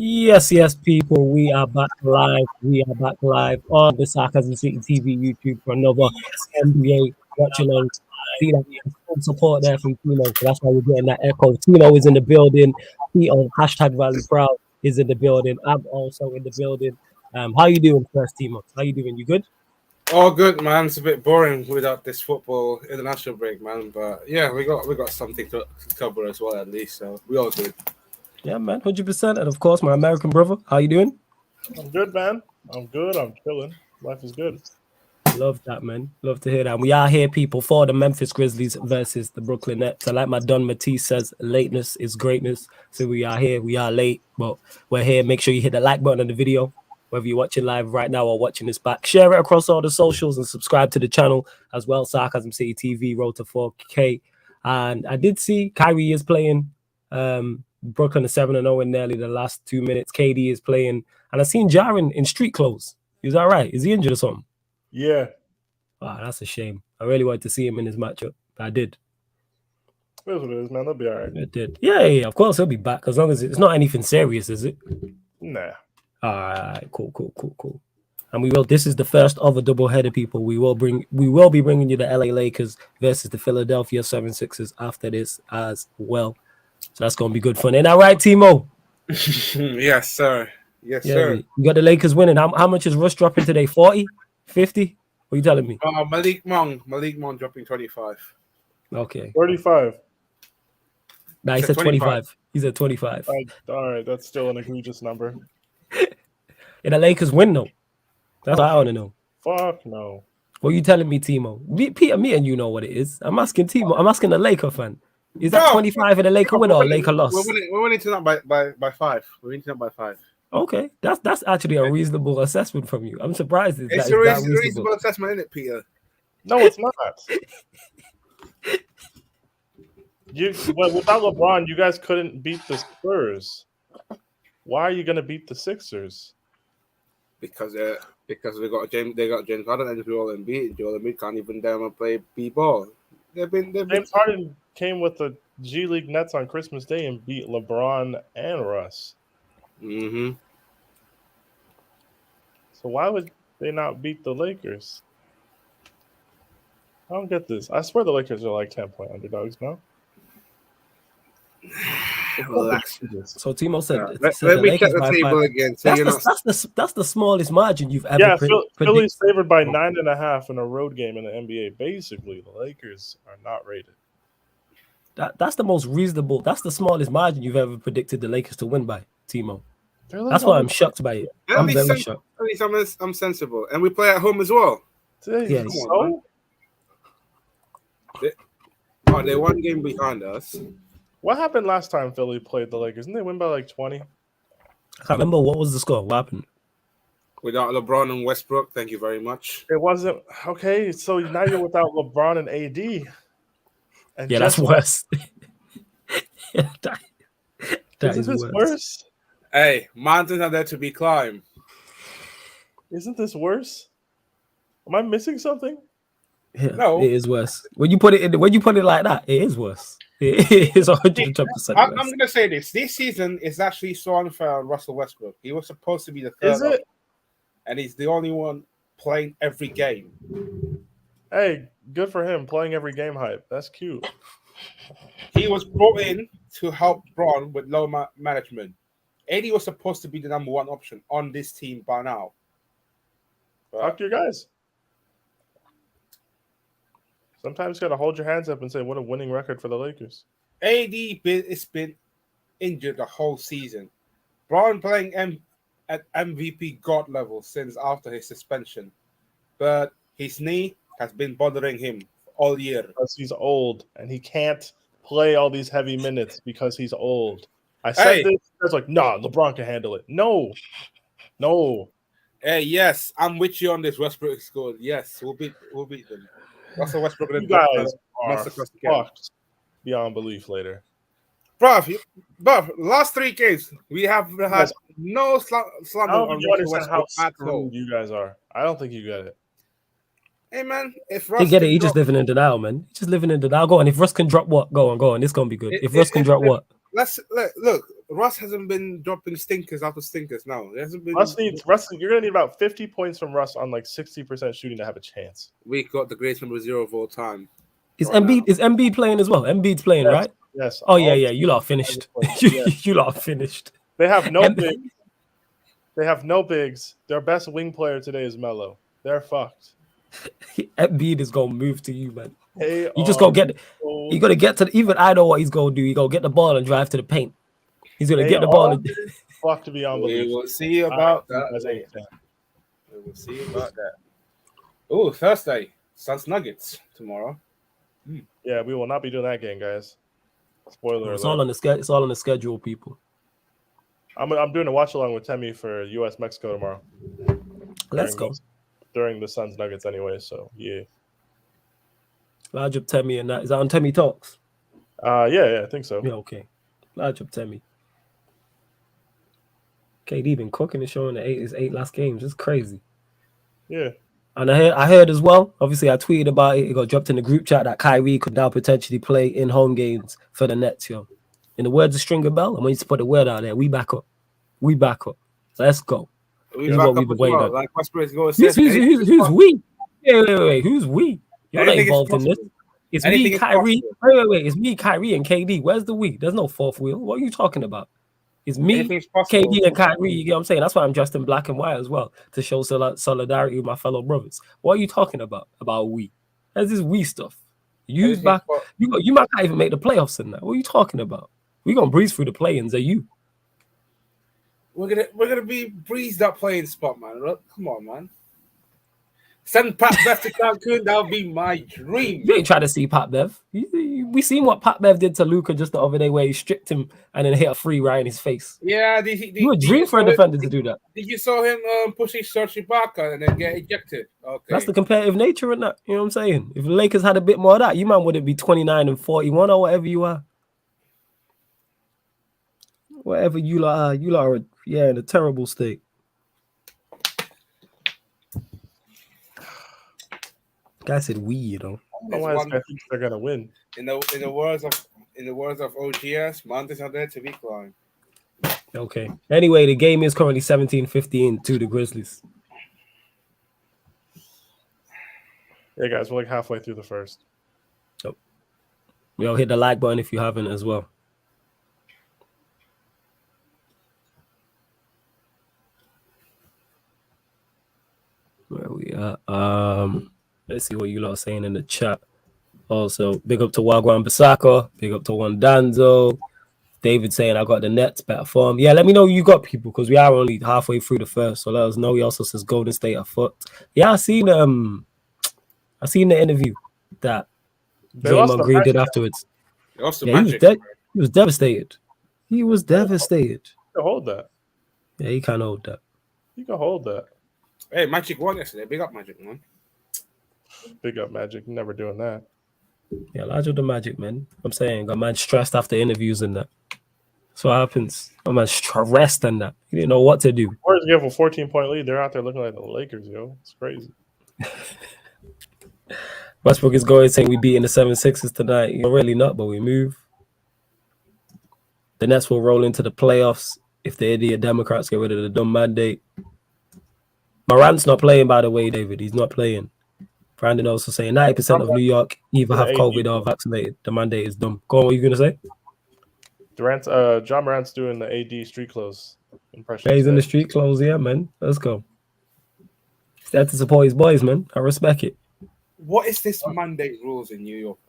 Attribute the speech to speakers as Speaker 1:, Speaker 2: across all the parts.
Speaker 1: Yes, people. We are back live. We are back live on the Sarcasm City TV YouTube for another NBA Watchalong. See that full support there from Tino. So that's why we're getting that echo. Tino is in the building. Tino, hashtag Valley Proud is in the building. I'm also in the building. How you doing first, Timo? How you doing? You good?
Speaker 2: All good, man. It's a bit boring without this football international break, man. But yeah, we got something to cover as well, at least. So we all good.
Speaker 1: Yeah, man, 100%. And of course, my American brother. How you doing?
Speaker 3: I'm good, man. I'm good. I'm chilling. Life is good.
Speaker 1: Love that, man. Love to hear that. We are here, people, for the Memphis Grizzlies versus the Brooklyn Nets. And like my Don Matisse says, lateness is greatness. So we are here. We are late, but we're here. Make sure you hit the like button on the video, whether you're watching live right now or watching this back. Share it across all the socials and subscribe to the channel as well. Sarcasm City TV, road to 4K. And I did see Kyrie is playing. Brooklyn is 7-0 in nearly the last 2 minutes. KD is playing. And I seen Jaren in street clothes. Is that right? Is he injured or something?
Speaker 3: Yeah.
Speaker 1: Wow, that's a shame. I really wanted to see him in his matchup. I did.
Speaker 3: That's what it is, man. They'll be all right.
Speaker 1: I did. Yeah. Of course, he'll be back as long as it's not anything serious, is it?
Speaker 3: Nah.
Speaker 1: All right. Cool. And we will. This is the first of a doubleheader, people. We will be bringing you the LA Lakers versus the Philadelphia 76ers after this as well. So that's gonna be good fun. Ain't that right, Timo?
Speaker 2: Yes, sir. Yes, sir.
Speaker 1: You got the Lakers winning. How much is Russ dropping today? 40? 50? What are you telling me?
Speaker 2: Malik Monk dropping 25.
Speaker 1: Okay.
Speaker 3: 35.
Speaker 1: Nah, he said 25. He's at 25.
Speaker 3: All right, that's still an egregious number.
Speaker 1: And the Lakers win, though. That's what I want to know.
Speaker 3: Fuck no.
Speaker 1: What are you telling me, Timo? Peter, me and you know what it is. I'm asking Timo. I'm asking the Laker fan. Is that 25 in the Laker win or Laker loss?
Speaker 2: We're winning tonight by 5. We're winning tonight by 5.
Speaker 1: Okay, that's actually a reasonable assessment from you. I'm surprised.
Speaker 2: It's a reasonable assessment, isn't it, Peter?
Speaker 3: No, it's not. Without LeBron, you guys couldn't beat the Spurs. Why are you gonna beat the Sixers?
Speaker 2: Because they got James Harden and Joel Embiid. Joel Embiid can't even damn play b-ball.
Speaker 3: James Harden came with the G League Nets on Christmas Day and beat LeBron and Russ.
Speaker 2: Mm-hmm.
Speaker 3: So why would they not beat the Lakers? I don't get this. I swear the Lakers are like 10-point underdogs now.
Speaker 2: Relax.
Speaker 1: So Timo said,
Speaker 2: let me check the table again. So
Speaker 1: that's the smallest margin you've ever predicted.
Speaker 3: Philly's favored by 9.5 in a road game in the NBA. Basically, the Lakers are not rated.
Speaker 1: That's the most reasonable. That's the smallest margin you've ever predicted the Lakers to win by, Timo.
Speaker 3: That's
Speaker 1: why I'm shocked by it. I'm very shocked.
Speaker 2: At least I'm sensible, and we play at home as well.
Speaker 1: Yeah.
Speaker 3: So?
Speaker 2: They're one game behind us.
Speaker 3: What happened last time Philly played the Lakers? Didn't they win by like 20?
Speaker 1: I can't remember what was the score. What happened?
Speaker 2: Without LeBron and Westbrook, thank you very much.
Speaker 3: It wasn't okay. So now you're without LeBron and AD. And
Speaker 1: yeah, that's worse. that
Speaker 3: is this worse?
Speaker 2: Hey, mountains are there to be climbed.
Speaker 3: Isn't this worse? Am I missing something?
Speaker 1: Yeah,
Speaker 2: no,
Speaker 1: it is worse. When you put it like that, it is worse. It is 110% worse.
Speaker 2: I'm going to say this. This season is actually so unfair on Russell Westbrook. He was supposed to be the third.
Speaker 3: Is it?
Speaker 2: And he's the only one playing every game.
Speaker 3: Hey, good for him playing every game hype. That's cute.
Speaker 2: He was brought in to help Bron with low management. AD was supposed to be the number one option on this team by now.
Speaker 3: Talk to your guys. Sometimes you got to hold your hands up and say, what a winning record for the Lakers.
Speaker 2: AD has been injured the whole season. Bron playing at MVP God level since after his suspension. But his knee has been bothering him all year.
Speaker 3: Because he's old and he can't play all these heavy minutes because he's old. I said this. I was like, nah, LeBron can handle it. No.
Speaker 2: Hey, yes, I'm with you on this. Westbrook scored. Yes, we'll beat them. Russell Westbrook.
Speaker 3: You guys are fucked beyond belief later.
Speaker 2: Bruv, last 3 games, we have had no slander on Russell Westbrook at all.
Speaker 3: You guys are. I don't think you get it.
Speaker 2: Hey, man, if
Speaker 1: Russ get it, he's just living in denial, man. He's just living in denial. Go on. If Russ can drop what? Go on. It's going to be good. If Russ can drop what?
Speaker 2: Look, Russ hasn't been dropping stinkers after stinkers. No, it hasn't been.
Speaker 3: Russ. You're gonna need about 50 points from Russ on like 60% shooting to have a chance.
Speaker 2: We got the greatest number 0 of all time.
Speaker 1: Is Embiid playing as well? Embiid's playing,
Speaker 3: Yes,
Speaker 1: right?
Speaker 3: Yes.
Speaker 1: Oh yeah. You lot finished. You lot finished.
Speaker 3: They have no bigs. They have no bigs. Their best wing player today is Melo. They're fucked.
Speaker 1: Embiid is gonna move to you, man.
Speaker 3: You
Speaker 1: just gonna get. You gotta get to. Even I know what he's gonna do. He gonna get the ball and drive to the paint. He's gonna get the ball.
Speaker 3: Fucked beyond belief.
Speaker 2: We will see about that. We will see about that. Oh, Thursday, Suns Nuggets tomorrow.
Speaker 3: Yeah, we will not be doing that game, guys. Spoiler
Speaker 1: It's
Speaker 3: alert.
Speaker 1: all on the schedule. It's all on the schedule, people.
Speaker 3: I'm doing a watch along with Temmie for US Mexico tomorrow.
Speaker 1: Let's go.
Speaker 3: During the Suns Nuggets anyway, so yeah.
Speaker 1: Large up Temmie and that. Is that on Temmie Talks?
Speaker 3: Yeah, I think so.
Speaker 1: Yeah, okay. Large up Temmie. KD been cooking and showing his 8 last games. It's crazy.
Speaker 3: Yeah.
Speaker 1: And I heard as well, obviously I tweeted about it, it got dropped in the group chat that Kyrie could now potentially play in home games for the Nets, yo. In the words of Stringer Bell, I want you to put the word out there. We back up. We back up. So let's go.
Speaker 2: We back up as well. Like Westbrook goes.
Speaker 1: Who's we? Wait. Who's we? You're not involved in this. It's me, Kyrie. Wait. It's me, Kyrie, and KD. Where's the we? There's no fourth wheel. What are you talking about? It's me, KD, and Kyrie. You get what I'm saying? That's why I'm dressed in black and white as well, to show solidarity with my fellow brothers. What are you talking about? About we? That's this we stuff. You might not even make the playoffs in that. What are you talking about? We're gonna breeze through the play-ins. Are you?
Speaker 2: We're gonna be breezed up playing spot, man. Come on, man. Send Pat Bev to Cancun. That'll be my dream.
Speaker 1: You ain't trying to see Pat Bev. We seen what Pat Bev did to Luka just the other day, where he stripped him and then hit a free right in his face.
Speaker 2: Yeah,
Speaker 1: you would dream for a defender to do that.
Speaker 2: Did you saw him pushing Serge Ibaka and then get ejected? Okay,
Speaker 1: that's the competitive nature in that. You know what I'm saying? If the Lakers had a bit more of that, you man wouldn't be 29 and 41 or whatever you are. Whatever you are, in a terrible state. Guy said we, you know.
Speaker 3: I don't know why this guy thinks they're gonna win.
Speaker 2: In the words of OGS, Mondays are there to be climbed.
Speaker 1: Okay. Anyway, the game is currently 17-15 to the Grizzlies.
Speaker 3: Yeah, guys, we're like halfway through the first.
Speaker 1: Oh. Yo, hit the like button if you haven't as well. Where we are? Let's see what you lot are saying in the chat. Also, big up to Wagwan Basaka. Big up to Wandanzo. David saying I got the Nets better form. Yeah, let me know you got people because we are only halfway through the first. So let us know. He also says Golden State are fucked. Yeah, I seen the interview that Draymond Green did afterwards.
Speaker 2: He
Speaker 1: was devastated. He was devastated.
Speaker 3: You can hold that.
Speaker 1: Yeah, he can't hold that.
Speaker 3: You can hold that.
Speaker 2: Hey, Magic won yesterday. Big up Magic, man.
Speaker 3: Big up Magic. Never doing that.
Speaker 1: Yeah, large of the Magic, man. I'm saying, got man stressed after interviews and that. That's what happens. I'm man stressed and that. He didn't know what to do.
Speaker 3: Warriors give a 14-point lead. They're out there looking like the Lakers, yo. It's crazy.
Speaker 1: Westbrook is going saying we beating the 76ers tonight. You're really not, but we move. The Nets will roll into the playoffs if the idiot Democrats get rid of the dumb mandate. Morant's not playing, by the way, David. He's not playing. Brandon also saying 90% of New York either have COVID or vaccinated. The mandate is dumb. Go on, what are you going to say?
Speaker 3: John Morant's doing the AD street clothes impression.
Speaker 1: Yeah, he's in the street clothes, yeah, man. Let's go. He's there to support his boys, man. I respect it.
Speaker 2: What is this mandate rules in New York?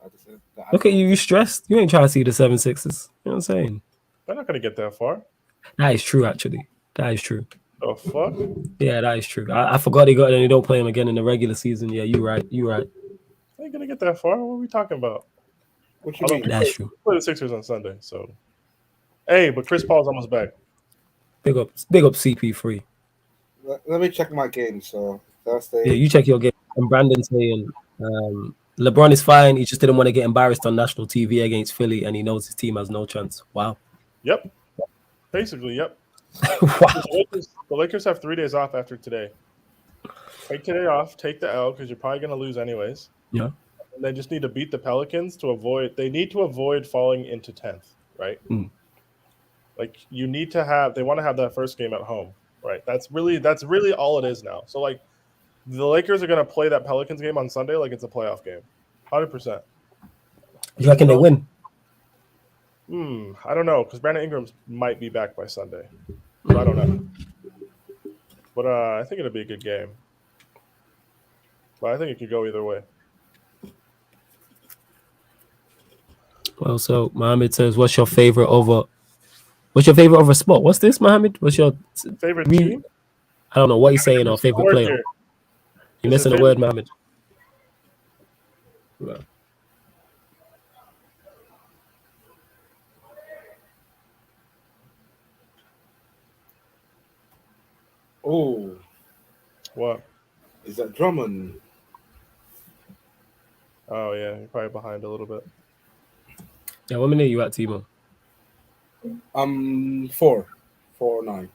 Speaker 1: Look at you, you stressed. You ain't trying to see the 76ers. You know what I'm saying?
Speaker 3: They're not going to get that far.
Speaker 1: That is true, actually. That is true.
Speaker 3: The fuck?
Speaker 1: Yeah, that is true. I forgot he got it and they don't play him again in the regular season. Yeah, you're right.
Speaker 3: They ain't gonna get that far. What are we talking about?
Speaker 2: What you mean?
Speaker 1: That's true.
Speaker 3: Play the Sixers on Sunday, so. Hey, but Chris Paul's almost back.
Speaker 1: Big up CP3.
Speaker 2: Let me check my game. So Thursday.
Speaker 1: Yeah, you check your game. And Brandon saying LeBron is fine. He just didn't want to get embarrassed on national TV against Philly, and he knows his team has no chance. Wow.
Speaker 3: Yep. Basically, yep.
Speaker 1: Wow.
Speaker 3: The Lakers have 3 days off after today. Take today off. Take the L because you're probably going to lose anyways.
Speaker 1: Yeah.
Speaker 3: And they just need to beat the Pelicans to avoid. They need to avoid falling into 10th, right? Like you need to have. They want to have that first game at home, right? That's really all it is now. So like the Lakers are going to play that Pelicans game on Sunday like it's a playoff game, 100%.
Speaker 1: You reckon they win?
Speaker 3: I don't know because Brandon Ingram might be back by Sunday. So I don't know. But I think it'll be a good game. But I think it could go either way.
Speaker 1: Well, so Mohammed says, "What's your favorite over sport?" What's this, Mohammed? What's your
Speaker 3: favorite team?
Speaker 1: I don't know what he's saying. Or favorite player? You're missing a word, Mohammed. Well.
Speaker 2: Oh,
Speaker 3: what
Speaker 2: is that Drummond?
Speaker 3: Oh yeah, you're probably behind a little bit.
Speaker 1: Yeah, what minute are you at, Timo?
Speaker 2: 409.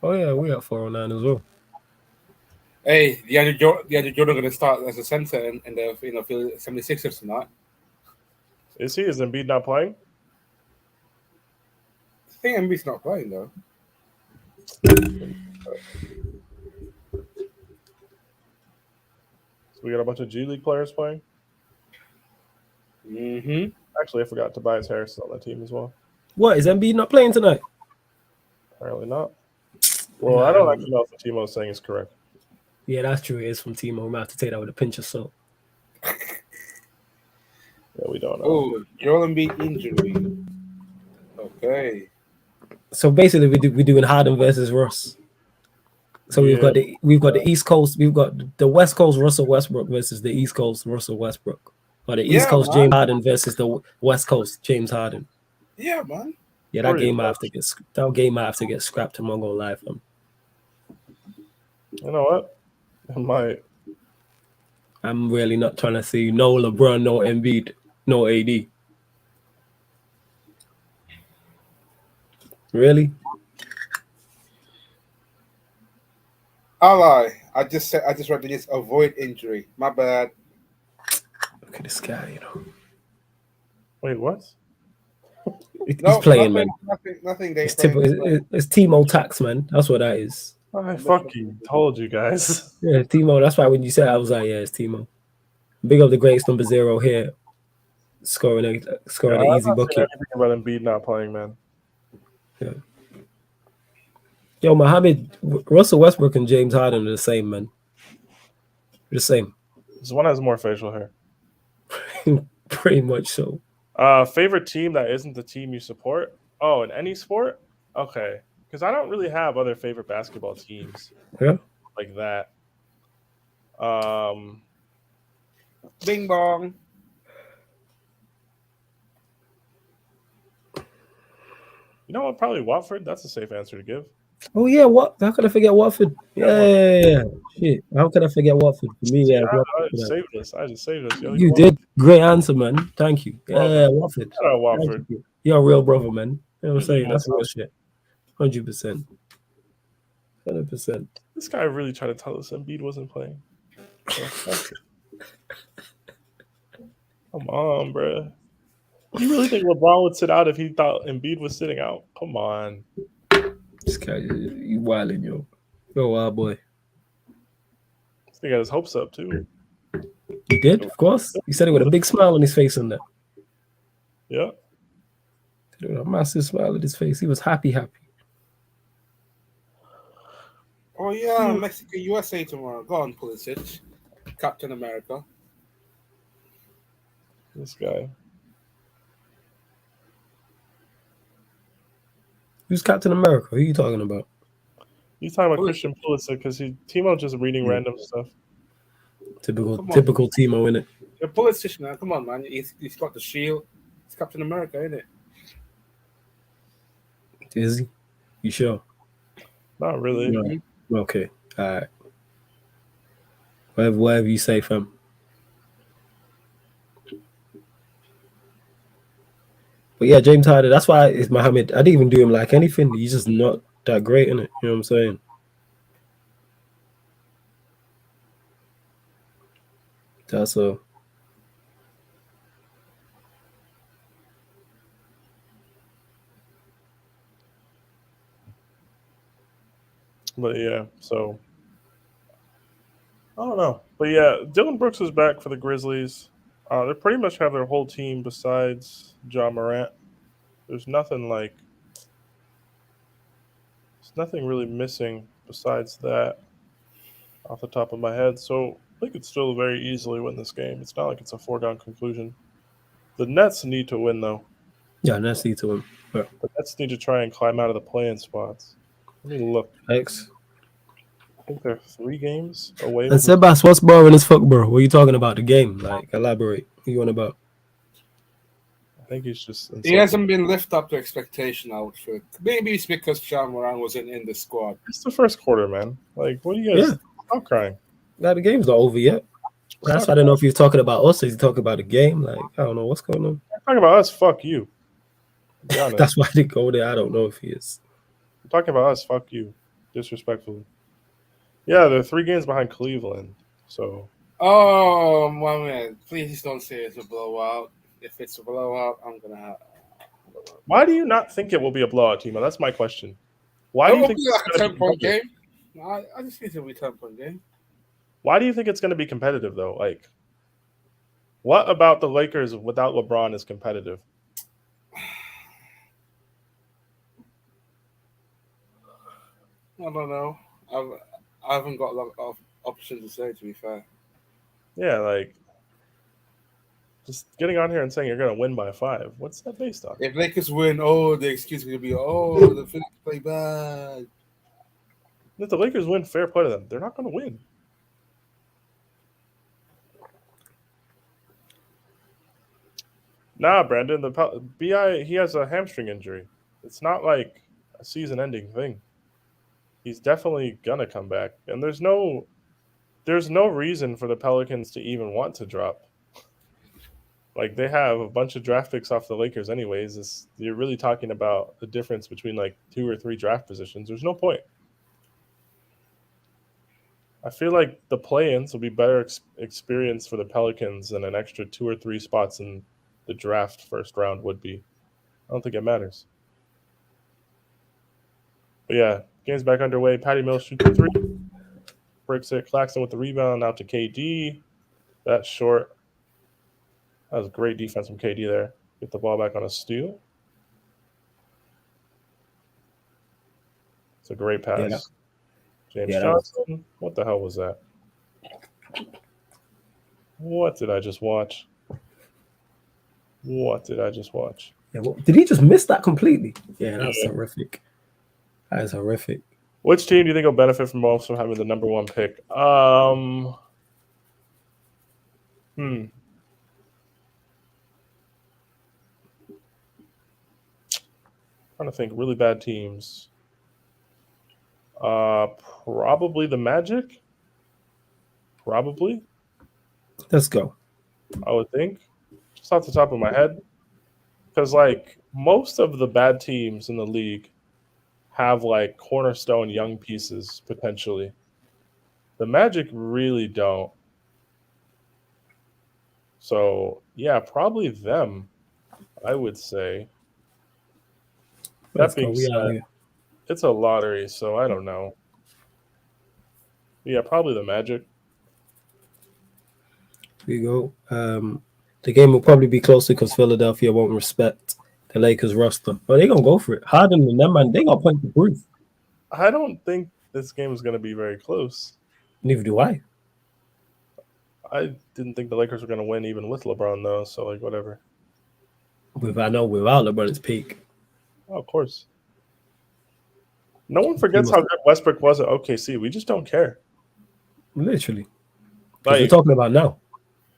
Speaker 1: Oh yeah, we're at 409 as well.
Speaker 2: Hey, DeAndre Jordan going to start as a center in the 76ers tonight.
Speaker 3: Is he? Is Embiid not playing?
Speaker 2: I think Embiid's not playing though.
Speaker 3: So we got a bunch of G League players playing.
Speaker 2: Mm-hmm.
Speaker 3: Actually, I forgot Tobias Harris is on that team as well.
Speaker 1: What, is Embiid not playing tonight?
Speaker 3: Apparently not. Well, I don't actually know if what Timo's saying is correct.
Speaker 1: Yeah, that's true. It is from Timo. We might have to take that with a pinch of salt.
Speaker 3: Yeah, we don't know.
Speaker 2: Oh, Joel Embiid injury. Okay.
Speaker 1: So basically, we're doing Harden versus Russ. So we've got the East Coast, we've got the West Coast Russell Westbrook versus the East Coast Russell Westbrook, or the East Coast James Harden versus the West Coast James Harden.
Speaker 2: Yeah, man.
Speaker 1: Yeah, that game might have to get scrapped. I'm not gonna lie, fam.
Speaker 3: You know what? I might.
Speaker 1: I'm really not trying to see no LeBron, no Embiid, no AD. Really?
Speaker 2: I'll lie. I just read the list. Avoid injury. My bad.
Speaker 1: Look at this guy, you know.
Speaker 3: Wait, what?
Speaker 1: He's playing, man.
Speaker 2: Nothing.
Speaker 1: It's Timo tax, man. That's what that is.
Speaker 3: I fucking told you guys.
Speaker 1: Yeah, Timo. That's why when you said it, I was like, yeah, it's Timo. Big up the greatest number 0 here. Scoring an easy bucket.
Speaker 3: Anything about Embiid not playing, man.
Speaker 1: Yeah. Yo, Mohammed, Russell Westbrook and James Harden are the same, man. They're the same.
Speaker 3: This one has more facial hair.
Speaker 1: Pretty much so.
Speaker 3: Favorite team that isn't the team you support? Oh, in any sport? Okay. Because I don't really have other favorite basketball teams.
Speaker 1: Yeah.
Speaker 3: Like that.
Speaker 2: Bing bong.
Speaker 3: You know what? Probably Watford. That's a safe answer to give.
Speaker 1: Oh yeah, what? How could I forget Watford? Yeah. Shit. How could I forget Watford? For me, yeah.
Speaker 3: I just saved this. Yo,
Speaker 1: you did. Great answer, man. Thank you. Yeah, Watford.
Speaker 3: Watford.
Speaker 1: You're a real brother, man. You know what I'm saying? That's real shit. 100%. 100%.
Speaker 3: This guy really tried to tell us Embiid wasn't playing. Come on, bro. You really think LeBron would sit out if he thought Embiid was sitting out? Come on.
Speaker 1: This guy, you wilding, yo. You're a wild boy.
Speaker 3: He got his hopes up, too.
Speaker 1: He did, of course. He said it with a big smile on his face on that.
Speaker 3: Yeah.
Speaker 1: A massive smile on his face. He was happy.
Speaker 2: Oh, yeah. Mexico, USA tomorrow. Go on, Pulisic. Captain America.
Speaker 3: This guy.
Speaker 1: Who's Captain America? Who are you talking about?
Speaker 3: He's talking about Christian Pulisic because Timo just reading random stuff.
Speaker 1: Typical Timo, innit?
Speaker 2: The Pulisic, man. Come on, man. He's got the shield. He's Captain America, innit?
Speaker 1: Is he? You sure?
Speaker 3: Not really.
Speaker 1: No. Okay. All right. Whatever you say, fam. But yeah, James Harden, that's why it's Mohammed. I didn't even do him like anything. He's just not that great, innit? You know what I'm saying? That's all.
Speaker 3: But yeah, so I don't know. But yeah, Dylan Brooks is back for the Grizzlies. They pretty much have their whole team besides John Morant. There's nothing there's nothing really missing besides that off the top of my head. So they could still very easily win this game. It's not like it's a foregone conclusion. The Nets need to win though.
Speaker 1: Yeah, let's see to him.
Speaker 3: The Nets need to try and climb out of the play-in spots. Let me look.
Speaker 1: Thanks.
Speaker 3: I think they're 3 games away.
Speaker 1: And Sebas, what's boring as fuck, bro? What are you talking about? The game? Like, elaborate. What you on about?
Speaker 3: I think he's just.
Speaker 2: He hasn't been lifted up to expectation, I would think. Maybe it's because John Moran wasn't in the squad.
Speaker 3: It's the first quarter, man. Like, what do you guys? Stop crying.
Speaker 1: Like, the game's not over yet. That's why I don't know if you're talking about us or you're talking about the game. Like, I don't know what's going on.
Speaker 3: I'm talking about us. Fuck you.
Speaker 1: That's why I didn't go there. I don't know if he is.
Speaker 3: I'm talking about us. Fuck you. Disrespectfully. Yeah, they're 3 games behind Cleveland. So.
Speaker 2: Oh, my man. Please don't say it's a blowout. If it's a blowout, I'm going to have.
Speaker 3: Why do you not think it will be a blowout, Timo? That's my question. Why do you think
Speaker 2: it's a 10-point game? I just think it'll be a 10-point game.
Speaker 3: Why do you think it's going to be competitive, though? Like, what about the Lakers without LeBron is competitive?
Speaker 2: I don't know. I haven't got a lot of options to say, to be fair.
Speaker 3: Yeah, like, just getting on here and saying you're going to win by 5. What's that based on?
Speaker 2: If Lakers win, the excuse is going to be, the Phillies play bad.
Speaker 3: If the Lakers win, fair play to them. They're not going to win. Nah, Brandon, the BI, he has a hamstring injury. It's not like a season-ending thing. He's definitely gonna come back, and there's no reason for the Pelicans to even want to drop. Like, they have a bunch of draft picks off the Lakers anyways. You're really talking about the difference between like 2 or 3 draft positions. There's no point. I feel like the play-ins will be better experience for the Pelicans than an extra 2 or 3 spots in the draft first round would be. I don't think it matters. But yeah, game's back underway. Patty Mills shoots the 3. Breaks it. Claxton with the rebound out to KD. That's short. That was great defense from KD there. Get the ball back on a steal. It's a great pass.
Speaker 1: Yeah.
Speaker 3: James Johnson. What the hell was that? What did I just watch? Yeah,
Speaker 1: did he just miss that completely? Yeah, that's horrific. That is horrific.
Speaker 3: Which team do you think will benefit from also having the number 1 pick? Trying to think. Really bad teams. Probably the Magic. Probably.
Speaker 1: Let's go.
Speaker 3: I would think. Just off the top of my head. Because, like, most of the bad teams in the league have, like, cornerstone young pieces, potentially. The Magic really don't. So, yeah, probably them, I would say. That being said, it's a lottery, so I don't know. Yeah, probably the Magic.
Speaker 1: Here you go. The game will probably be closer because Philadelphia won't respect the Lakers roster. But they're going to go for it. Harden and them, man, they're going to point the proof.
Speaker 3: I don't think this game is going to be very close.
Speaker 1: Neither do I.
Speaker 3: I didn't think the Lakers were going to win even with LeBron, though, so, like, whatever.
Speaker 1: I know without LeBron's peak.
Speaker 3: Oh, of course. No one forgets how good Westbrook was at OKC. We just don't care.
Speaker 1: Literally. Like, we're talking about now.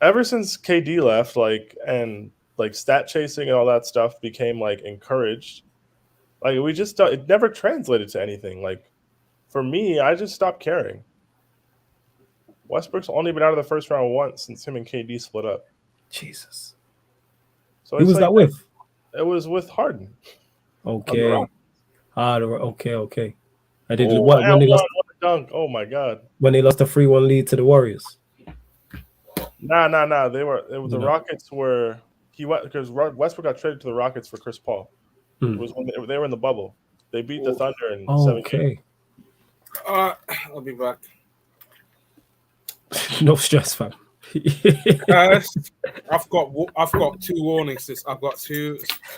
Speaker 3: Ever since KD left, and stat chasing and all that stuff became like encouraged, like we just it never translated to anything. Like for me, I just stopped caring. Westbrook's only been out of the first round once since him and KD split up.
Speaker 1: Jesus.
Speaker 3: So
Speaker 1: who was that with?
Speaker 3: It was with Harden.
Speaker 1: Okay. Okay. I did
Speaker 3: what a dunk. Oh my god.
Speaker 1: When they lost a 3-1 lead to the Warriors.
Speaker 3: Nah. The Rockets were because Westbrook got traded to the Rockets for Chris Paul. It was when they were in the bubble. They beat the Thunder in 7 games.
Speaker 2: I'll be back.
Speaker 1: No stress, fam.
Speaker 2: I've got 2 warnings. I've got two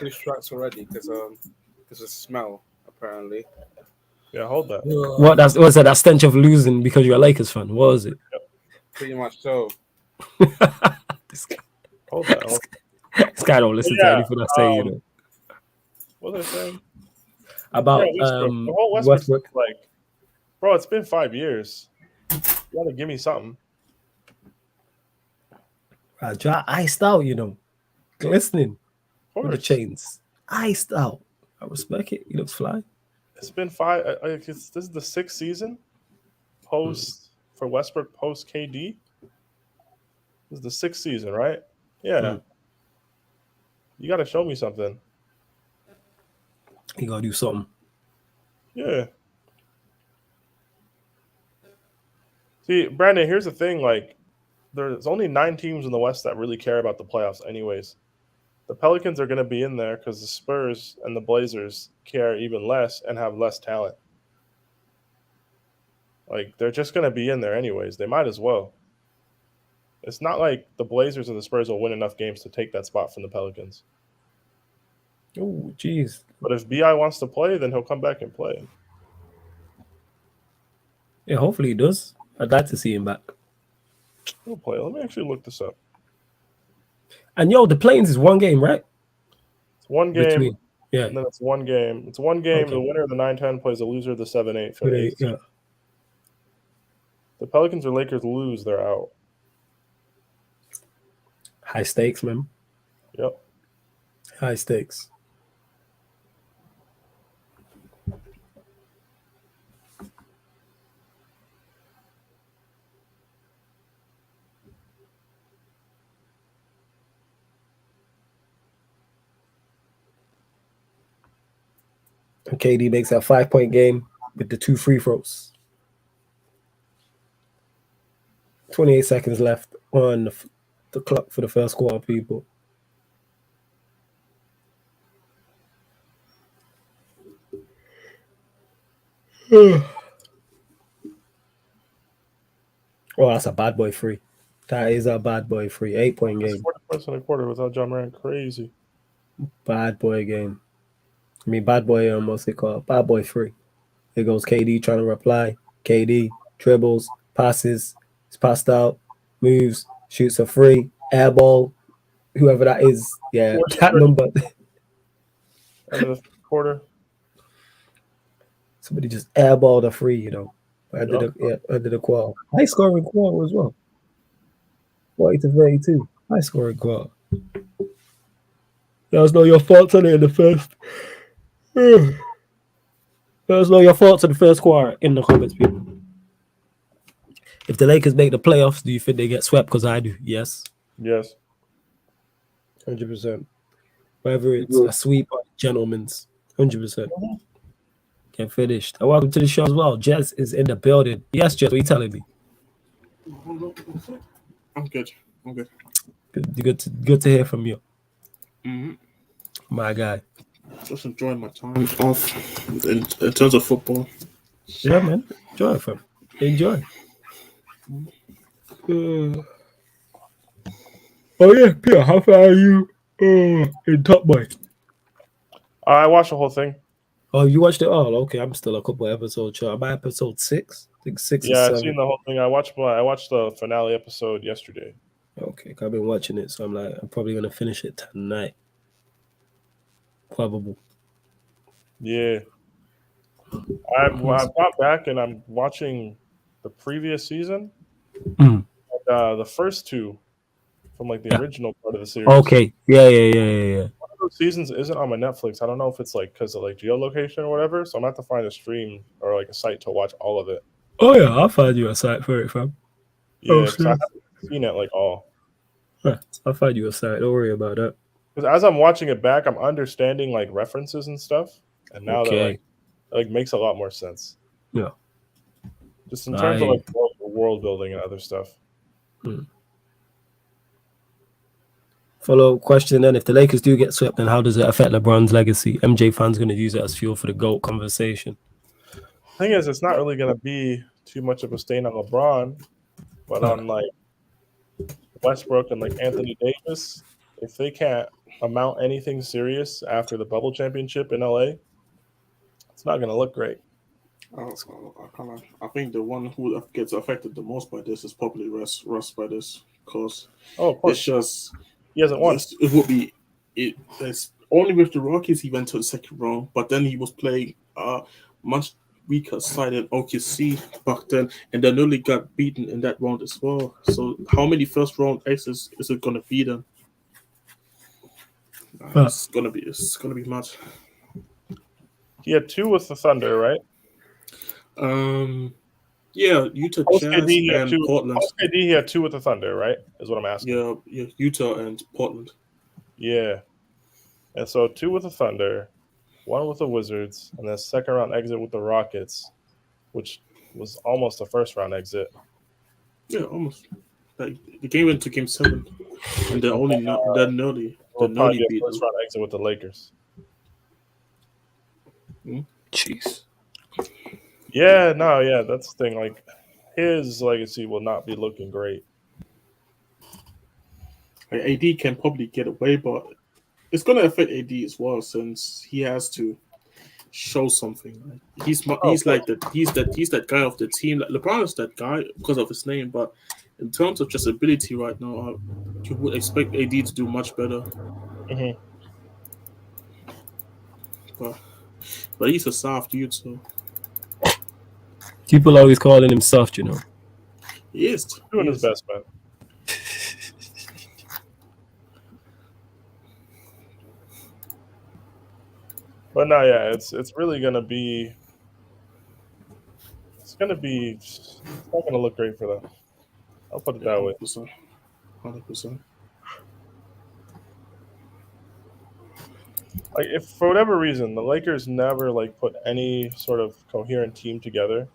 Speaker 2: strikes already because of smell apparently.
Speaker 3: Yeah, hold that.
Speaker 1: What was that stench of losing because you're a Lakers fan? What was it?
Speaker 2: Pretty much so.
Speaker 1: This guy,
Speaker 3: Hold that.
Speaker 1: this guy don't listen to anything I say, you know.
Speaker 3: What was I saying?
Speaker 1: About
Speaker 3: Westbrook. The whole Westbrook.
Speaker 1: Westbrook.
Speaker 3: Like, bro, it's been 5 years. You gotta give me something.
Speaker 1: Dry iced out, you know, glistening
Speaker 3: Of
Speaker 1: with the
Speaker 3: course.
Speaker 1: chains, iced out. I respect it. He looks fly.
Speaker 3: It's been 5. This is the 6th season post for Westbrook post KD. This is the 6th season, right? Yeah. You got to show me something.
Speaker 1: He gotta do something.
Speaker 3: Yeah. See, Brandon, here's the thing. Like, there's only 9 teams in the West that really care about the playoffs, anyways. The Pelicans are going to be in there because the Spurs and the Blazers care even less and have less talent. Like, they're just going to be in there anyways. They might as well. It's not like the Blazers or the Spurs will win enough games to take that spot from the Pelicans.
Speaker 1: Oh, jeez.
Speaker 3: But if BI wants to play, then he'll come back and play.
Speaker 1: Yeah, hopefully he does. I'd like to see him back.
Speaker 3: He'll play. Let me actually look this up.
Speaker 1: And yo, the Plains is 1 game, right?
Speaker 3: It's 1 game.
Speaker 1: Between, yeah.
Speaker 3: And then it's 1 game. It's 1 game.
Speaker 1: Okay.
Speaker 3: The winner of the 9-10 plays the loser of the 7-8 for the 8th.
Speaker 1: Yeah.
Speaker 3: The Pelicans or Lakers lose, they're out.
Speaker 1: High stakes, man.
Speaker 3: Yep.
Speaker 1: High stakes. And KD makes a 5-point game with the 2 free throws. 28 seconds left on the clock for the first quarter, people. Oh, that's a bad boy free. That is a bad boy free. 8-point game.
Speaker 3: 40 points in a quarter without John Moran. Crazy.
Speaker 1: Bad boy game. I mean, bad boy, what's it called? Bad boy free. Here goes KD trying to reply. KD dribbles, passes, it's passed out, moves, shoots a free, air ball, whoever that is. Yeah, that number.
Speaker 3: End of the quarter.
Speaker 1: Somebody just airballed a free, you know. Under the quarter. High scoring quarter as well. 40-32. High scoring quarter. Let us know your thoughts on it in the first. Let us know your thoughts on the first quarter in the comments, people. If the Lakers make the playoffs, do you think they get swept? Because I do. Yes.
Speaker 3: Yes.
Speaker 1: 100%. Whether it's a sweep or a gentleman's. 100%. Get finished. And welcome to the show as well. Jez is in the building. Yes, Jez, what are you telling me?
Speaker 4: I'm good. I'm good.
Speaker 1: Good to hear from you.
Speaker 4: Mm-hmm.
Speaker 1: My guy.
Speaker 4: Just enjoying my time off in terms of football.
Speaker 1: Yeah, man. Enjoy, fam. Enjoy. Oh, yeah, Peter, how far are you in Top Boy?
Speaker 3: I watched the whole thing.
Speaker 1: Oh, you watched it all? Okay, I'm still a couple episodes short. I'm at episode 6. I think 6 or 7.
Speaker 3: Yeah, I've seen the whole thing. I watched the finale episode yesterday.
Speaker 1: Okay, I've been watching it, so I'm probably going to finish it tonight. Probable.
Speaker 3: Yeah. I've got back and I'm watching the previous season.
Speaker 1: Mm.
Speaker 3: The first 2 from like the original part of the series.
Speaker 1: Okay. Yeah.
Speaker 3: One of those seasons isn't on my Netflix. I don't know if it's like because of like geolocation or whatever. So I'm gonna have to find a stream or like a site to watch all of it.
Speaker 1: Oh yeah, I'll find you a site for it, fam.
Speaker 3: Yeah, because I haven't seen it like all.
Speaker 1: Huh, I'll find you a site. Don't worry about that.
Speaker 3: Because as I'm watching it back, I'm understanding like references and stuff, and now that like makes a lot more sense.
Speaker 1: Yeah.
Speaker 3: Just in terms of like world building and other stuff.
Speaker 1: Follow-up question then. If the Lakers do get swept, then how does it affect LeBron's legacy? MJ fans going to use it as fuel for the GOAT conversation.
Speaker 3: thing is, it's not really going to be too much of a stain on LeBron, but on like Westbrook and like Anthony Davis, if they can't amount anything serious after the bubble championship in LA, it's not going to look great.
Speaker 4: I think the one who gets affected the most by this is probably Russ by this, because
Speaker 3: of
Speaker 4: it's
Speaker 3: course,
Speaker 4: just
Speaker 3: he hasn't won.
Speaker 4: it would be it's only with the Rockies he went to the second round, but then he was playing much weaker side than OKC back then, and then only got beaten in that round as well. So how many first round exits is it gonna be then? It's gonna be much.
Speaker 3: He had 2 with the Thunder, right?
Speaker 4: Yeah, Utah
Speaker 3: Post
Speaker 4: Jazz
Speaker 3: KD, he had
Speaker 4: and
Speaker 3: 2.
Speaker 4: Portland.
Speaker 3: Post KD, he had 2 with the Thunder, right? Is what I'm asking.
Speaker 4: Yeah, Utah and Portland.
Speaker 3: Yeah, and so 2 with the Thunder, 1 with the Wizards, and then second round exit with the Rockets, which was almost a first round exit.
Speaker 4: Yeah, almost. Like the game went to Game 7, and they're only they're nerdy.
Speaker 3: Will
Speaker 4: They're
Speaker 3: probably
Speaker 4: nerdy
Speaker 3: be a
Speaker 4: beat
Speaker 3: first
Speaker 4: them.
Speaker 3: round exit with the Lakers.
Speaker 1: Jeez.
Speaker 3: Yeah, no, yeah, that's the thing. Like, his legacy will not be looking great.
Speaker 4: Like, AD can probably get away, but it's gonna affect AD as well, since he has to show something. Like, he's like that. He's that guy of the team. Like LeBron is that guy because of his name, but in terms of just ability right now, you would expect AD to do much better.
Speaker 3: Mm-hmm.
Speaker 4: But he's a soft dude, so
Speaker 1: People always calling him soft, you know.
Speaker 4: he is
Speaker 3: Doing his best, man. But no, yeah, it's really gonna be. It's not gonna look great for them. I'll put it that way.
Speaker 4: 100%.
Speaker 3: Like, if for whatever reason the Lakers never like put any sort of coherent team together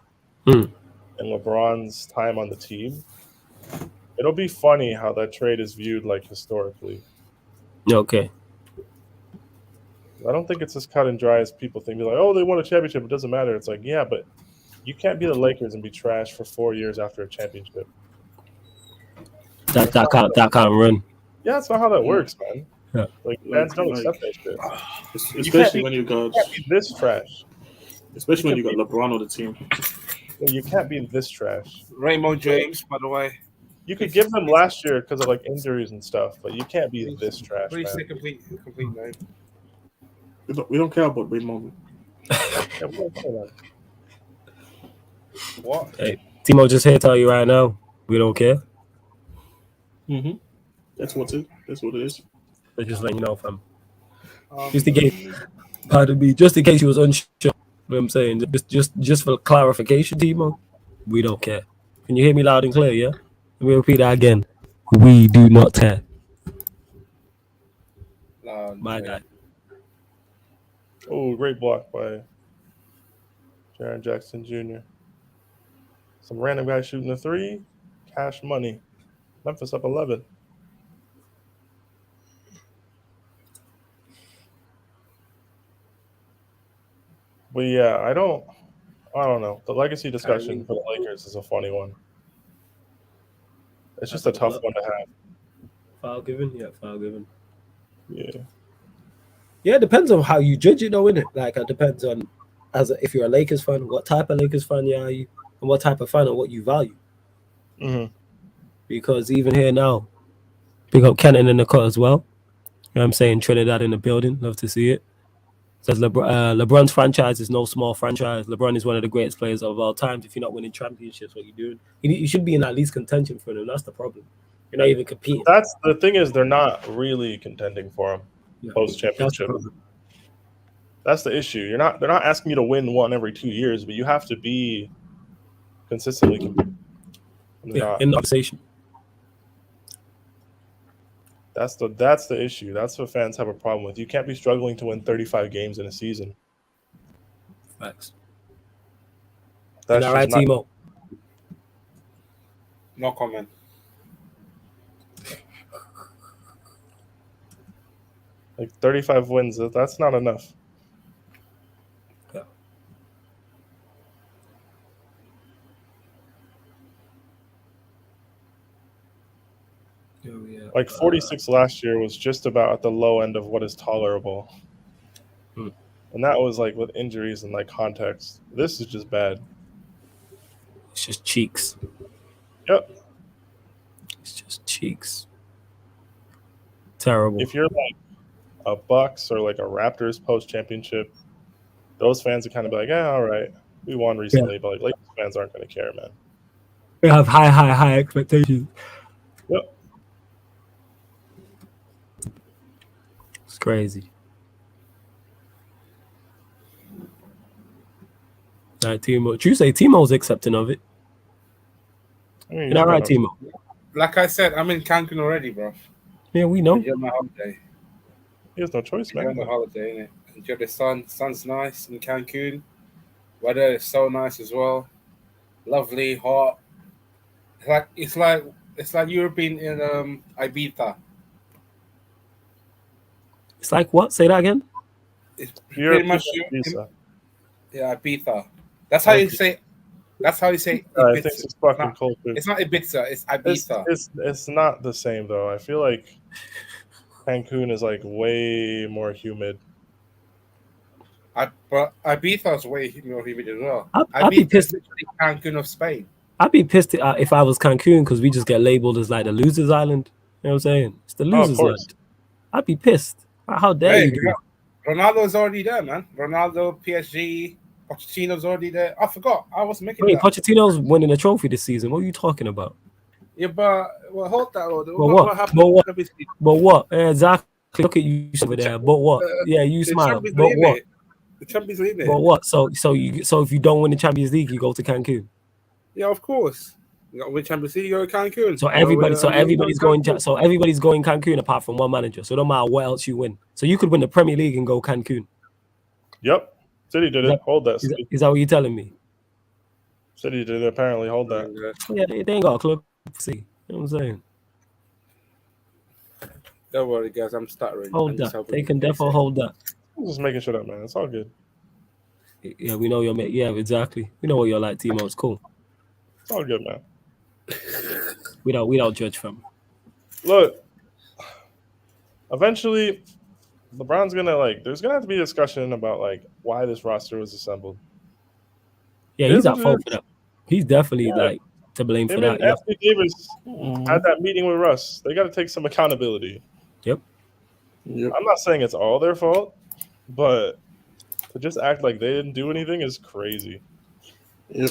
Speaker 3: in LeBron's time on the team, it'll be funny how that trade is viewed like historically.
Speaker 1: Okay.
Speaker 3: I don't think it's as cut and dry as people think. They're like, oh, they won a championship, it doesn't matter. It's like, yeah, but you can't be the Lakers and be trash for 4 years after a championship.
Speaker 1: That can't run.
Speaker 3: Yeah, that's not how that works, man.
Speaker 1: Yeah.
Speaker 3: Like, fans don't accept that shit.
Speaker 4: Especially when you got
Speaker 3: this trash.
Speaker 4: Especially when you got LeBron on the team.
Speaker 3: You can't be this trash.
Speaker 2: Raymond James, by the way.
Speaker 3: You could give them last year because of like injuries and stuff, but you can't be this trash,
Speaker 2: Please say
Speaker 3: man.
Speaker 2: complete name.
Speaker 4: We don't care about Raymond.
Speaker 3: Yeah, we don't care about it.
Speaker 2: What?
Speaker 1: Hey, Timo just here to tell you right now, we don't care.
Speaker 4: Mm-hmm. That's what it is.
Speaker 1: They're just letting you know, fam. Just in case, pardon me, just in case you was unsure. You know what I'm saying? Just for clarification, Timo, we don't care. Can you hear me loud and clear, yeah? Let me repeat that again. We do not care. My guy.
Speaker 3: Oh, great block by Jaren Jackson Jr. Some random guy shooting a 3. Cash money. Memphis up 11. But yeah, I don't know. The legacy discussion for the Lakers is a funny one. It's just a tough one to have.
Speaker 1: Foul given? Yeah, foul given.
Speaker 3: Yeah.
Speaker 1: Yeah, it depends on how you judge it, though, innit? Like, it depends on, if you're a Lakers fan, what type of Lakers fan are you, and what type of fan and what you value.
Speaker 3: Mm-hmm.
Speaker 1: Because even here now, pick up Kenton in the cut as well. You know what I'm saying? Trinidad in the building. Love to see it. Says LeBron's franchise is no small franchise. LeBron is one of the greatest players of all time. If you're not winning championships, what you're doing, you should be in at least contention for them. That's the problem. You're not even competing.
Speaker 3: That's the thing, is they're not really contending for him post championship. That's the issue. They're not asking you to win one every 2 years, but you have to be consistently competing.
Speaker 1: Yeah, in the conversation.
Speaker 3: That's the issue. That's what fans have a problem with. You can't be struggling to win 35 games in a season.
Speaker 1: Facts.
Speaker 3: That's
Speaker 1: all right, Timo.
Speaker 2: No comment.
Speaker 3: Like 35 wins, that's not enough.
Speaker 1: Yeah.
Speaker 3: Like 46 last year was just about at the low end of what is tolerable.
Speaker 1: Hmm.
Speaker 3: And that was like with injuries and like context. This is just bad.
Speaker 1: It's just cheeks.
Speaker 3: Yep.
Speaker 1: It's just cheeks. Terrible.
Speaker 3: If you're like a Bucks or like a Raptors post championship, those fans are kind of like, yeah, all right, we won recently, but like Lakers fans aren't going to care, man.
Speaker 1: They have high expectations.
Speaker 3: Yep.
Speaker 1: It's crazy. All right, Timo. You say Timo's accepting of it.
Speaker 3: I mean,
Speaker 1: You're not right, Timo.
Speaker 2: Like I said, I'm in Cancun already, bro.
Speaker 1: Yeah, we know.
Speaker 2: Enjoy my holiday.
Speaker 3: He has no choice,
Speaker 2: Enjoy
Speaker 3: man.
Speaker 2: the holiday, innit? Enjoy the sun. Sun's nice in Cancun. Weather is so nice as well. Lovely, hot. It's like Europe being in Ibiza.
Speaker 1: It's like what? Say that again.
Speaker 2: It's
Speaker 3: You're
Speaker 2: pretty much
Speaker 3: Ibiza.
Speaker 2: yeah, Ibiza. That's how you say. That's how you say
Speaker 3: I
Speaker 2: Ibiza.
Speaker 3: think it's fucking cold.
Speaker 2: It's not Ibiza. It's Ibiza.
Speaker 3: It's not the same though. I feel like Cancun is like way more humid.
Speaker 2: But Ibiza is way more humid as well.
Speaker 1: I'd be
Speaker 2: Ibiza
Speaker 1: pissed.
Speaker 2: is literally Cancun of Spain.
Speaker 1: I'd be pissed if I was Cancun because we just get labeled as like the losers island. You know what I'm saying? It's the
Speaker 3: Oh, of
Speaker 1: losers
Speaker 3: course.
Speaker 1: island. I'd be pissed. How dare
Speaker 2: Hey,
Speaker 1: you? Do that?
Speaker 2: Ronaldo's already there, man. Ronaldo, PSG, Pochettino's already there. I forgot. I was making
Speaker 1: Wait,
Speaker 2: that.
Speaker 1: Pochettino's winning a trophy this season. What are you talking about?
Speaker 2: Yeah, but hold that.
Speaker 1: But what?
Speaker 2: happened?
Speaker 1: But what?
Speaker 2: Let me see.
Speaker 1: But what? Exactly. Look at you over there. But what? Yeah, you
Speaker 2: The
Speaker 1: smile.
Speaker 2: Champions
Speaker 1: But
Speaker 2: League,
Speaker 1: what?
Speaker 2: mate. The Champions League.
Speaker 1: But what? So if you don't win the Champions League, you go to Cancun.
Speaker 2: Yeah, of course. You got to win Champions League, you go to Cancun.
Speaker 1: So everybody's going. So everybody's going Cancun apart from one manager. So no matter what else you win. So you could win the Premier League and go Cancun.
Speaker 3: Yep. City did it. Hold that.
Speaker 1: Is that what you're telling me?
Speaker 3: City did it. Apparently, hold that.
Speaker 1: Yeah, they ain't got a club. See, you know what I'm saying?
Speaker 2: Don't worry, guys. I'm stuttering.
Speaker 1: Hold that. They can definitely hold that.
Speaker 3: I'm just making shit up, man. It's all good.
Speaker 1: Yeah, we know you're. Yeah, exactly. We know what you're like, Timo. It's cool.
Speaker 3: It's all good, man.
Speaker 1: We don't judge from.
Speaker 3: Look, eventually, LeBron's gonna there's gonna have to be a discussion about like why this roster was assembled.
Speaker 1: Yeah, he's at fault for that. He's definitely like to blame for
Speaker 3: Him
Speaker 1: that.
Speaker 3: and
Speaker 1: Yeah.
Speaker 3: Anthony Davis had that meeting with Russ. They got to take some accountability.
Speaker 1: Yep.
Speaker 3: I'm not saying it's all their fault, but to just act like they didn't do anything is crazy.
Speaker 4: Yep.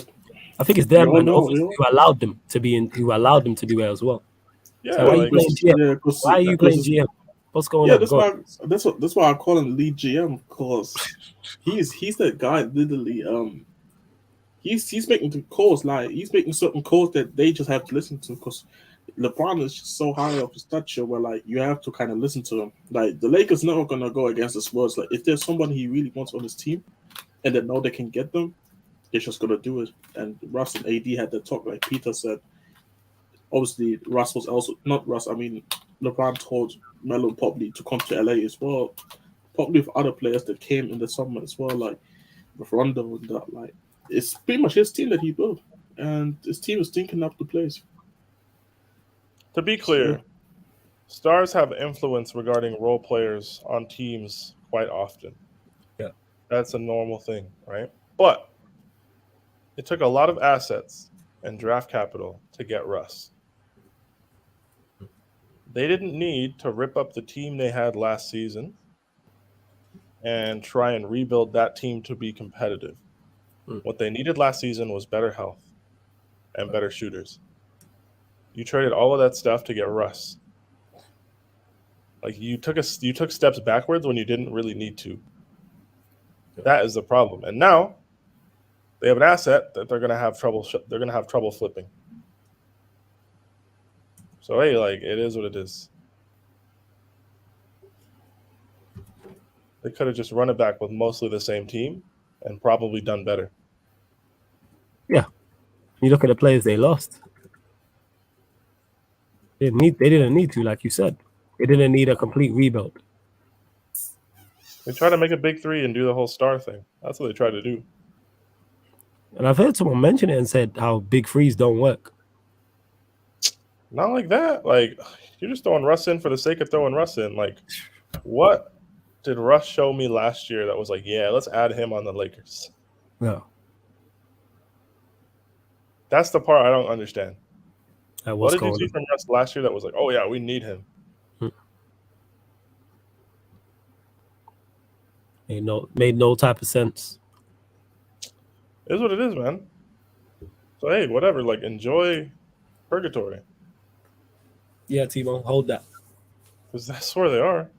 Speaker 1: I think it's them
Speaker 4: No,
Speaker 1: who allowed them to be in, who allowed them to do it as well.
Speaker 3: Yeah,
Speaker 1: So why are you playing GM?
Speaker 4: Yeah,
Speaker 1: Why are you playing GM? What's going on?
Speaker 4: That's why I call him lead GM, because he's that guy literally. He's making the calls, like he's making certain calls that they just have to listen to, because LeBron is just so high up his stature where like you have to kind of listen to him. Like the Lakers never gonna go against the Spurs. Like if there's somebody he really wants on his team and they know they can get them, they're just gonna do it. And Russ and AD had the talk, like Peter said. Obviously, Russ was also not Russ. I mean, LeBron told Melo probably to come to LA as well. Probably with other players that came in the summer as well, like with Rondo and that. Like it's pretty much his team that he built, and his team is thinking up the place.
Speaker 3: To be clear, stars have influence regarding role players on teams quite often.
Speaker 1: Yeah,
Speaker 3: that's a normal thing, right? But it took a lot of assets and draft capital to get Russ. They didn't need to rip up the team they had last season and try and rebuild that team to be competitive. What they needed last season was better health and better shooters. You traded all of that stuff to get Russ. Like you took steps backwards when you didn't really need to. That is the problem. And now they have an asset that they're going to have trouble. They're going to have trouble flipping. So hey, like it is what it is. They could have just run it back with mostly the same team and probably done better.
Speaker 1: Yeah, you look at the players they lost. They didn't need to, like you said. They didn't need a complete rebuild.
Speaker 3: They try to make a big three and do the whole star thing. That's what they try to do.
Speaker 1: And I've heard someone mention it and said how big threes don't work.
Speaker 3: Not like that. Like, you're just throwing Russ in for the sake of throwing Russ in. Like, what did Russ show me last year that was like, yeah, let's add him on the Lakers?
Speaker 1: No,
Speaker 3: That's the part I don't understand. What
Speaker 1: what's
Speaker 3: did you
Speaker 1: going
Speaker 3: see
Speaker 1: on?
Speaker 3: from Russ last year that was like, oh yeah, we need him?
Speaker 1: Made no type of sense.
Speaker 3: It is what it is, man. So hey, whatever. Like, enjoy purgatory,
Speaker 1: Yeah, Timo, hold that.
Speaker 3: because that's where they are.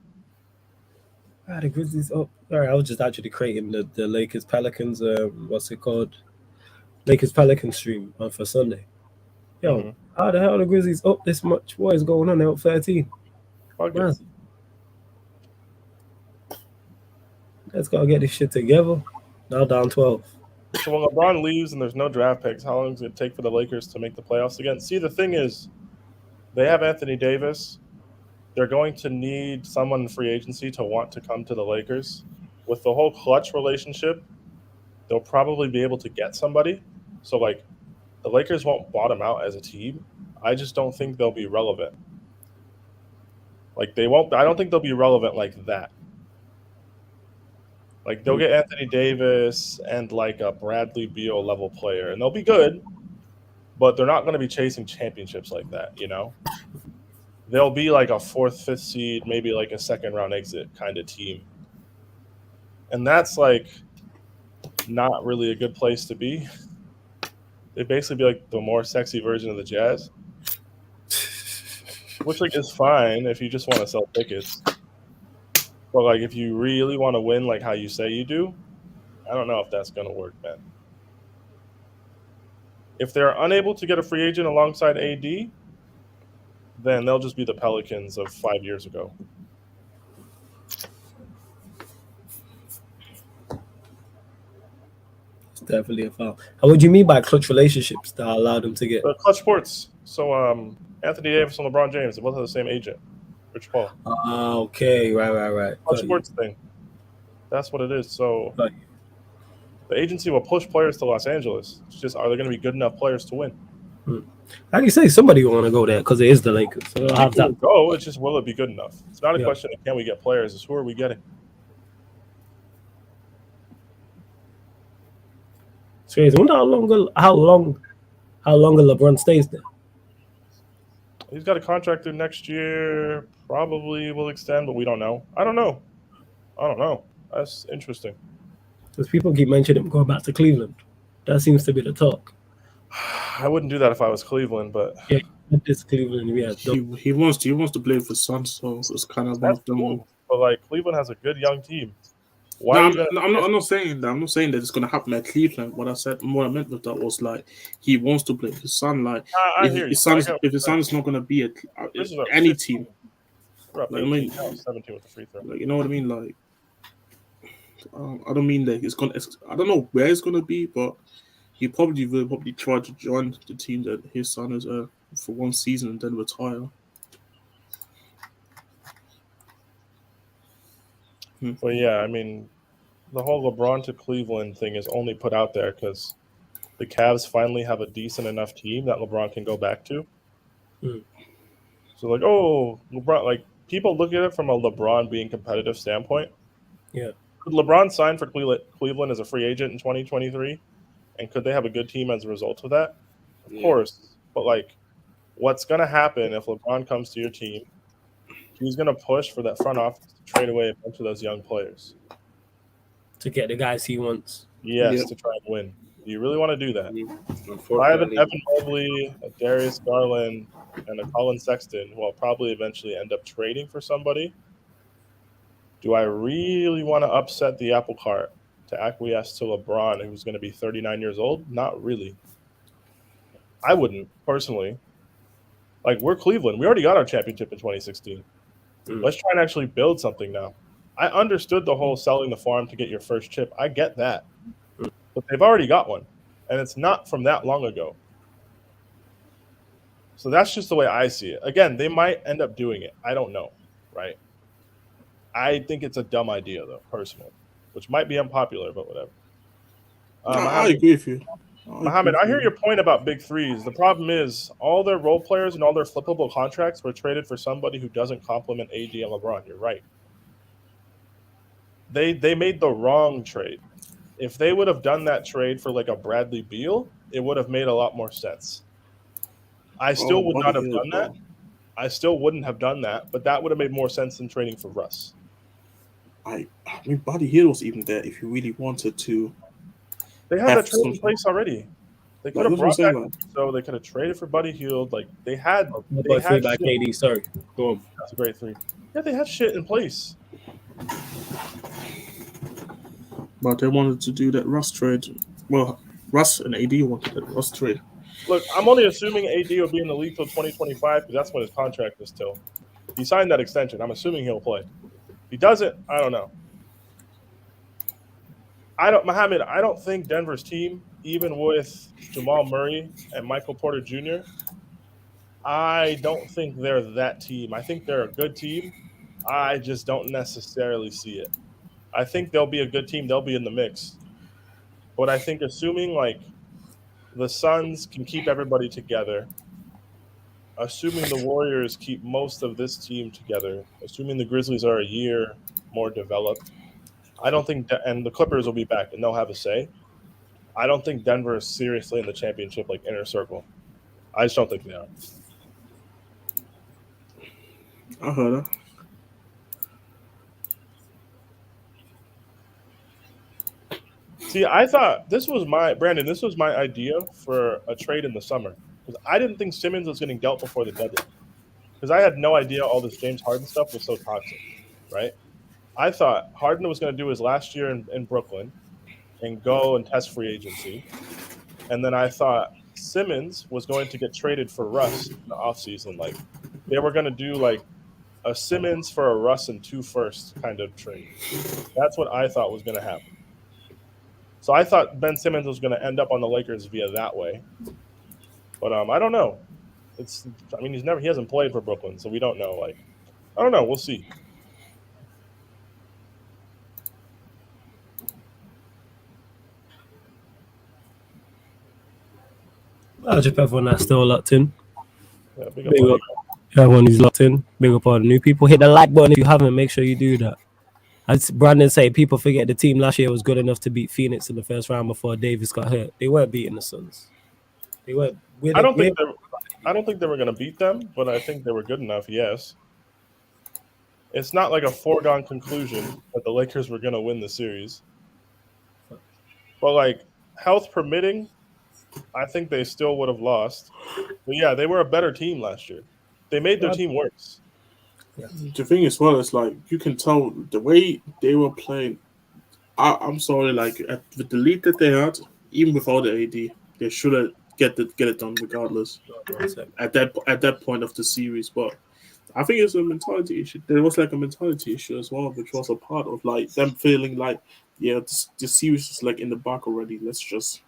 Speaker 1: Ah, the Grizzlies. Oh, all right. I was just actually creating the Lakers Pelicans. What's it called? Lakers Pelicans stream for Sunday. Yo,
Speaker 3: Mhm.
Speaker 1: how the hell are the Grizzlies up this much? What is going on? They're up 13.
Speaker 3: Fuck it.
Speaker 1: Man, let's go get this shit together. Now down 12.
Speaker 3: So when LeBron leaves and there's no draft picks, how long does it take for the Lakers to make the playoffs again? See, the thing is, they have Anthony Davis. They're going to need someone in free agency to want to come to the Lakers. With the whole clutch relationship, they'll probably be able to get somebody. So, like, the Lakers won't bottom out as a team. I just don't think they'll be relevant. Like, they won't. I don't think they'll be relevant like that. Like, they'll get Anthony Davis and like a Bradley Beal level player, and they'll be good, but they're not going to be chasing championships like that. They'll be like a fourth, fifth seed, maybe like a second round exit kind of team, and that's like not really a good place to be. They basically be like the more sexy version of the Jazz, which like is fine if you just want to sell tickets. But like if you really want to win like how you say you do, I don't know if that's going to work, man. If they're unable to get a free agent alongside AD, then they'll just be the Pelicans of 5 years ago.
Speaker 1: It's definitely a foul. And what do you mean by clutch relationships that allowed them to get?
Speaker 3: Clutch Sports. So Anthony Davis and LeBron James, they both have the same agent, Rich Paul.
Speaker 1: Okay, right.
Speaker 3: Clutch Sports thing. That's what it is. So
Speaker 1: Got
Speaker 3: the agency will push players to Los Angeles. It's just, are they going to be good enough players to win?
Speaker 1: How do you say somebody want to go there because it is the Lakers? So they'll have that.
Speaker 3: Go. It's just, will it be good enough? It's not a
Speaker 1: Yeah.
Speaker 3: question of can we get players. It's who are we getting?
Speaker 1: It's crazy. I wonder how long LeBron stays there.
Speaker 3: He's got a contract through next year. Probably will extend, but we don't know. I don't know. That's interesting.
Speaker 1: Because people keep mentioning him going back to Cleveland. That seems to be the talk.
Speaker 3: I wouldn't do that if I was Cleveland, but
Speaker 1: Yeah, this Cleveland. Yeah,
Speaker 4: He wants to play for Suns, so it's kind of one
Speaker 3: that's
Speaker 4: of them.
Speaker 3: cool. But like Cleveland has a good young team.
Speaker 4: No, I'm not saying that. I'm not saying that it's gonna happen at Cleveland. What I meant with that was like he wants to play his son. Like
Speaker 3: I hear you.
Speaker 4: If his son is not gonna be at any team,
Speaker 3: like,
Speaker 4: I mean,
Speaker 3: 17 with the free throw.
Speaker 4: like you know what I mean. Like I don't mean that it's gonna. I don't know where it's gonna be, but he probably will try to join the team that his son is for one season and then retire.
Speaker 3: But yeah, I mean, the whole LeBron to Cleveland thing is only put out there because the Cavs finally have a decent enough team that LeBron can go back to. So like, oh, LeBron, like people look at it from a LeBron being competitive standpoint.
Speaker 1: Yeah.
Speaker 3: Could LeBron sign for Cleveland as a free agent in 2023? And could they have a good team as a result of that? Of course. But like, what's going to happen if LeBron comes to your team? He's going to push for that front office to trade away a bunch of those young players.
Speaker 1: To get the guys he wants.
Speaker 3: Yes, to try and win. Do you really want to do that? I have an
Speaker 2: Unfortunately,
Speaker 3: Evan Mobley, a Darius Garland, and a Colin Sexton, who I'll probably eventually end up trading for somebody. Do I really want to upset the apple cart to acquiesce to LeBron, who's going to be 39 years old? Not really. I wouldn't, personally. Like, we're Cleveland. We already got our championship in 2016. Let's try and actually build something now. I understood the whole selling the farm to get your first chip. I get that. But they've already got one. And it's not from that long ago. So that's just the way I see it. Again, they might end up doing it. I don't know, right? I think it's a dumb idea, though, personally, which might be unpopular, but whatever.
Speaker 4: I agree with you.
Speaker 3: Mohammed, I hear your point about big threes. The problem is all their role players and all their flippable contracts were traded for somebody who doesn't complement AD and LeBron. You're right. They made the wrong trade. If they would have done that trade for like a Bradley Beal, it would have made a lot more sense. I still would not have done that. I still wouldn't have done that, but that would have made more sense than trading for Russ.
Speaker 4: I mean, Buddy Hield was even there if you really wanted to.
Speaker 3: They had that trade in place already. They could have brought back, so they could have traded for Buddy Hield. Like they had
Speaker 1: free by KD. Sorry, go on.
Speaker 3: That's a great three. Yeah, they had shit in place.
Speaker 4: But they wanted to do that Russ trade. Well, Russ and AD wanted that Russ trade.
Speaker 3: Look, I'm only assuming AD will be in the league till 2025 because that's when his contract is till. He signed that extension. I'm assuming he'll play. If he doesn't, I don't know. Mohammed, I don't think Denver's team, even with Jamal Murray and Michael Porter Jr., I don't think they're that team. I think they're a good team. I just don't necessarily see it. I think they'll be a good team. They'll be in the mix. But I think assuming like the Suns can keep everybody together, assuming the Warriors keep most of this team together, assuming the Grizzlies are a year more developed, I don't think and the Clippers will be back and they'll have a say. I don't think Denver is seriously in the championship like inner circle. I just don't think they are.
Speaker 4: I heard that.
Speaker 3: See, I thought this was my idea for a trade in the summer because I didn't think Simmons was getting dealt before the deadline because I had no idea all this James Harden stuff was so toxic, right? I thought Harden was going to do his last year in Brooklyn and go and test free agency, and then I thought Simmons was going to get traded for Russ in the offseason. Like they were going to do like a Simmons for a Russ and 2 firsts kind of trade. That's what I thought was going to happen. So I thought Ben Simmons was going to end up on the Lakers via that way, but I don't know. He hasn't played for Brooklyn, so we don't know. Like, I don't know. We'll see.
Speaker 1: I just everyone that's still locked in.
Speaker 3: Yeah, big
Speaker 1: up everyone who's locked in. Big up all the new people. Hit the like button if you haven't. Make sure you do that. As Brandon say, people forget the team last year was good enough to beat Phoenix in the first round before Davis got hurt. They weren't beating the Suns. They weren't.
Speaker 3: I don't think they were going to beat them, but I think they were good enough. Yes. It's not like a foregone conclusion that the Lakers were going to win the series, but like health permitting, I think they still would have lost. But yeah, they were a better team last year. They made their team worse.
Speaker 4: The thing as well is like you can tell the way they were playing. I'm sorry, like with the lead that they had, even without the AD, they should have get it done regardless. At that point of the series, but I think it's a mentality issue. There was like a mentality issue as well, which was a part of like them feeling like, yeah, this series is like in the bag already. Let's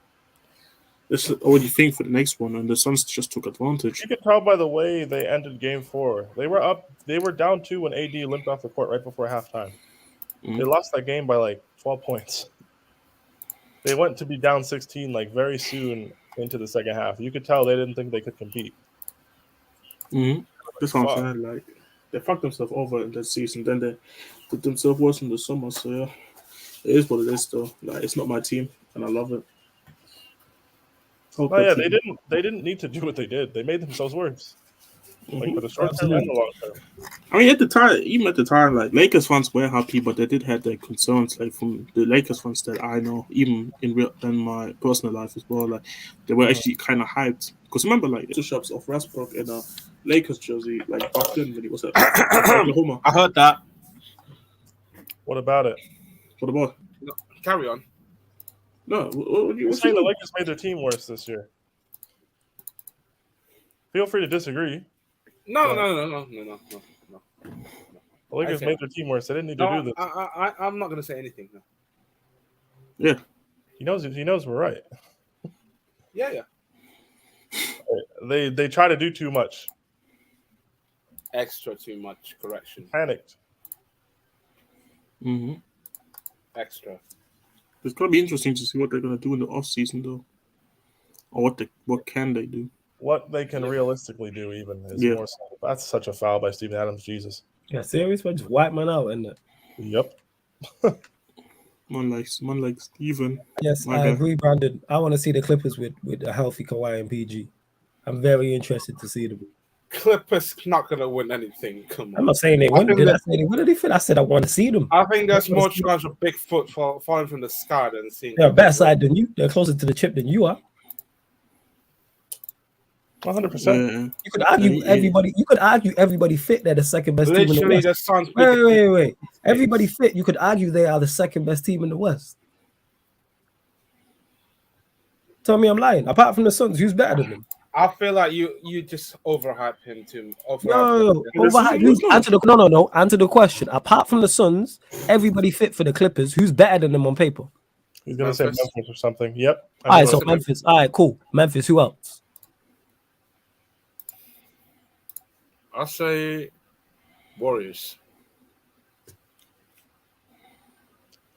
Speaker 4: already think for the next one, and the Suns just took advantage.
Speaker 3: You can tell by the way they ended Game 4. They were down 2 when AD limped off the court right before halftime. Mm-hmm. They lost that game by like 12 points. They went to be down 16 like very soon into the second half. You could tell they didn't think they could compete.
Speaker 4: Mm-hmm. That's what I'm saying. Like they fucked themselves over in that season. Then they did themselves worse in the summer. So yeah, it is what it is. Though, like it's not my team, and I love it.
Speaker 3: Yeah, they didn't need to do what they did. They made themselves worse. Like for the short term and the long term.
Speaker 4: I mean, at the time, like Lakers fans were happy, but they did have their concerns. Like from the Lakers fans that I know, even in my personal life as well, like they were actually kind of hyped. Because remember, like the shops of Westbrook in a Lakers jersey, like back then when he was at Oklahoma.
Speaker 2: I heard that.
Speaker 3: What about it?
Speaker 4: What about?
Speaker 2: No, carry on.
Speaker 4: No, what
Speaker 3: you're saying the Lakers made their team worse this year. Feel free to disagree.
Speaker 2: No.
Speaker 3: The Lakers made their team worse. They didn't need to do this.
Speaker 2: I'm not going to say anything. No.
Speaker 4: Yeah.
Speaker 3: He knows we're right.
Speaker 2: Yeah.
Speaker 3: They try to do too much.
Speaker 2: Extra too much. Correction.
Speaker 3: Panicked.
Speaker 4: Mm-hmm.
Speaker 2: Extra.
Speaker 4: It's going to be interesting to see what they're going to do in the off season, though. Or what can they do?
Speaker 3: What they can realistically do, even, is
Speaker 4: Yeah.
Speaker 3: more so. That's such a foul by Steven Adams. Jesus.
Speaker 1: Yeah, serious, man. Just white man out, isn't it?
Speaker 3: Yep.
Speaker 4: Man like Steven.
Speaker 1: Yes,
Speaker 4: My
Speaker 1: I
Speaker 4: guy.
Speaker 1: agree, Brandon. I want to see the Clippers with a healthy Kawhi and PG. I'm very interested to see them.
Speaker 2: Clippers not gonna win anything. Come
Speaker 1: I'm
Speaker 2: on.
Speaker 1: not saying they
Speaker 2: I
Speaker 1: win.
Speaker 2: think
Speaker 1: Did I
Speaker 2: that-
Speaker 1: say they win anything? I said I want to see them.
Speaker 2: I think there's
Speaker 1: I wanna
Speaker 2: more
Speaker 1: see-
Speaker 2: chance of Bigfoot falling from the sky than seeing.
Speaker 1: They're a better
Speaker 2: Clippers
Speaker 1: side than you. They're closer to the chip than you are.
Speaker 3: 100%.
Speaker 4: Yeah.
Speaker 1: You could argue
Speaker 4: Yeah.
Speaker 1: everybody. You could argue everybody fit. They're the second best team in the
Speaker 2: Literally,
Speaker 1: West.
Speaker 2: the Suns.
Speaker 1: Wait. Everybody fit. You could argue they are the second best team in the West. Tell me I'm lying. Apart from the Suns, who's better than them?
Speaker 2: I feel like you just overhype him too.
Speaker 1: Yo,
Speaker 4: Who's not?
Speaker 1: answer the no. Answer the question. Apart from the Suns, everybody fit for the Clippers. Who's better than them on paper?
Speaker 3: He's going to say
Speaker 2: Memphis.
Speaker 3: Memphis or something. Yep.
Speaker 1: All right, so
Speaker 2: Memphis.
Speaker 1: Memphis. All right, cool. Memphis. Who else?
Speaker 2: I'll say Warriors.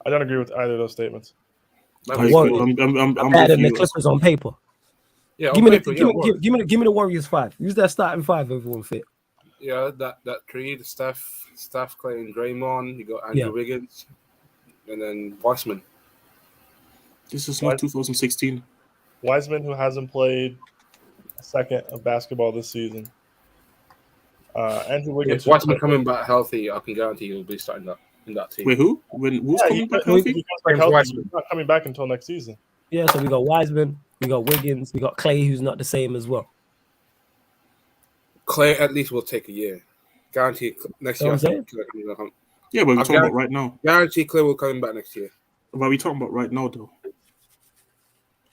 Speaker 3: I don't agree with either of those statements.
Speaker 2: Memphis.
Speaker 1: Warriors.
Speaker 4: I'm
Speaker 1: Better than the
Speaker 4: with you.
Speaker 1: Clippers on paper.
Speaker 2: Yeah,
Speaker 1: Give
Speaker 2: on
Speaker 1: me
Speaker 2: paper,
Speaker 1: the
Speaker 2: yeah,
Speaker 1: give me,
Speaker 2: Warriors.
Speaker 1: give me the Warriors 5. Use that starting 5. Everyone fit.
Speaker 2: Yeah, that three, the Steph, Clay, and Draymond. You got Andrew Wiggins, and then Weissman.
Speaker 4: This is not 2016.
Speaker 3: Wiseman, who hasn't played a second of basketball this season. Andrew Wiggins.
Speaker 2: If Weissman coming back healthy, I can guarantee he'll be starting that in that team.
Speaker 4: Wait, who? Who's coming back healthy?
Speaker 3: He comes back
Speaker 2: James
Speaker 3: healthy.
Speaker 2: Wiseman.
Speaker 3: He's not coming back until next season.
Speaker 1: Yeah, so we got Wiseman, we got Wiggins, we got Clay, who's not the same as well.
Speaker 2: Clay at least will take a year. Guarantee next
Speaker 1: You know
Speaker 2: year.
Speaker 1: what I'm saying?
Speaker 4: Yeah, but we're
Speaker 2: I
Speaker 4: talking about right now.
Speaker 2: Guarantee Clay will come back next year.
Speaker 4: What are we talking about right now, though?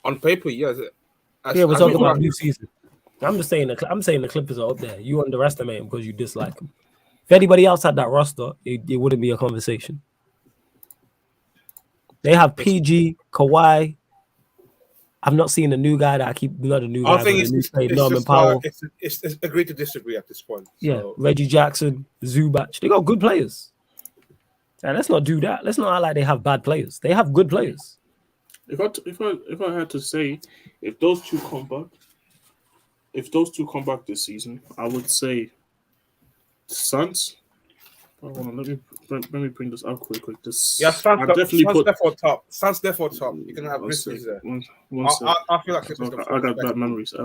Speaker 2: On paper, yes.
Speaker 1: Yeah, we're talking about new season. I'm just saying I'm saying the Clippers are up there. You underestimate them because you dislike them. If anybody else had that roster, it wouldn't be a conversation. They have PG, Kawhi. I've not seen the new guy that I keep not a new guy.
Speaker 2: I think
Speaker 1: but Norman
Speaker 2: just
Speaker 1: Powell.
Speaker 2: it's agree to disagree at this point.
Speaker 1: Yeah,
Speaker 2: So,
Speaker 1: Reggie Jackson, Zubac. They got good players. And let's not do that. Let's not act like they have bad players. They have good players.
Speaker 4: If I had to say, if those two come back this season, I would say the Suns. Hold on, let me bring this up quick.
Speaker 2: Suns therefore top. Suns therefore top. You can have Grizzlies there.
Speaker 4: One sec.
Speaker 2: I feel like Clippers
Speaker 4: I got bad memories.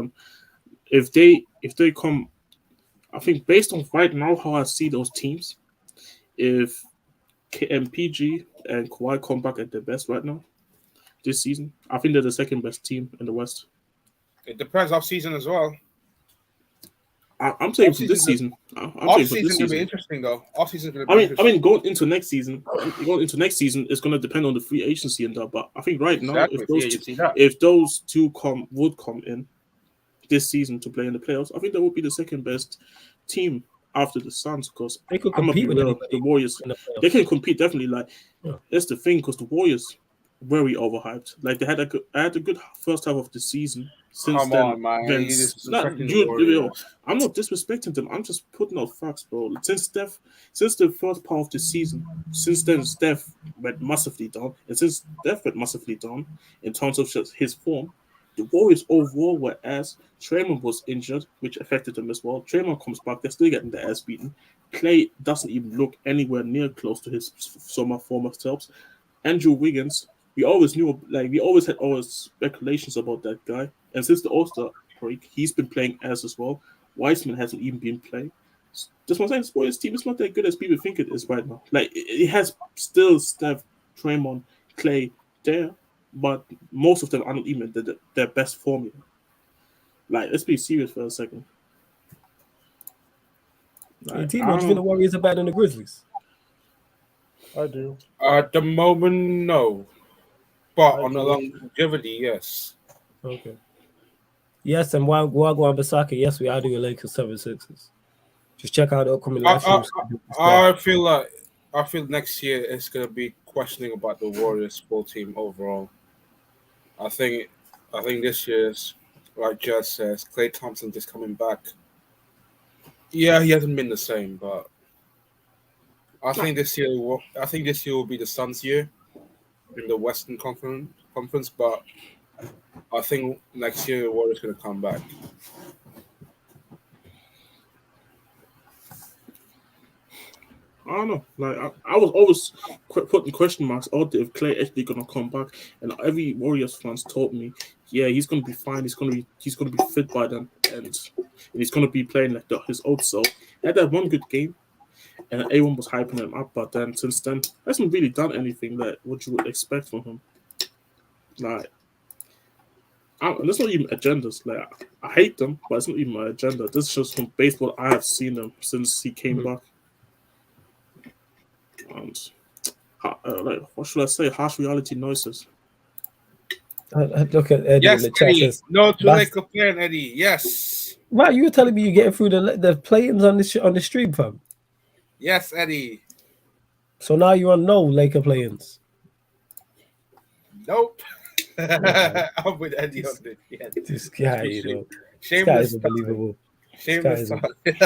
Speaker 4: If they come, I think based on right now how I see those teams, if KMPG and Kawhi come back at their best right now this season, I think they're the second best team in the West.
Speaker 2: It depends off season as well.
Speaker 4: I'm saying for this season.
Speaker 2: Off season will be interesting though. Off season will be interesting.
Speaker 4: I mean, going into next season, it's going to depend on the free agency and that. But I think right now, if those two would come in this season to play in the playoffs, I think that would be the second best team after the Suns, because
Speaker 1: they could compete with
Speaker 4: the Warriors. They can compete definitely. Like that's the thing, because the Warriors very overhyped. Like they had a good first half of the season. Since
Speaker 2: on, man.
Speaker 4: I'm not disrespecting them. I'm just putting out facts, bro. Since the first part of the season, since then Steph went massively down, and since Steph went massively down in terms of just his form, the Warriors overall were ass. Draymond was injured, which affected them as well. Draymond comes back, they're still getting their ass beaten. Clay doesn't even look anywhere near close to his former selves. Andrew Wiggins, we always had our speculations about that guy. And since the All-Star break, he's been playing as well. Wiseman hasn't even been playing. That's what I'm saying. The Warriors team is not that good as people think it is right now. Like, it has still Steph, Draymond, Clay there, but most of them are not even their best formula. Like, let's be serious for a second.
Speaker 1: Like, do you think the Warriors are better than the Grizzlies?
Speaker 3: I do.
Speaker 2: At the moment, no. But on the longevity, yes.
Speaker 1: Okay. Yes, and Wagwan Basaka, yes, we are doing Lakers 76ers. Just check out the upcoming live streams.
Speaker 2: I feel next year it's gonna be questioning about the Warriors full team overall. I think this year's, like Jess says, Klay Thompson just coming back. Yeah, he hasn't been the same, but I think this year will be the Suns' year in the Western Conference. But I think next year Warriors gonna come back.
Speaker 4: I don't know. Like I was always putting question marks out there if Clay actually gonna come back, and every Warriors fans told me, yeah, he's gonna be fine. He's gonna be fit by then, and he's gonna be playing like his old self. He had that one good game, and everyone was hyping him up. But then since then, hasn't really done anything that what you would expect from him. Like, there's not even agendas. Like I hate them, but it's not even my agenda. This is just from baseball I have seen them since he came back. And like, what should I say? Harsh reality noises.
Speaker 1: I look at Eddie in
Speaker 2: Yes,
Speaker 1: the chat.
Speaker 2: Eddie.
Speaker 1: Says,
Speaker 2: No to Laker playing, Eddie. Yes.
Speaker 1: Right, you were telling me you're getting through the play-ins on the stream, fam.
Speaker 2: Yes, Eddie.
Speaker 1: So now you're on no Laker play-ins.
Speaker 2: Nope. I'm with Eddie on this. Yeah.
Speaker 1: This guy, you know, this guy
Speaker 2: Shameless.
Speaker 1: is unbelievable.
Speaker 2: Shameless.
Speaker 1: This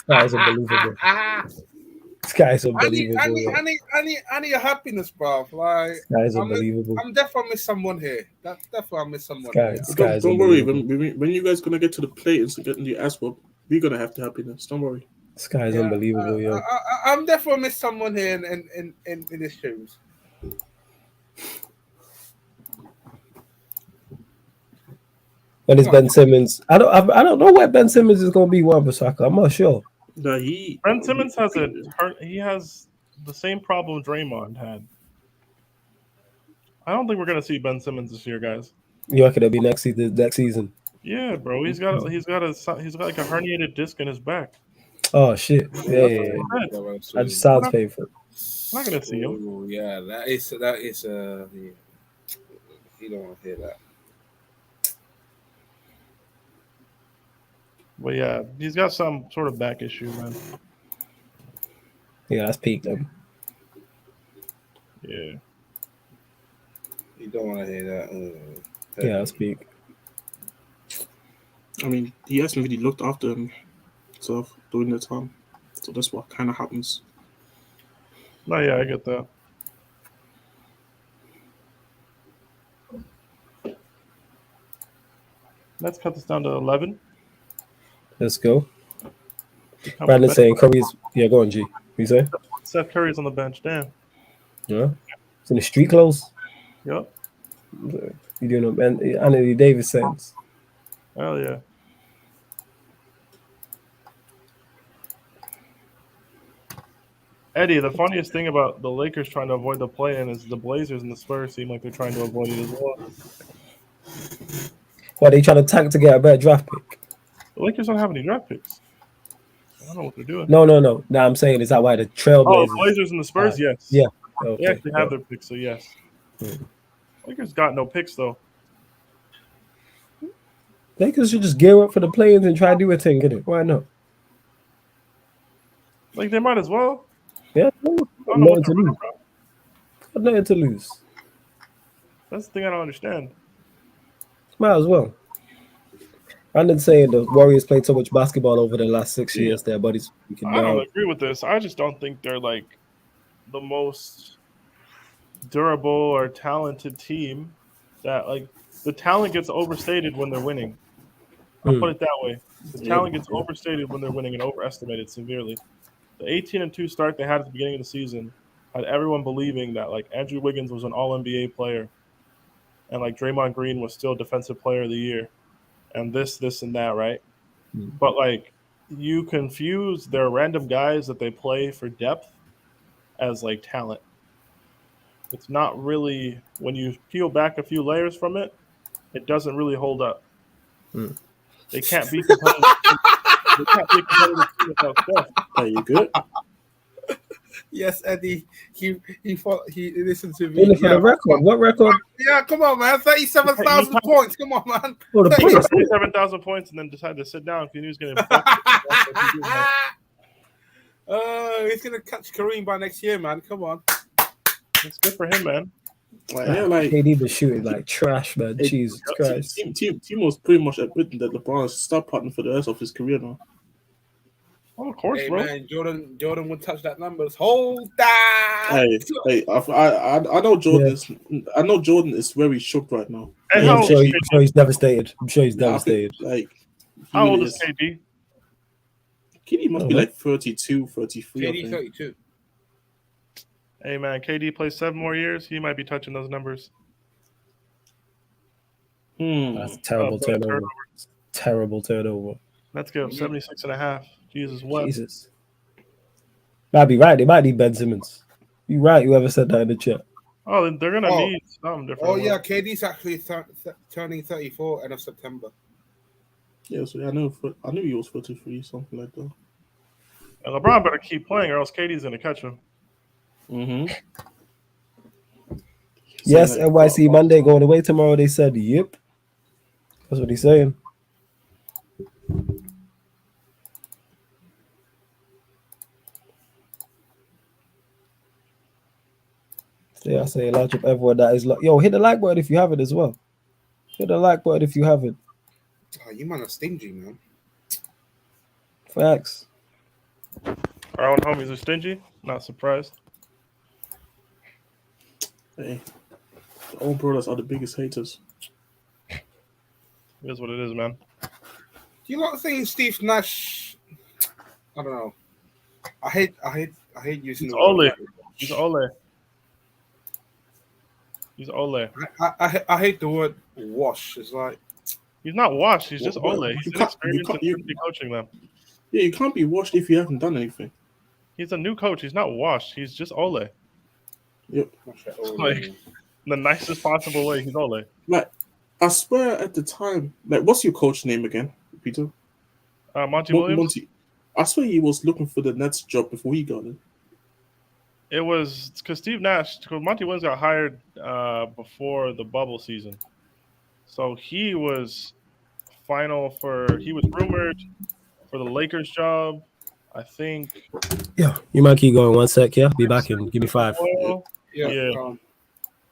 Speaker 1: guy is unbelievable. This guy is unbelievable.
Speaker 2: I need your happiness, bro. Like,
Speaker 1: This guy is unbelievable.
Speaker 2: I'm definitely miss someone here. Definitely I miss someone
Speaker 1: Guy
Speaker 2: here.
Speaker 1: is- Guys,
Speaker 4: Don't worry.
Speaker 1: unbelievable.
Speaker 4: When you guys gonna get to the play-ins and getting the ass whooped, we're gonna have the happiness. Don't worry.
Speaker 1: This guy is unbelievable, yo.
Speaker 2: I'm definitely miss someone here in the streams.
Speaker 1: When it's Ben Simmons, I don't know where Ben Simmons is going to be one for soccer. I'm not sure.
Speaker 4: No,
Speaker 3: Ben Simmons has he has the same problem Draymond had. I don't think we're gonna see Ben Simmons this year, guys.
Speaker 1: You reckon it'll be next season?
Speaker 3: Yeah, bro. He's got like a herniated disc in his back.
Speaker 1: Oh shit! Yeah. That just sounds painful.
Speaker 3: I'm not gonna see him.
Speaker 2: Ooh, yeah, that is you don't want to hear that.
Speaker 3: But yeah, he's got some sort of back issue, man.
Speaker 1: Yeah, that's peak them.
Speaker 3: Yeah.
Speaker 2: You don't want to hear that.
Speaker 1: Yeah, that's peak.
Speaker 4: I mean, he hasn't really looked after himself during the time, so that's what kind of happens.
Speaker 3: No, yeah, I get that. Let's cut this down to 11.
Speaker 1: Let's go. Brandon saying Curry's. Yeah, go on, G. What you say?
Speaker 3: Seth Curry's on the bench. Damn.
Speaker 1: Yeah. It's in the street clothes.
Speaker 3: Yep.
Speaker 1: You doing them Anthony Davis sense?
Speaker 3: Hell yeah. Eddie, the funniest thing about the Lakers trying to avoid the play-in is the Blazers and the Spurs seem like they're trying to avoid it as well.
Speaker 1: Why they trying to tank to get a better draft pick?
Speaker 3: The Lakers don't have any draft picks. I don't know what they're doing.
Speaker 1: No. Now I'm saying is that why the Trailblazers?
Speaker 3: Oh, Blazers and the Spurs, yes.
Speaker 1: Yeah.
Speaker 3: They
Speaker 1: Okay.
Speaker 3: actually have their picks, so yes. Lakers got no picks though.
Speaker 1: Lakers should just gear up for the play-ins and try to do a thing, get it? Why not?
Speaker 3: Like they might as well.
Speaker 1: Yeah.
Speaker 3: I don't know
Speaker 1: Nothing
Speaker 3: what
Speaker 1: to
Speaker 3: they're
Speaker 1: lose. Got nothing to lose.
Speaker 3: That's the thing I don't understand.
Speaker 1: Might as well. Brandon saying the Warriors played so much basketball over the last 6 years. Their buddies.
Speaker 3: I don't agree with this. I just don't think they're like the most durable or talented team. That like the talent gets overstated when they're winning. I'll put it that way. The talent gets overstated when they're winning and overestimated severely. The 18-2 start they had at the beginning of the season had everyone believing that like Andrew Wiggins was an All-NBA player, and like Draymond Green was still Defensive Player of the Year, and this and that, right? But like you confuse their random guys that they play for depth as like talent. It's not really, when you peel back a few layers from it, it doesn't really hold up. They can't be competitive. They can't be competitive without Steph.
Speaker 4: Are you good?
Speaker 2: Yes, Eddie. He listened to me.
Speaker 1: For the record, what record?
Speaker 2: Yeah, come on, man. 37,000 points. Come on, man.
Speaker 1: Oh, the points.
Speaker 3: 7,000 points and then decided to sit down if he knew he was going to.
Speaker 2: He's gonna catch Kareem by next year, man. Come on.
Speaker 3: It's good for him, man.
Speaker 4: Like
Speaker 1: KD was shooting like trash, man. Jesus Christ.
Speaker 4: Timo's pretty much admitting that LeBron is start partner for the rest of his career now.
Speaker 3: Oh, of course,
Speaker 2: Hey
Speaker 3: bro.
Speaker 2: man, Jordan would touch that numbers. Hold that.
Speaker 4: Hey, I know Jordan is. I know Jordan is very shook right now.
Speaker 3: Hey,
Speaker 4: Like,
Speaker 1: Yeah,
Speaker 3: how
Speaker 1: I'm
Speaker 3: old
Speaker 1: sure,
Speaker 3: is
Speaker 1: I'm
Speaker 3: KD?
Speaker 1: sure he's devastated. I'm sure he's
Speaker 4: I think,
Speaker 1: devastated.
Speaker 4: like, he
Speaker 3: How old
Speaker 4: really
Speaker 3: is
Speaker 4: is.
Speaker 3: KD?
Speaker 4: KD must be
Speaker 1: Uh-huh.
Speaker 4: like 32, 33, I
Speaker 2: KD
Speaker 4: think.
Speaker 2: 32.
Speaker 3: Hey, man, KD plays 7 more years. He might be touching those numbers.
Speaker 1: That's a terrible
Speaker 3: Better
Speaker 1: turnover. Terrible turnover.
Speaker 3: Let's give him 76.5. Jesus, what?
Speaker 1: Jesus. Might be right. They might need Ben Simmons. You right, whoever said that in the chat.
Speaker 3: Oh, they're going to
Speaker 2: Oh.
Speaker 3: need something different.
Speaker 2: Oh yeah, KD's actually turning 34 end of September.
Speaker 4: Yeah, so I knew he was 43, something like that.
Speaker 3: And LeBron better keep playing or else KD's going to catch him.
Speaker 4: Mm-hmm.
Speaker 1: Yes, NYC Monday going away tomorrow. They said, yep. That's what he's saying. So I say, large up everyone that is like, yo, hit the like button if you have it as well. Hit the like button if you have it.
Speaker 2: Oh, you man are stingy, man.
Speaker 1: Facts.
Speaker 3: Our own homies are stingy. Not surprised.
Speaker 4: Hey, the old brothers are the biggest haters.
Speaker 3: It is what it is, man.
Speaker 2: Do you not think Steve Nash? I don't know. I hate using
Speaker 3: He's
Speaker 2: the word.
Speaker 3: Ole.
Speaker 2: Like,
Speaker 3: He's Ole. He's Ole.
Speaker 2: I hate the word wash. It's like
Speaker 3: He's not washed. He's just
Speaker 4: Well,
Speaker 3: Ole.
Speaker 4: you
Speaker 3: He's
Speaker 4: can't- you
Speaker 3: inexperienced
Speaker 4: can't-
Speaker 3: and
Speaker 4: you-
Speaker 3: shouldn't be coaching them.
Speaker 4: Yeah, you can't be washed if you haven't done anything.
Speaker 3: He's a new coach. He's not washed. He's just Ole.
Speaker 4: Yep.
Speaker 3: Like, in the nicest possible way, he's Ole.
Speaker 4: Like, I swear at the time, like, what's your coach name again, Peter?
Speaker 3: Monty Williams?
Speaker 4: Monty. I swear he was looking for the Nets job before he got it.
Speaker 3: It was because Steve Nash, because Monty Williams got hired before the bubble season. So he was he was rumored for the Lakers job. I think.
Speaker 1: Yeah, you might keep going 1 sec. Yeah, be back in. Give me 5.
Speaker 2: yeah.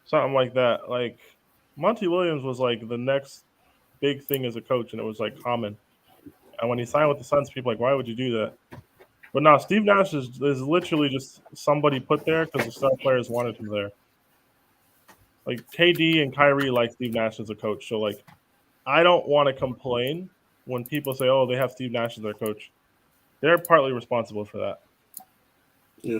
Speaker 3: Something like that. Like Monty Williams was like the next big thing as a coach, and it was like common. And when he signed with the Suns, people were like, why would you do that? But now Steve Nash is literally just somebody put there because the star players wanted him there. Like KD and Kyrie like Steve Nash as a coach, so like I don't want to complain when people say, "Oh, they have Steve Nash as their coach." They're partly responsible for that.
Speaker 4: Yeah.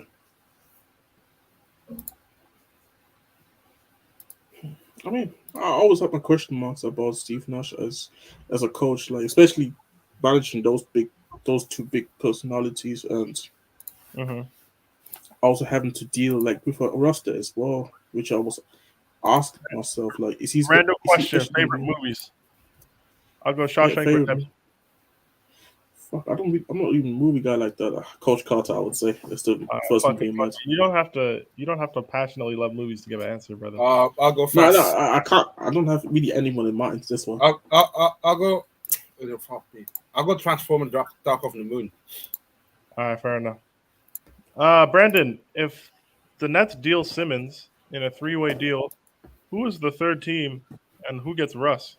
Speaker 4: I mean, I always have my question marks about Steve Nash as a coach, like especially managing those two big personalities, and also having to deal like with a roster as well, which I was asking myself, like, is he
Speaker 3: Random question:
Speaker 4: actually
Speaker 3: favorite
Speaker 4: gonna be-
Speaker 3: movies? I'll go Shawshank
Speaker 4: favorite
Speaker 3: Redemption.
Speaker 4: Fuck, I'm not even a movie guy like that. Coach Carter, I would say, that's the first
Speaker 3: Fuck
Speaker 4: movie in mind.
Speaker 3: You don't have to passionately love movies to give an answer, brother.
Speaker 2: I'll go
Speaker 4: No,
Speaker 2: fast.
Speaker 4: I can't. I don't have really anyone in mind. This one.
Speaker 2: I'll go. I'll go Transform and Dark of the Moon.
Speaker 3: All right, fair enough. Brandon, if the Nets deal Simmons in a 3-way deal, who is the third team, and who gets Russ?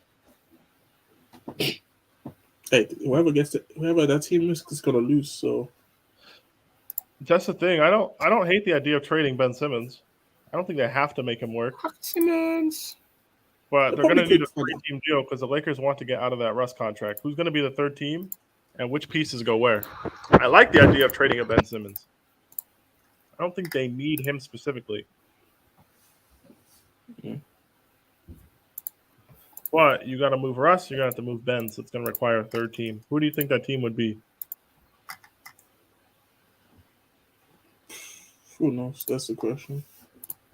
Speaker 4: Hey, whoever that team is gonna lose. So
Speaker 3: That's the thing. I don't hate the idea of trading Ben Simmons. I don't think they have to make him work,
Speaker 2: Simmons.
Speaker 3: but
Speaker 4: They
Speaker 3: they're going to
Speaker 4: probably
Speaker 3: need a
Speaker 4: could.
Speaker 3: 3-team deal because the Lakers want to get out of that Russ contract. Who's going to be the third team, and which pieces go where? I like the idea of trading a Ben Simmons. I don't think they need him specifically. But you got to move Russ, you're going to have to move Ben, so it's going to require a third team. Who do you think that team would be?
Speaker 4: who knows? That's the question.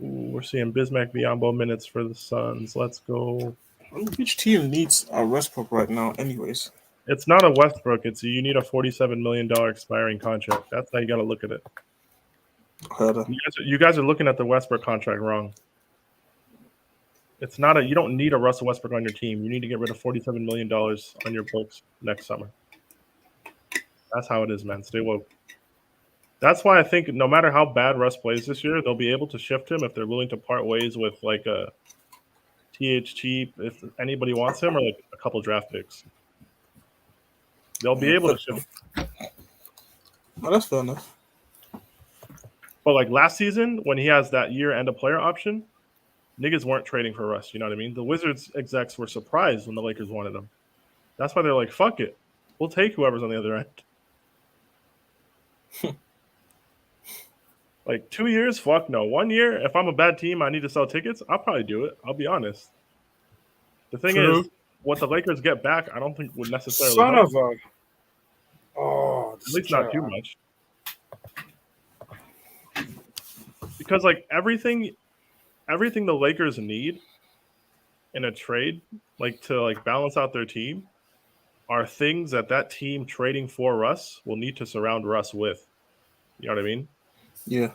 Speaker 3: Ooh, we're seeing Bismack Biyombo minutes for the Suns. Let's go.
Speaker 4: I mean, which team needs a Westbrook right now, anyways?
Speaker 3: It's not a Westbrook. You need a $47 million expiring contract. That's how you got to look at it. You guys are looking at the Westbrook contract wrong. It's not you don't need a Russell Westbrook on your team. You need to get rid of $47 million on your books next summer. That's how it is, man. Stay woke. That's why I think no matter how bad Russ plays this year, they'll be able to shift him if they're willing to part ways with like a TH cheap, if anybody wants him, or like a couple draft picks. They'll be able to shift.
Speaker 4: Oh, that's fair enough.
Speaker 3: But like last season, when he has that year and a player option, niggas weren't trading for Russ. You know what I mean? The Wizards execs were surprised when the Lakers wanted him. That's why they're like, fuck it. We'll take whoever's on the other end. Like 2 years? Fuck no. 1 year, if I'm a bad team, I need to sell tickets, I'll probably do it. I'll be honest. The thing
Speaker 2: True.
Speaker 3: is, what the Lakers get back, I don't think would necessarily
Speaker 2: Son
Speaker 3: help.
Speaker 2: of a. Oh,
Speaker 3: At least not too much. Because like everything the Lakers need in a trade, like to like balance out their team, are things that team trading for Russ will need to surround Russ with. You know what I mean?
Speaker 4: Yeah.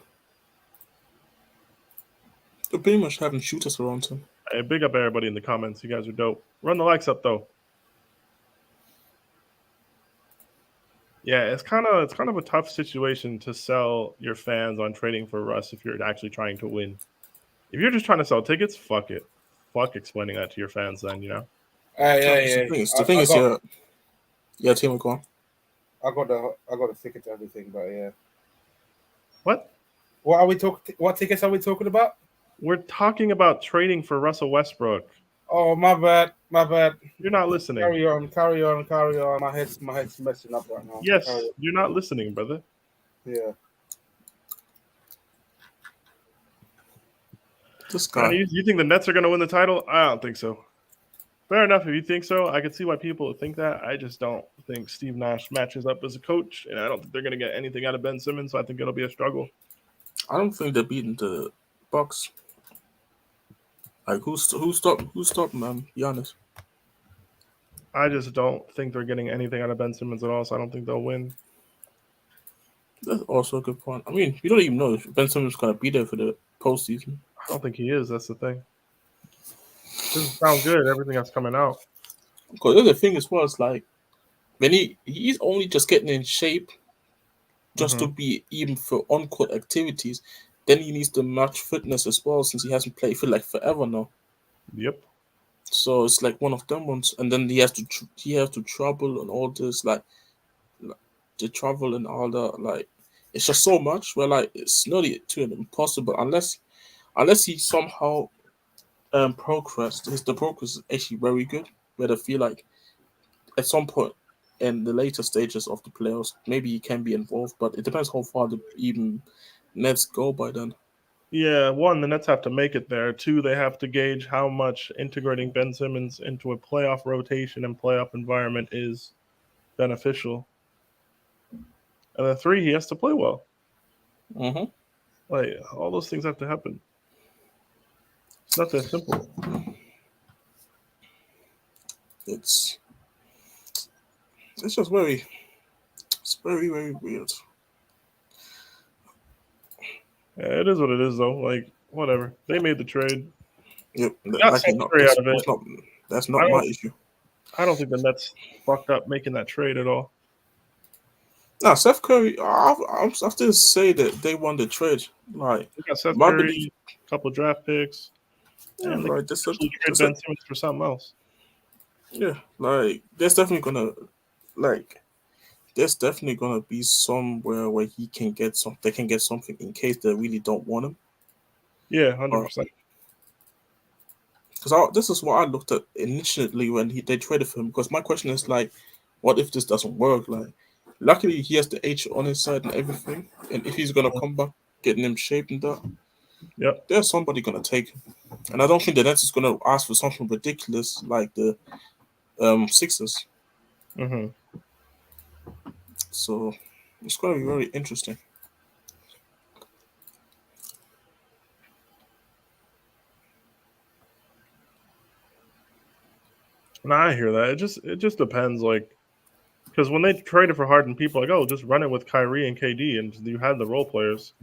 Speaker 4: They're pretty much having shooters around him.
Speaker 3: Hey, big up everybody in the comments. You guys are dope. Run the likes up though. Yeah, it's kind of a tough situation to sell your fans on trading for Russ if you're actually trying to win. If you're just trying to sell tickets, fuck it. Fuck explaining that to your fans then, you know?
Speaker 2: Hey.
Speaker 4: The thing is, yeah, team will go on.
Speaker 2: I got the ticket to everything, but yeah.
Speaker 3: What?
Speaker 2: What are we talking? What tickets are we talking about?
Speaker 3: We're talking about trading for Russell Westbrook.
Speaker 2: Oh, my bad.
Speaker 3: You're not listening.
Speaker 2: Carry on. My head's messing up right now.
Speaker 3: Yes, you're not listening, brother.
Speaker 2: Yeah.
Speaker 4: This guy.
Speaker 3: You think the Nets are going to win the title? I don't think so. Fair enough if you think so. I can see why people think that. I just don't think Steve Nash matches up as a coach, and I don't think they're going to get anything out of Ben Simmons, so I think it'll be a struggle.
Speaker 4: I don't think they're beating the Bucks. Like, who stopped, man? Be honest.
Speaker 3: I just don't think they're getting anything out of Ben Simmons at all, so I don't think they'll win.
Speaker 4: That's also a good point. I mean, we don't even know if Ben Simmons is going to be there for the postseason.
Speaker 3: I don't think he is. That's the thing. Doesn't sound good, everything that's coming out.
Speaker 4: Because the other thing as well is like, when he's only just getting in shape just to be even for on-court activities, then he needs to match fitness as well since he hasn't played for like forever now.
Speaker 3: Yep.
Speaker 4: So it's like one of them ones, and then he has to travel and all this, like the travel and all that. Like, it's just so much. Where like it's nearly too impossible unless he somehow progressed. The progress is actually very good. Where I feel like at some point in the later stages of the playoffs, maybe he can be involved, but it depends how far the even Nets go by then.
Speaker 3: Yeah, one, the Nets have to make it there. Two, they have to gauge how much integrating Ben Simmons into a playoff rotation and playoff environment is beneficial. And then three, he has to play well.
Speaker 4: Mm-hmm.
Speaker 3: Like, all those things have to happen. It's not that simple.
Speaker 4: It's just very weird.
Speaker 3: Yeah, it is what it is, though. Like, whatever. They made the trade.
Speaker 4: Yep.
Speaker 3: Got some trade out of it.
Speaker 4: That's not my issue.
Speaker 3: I don't think the Nets fucked up making that trade at all.
Speaker 4: No, Seth Curry, I still say that they won the trade. Like,
Speaker 3: they got Seth Curry, a couple of draft picks.
Speaker 4: Yeah,
Speaker 3: and
Speaker 4: right.
Speaker 3: Trade Ben Simmons for something else.
Speaker 4: Yeah, like there's definitely gonna be somewhere where he can get they can get something in case they really don't want him.
Speaker 3: Yeah, 100%.
Speaker 4: Because this is what I looked at initially when they traded for him. Because my question is like, what if this doesn't work? Like, luckily he has the age on his side and everything, and if he's gonna come back, getting him shaped and that,
Speaker 3: yep,
Speaker 4: there's somebody gonna take him. And I don't think the Nets is gonna ask for something ridiculous like the Sixers.
Speaker 3: Mm-hmm.
Speaker 4: So it's gonna be very interesting.
Speaker 3: No, I hear that. It just depends, like, because when they traded for Harden, people are like, oh, just run it with Kyrie and KD, and you had the role players.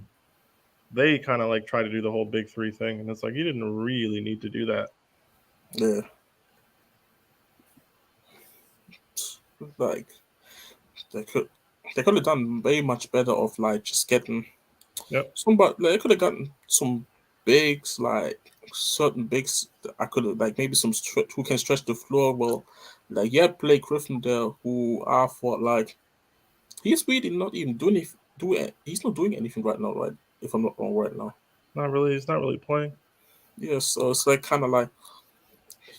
Speaker 3: They kind of like try to do the whole big three thing, and it's like you didn't really need to do that.
Speaker 4: Yeah. Like they could have done way much better of like just getting somebody. Like, they could have gotten some bigs, like certain bigs. I could have like maybe some who can stretch the floor well. Like you had Blake Griffin there, who I thought like He's really not even doing it. He's not doing anything right now, right? If I'm not wrong, right now.
Speaker 3: Not really. He's not really playing.
Speaker 4: Yeah, so it's like kind of like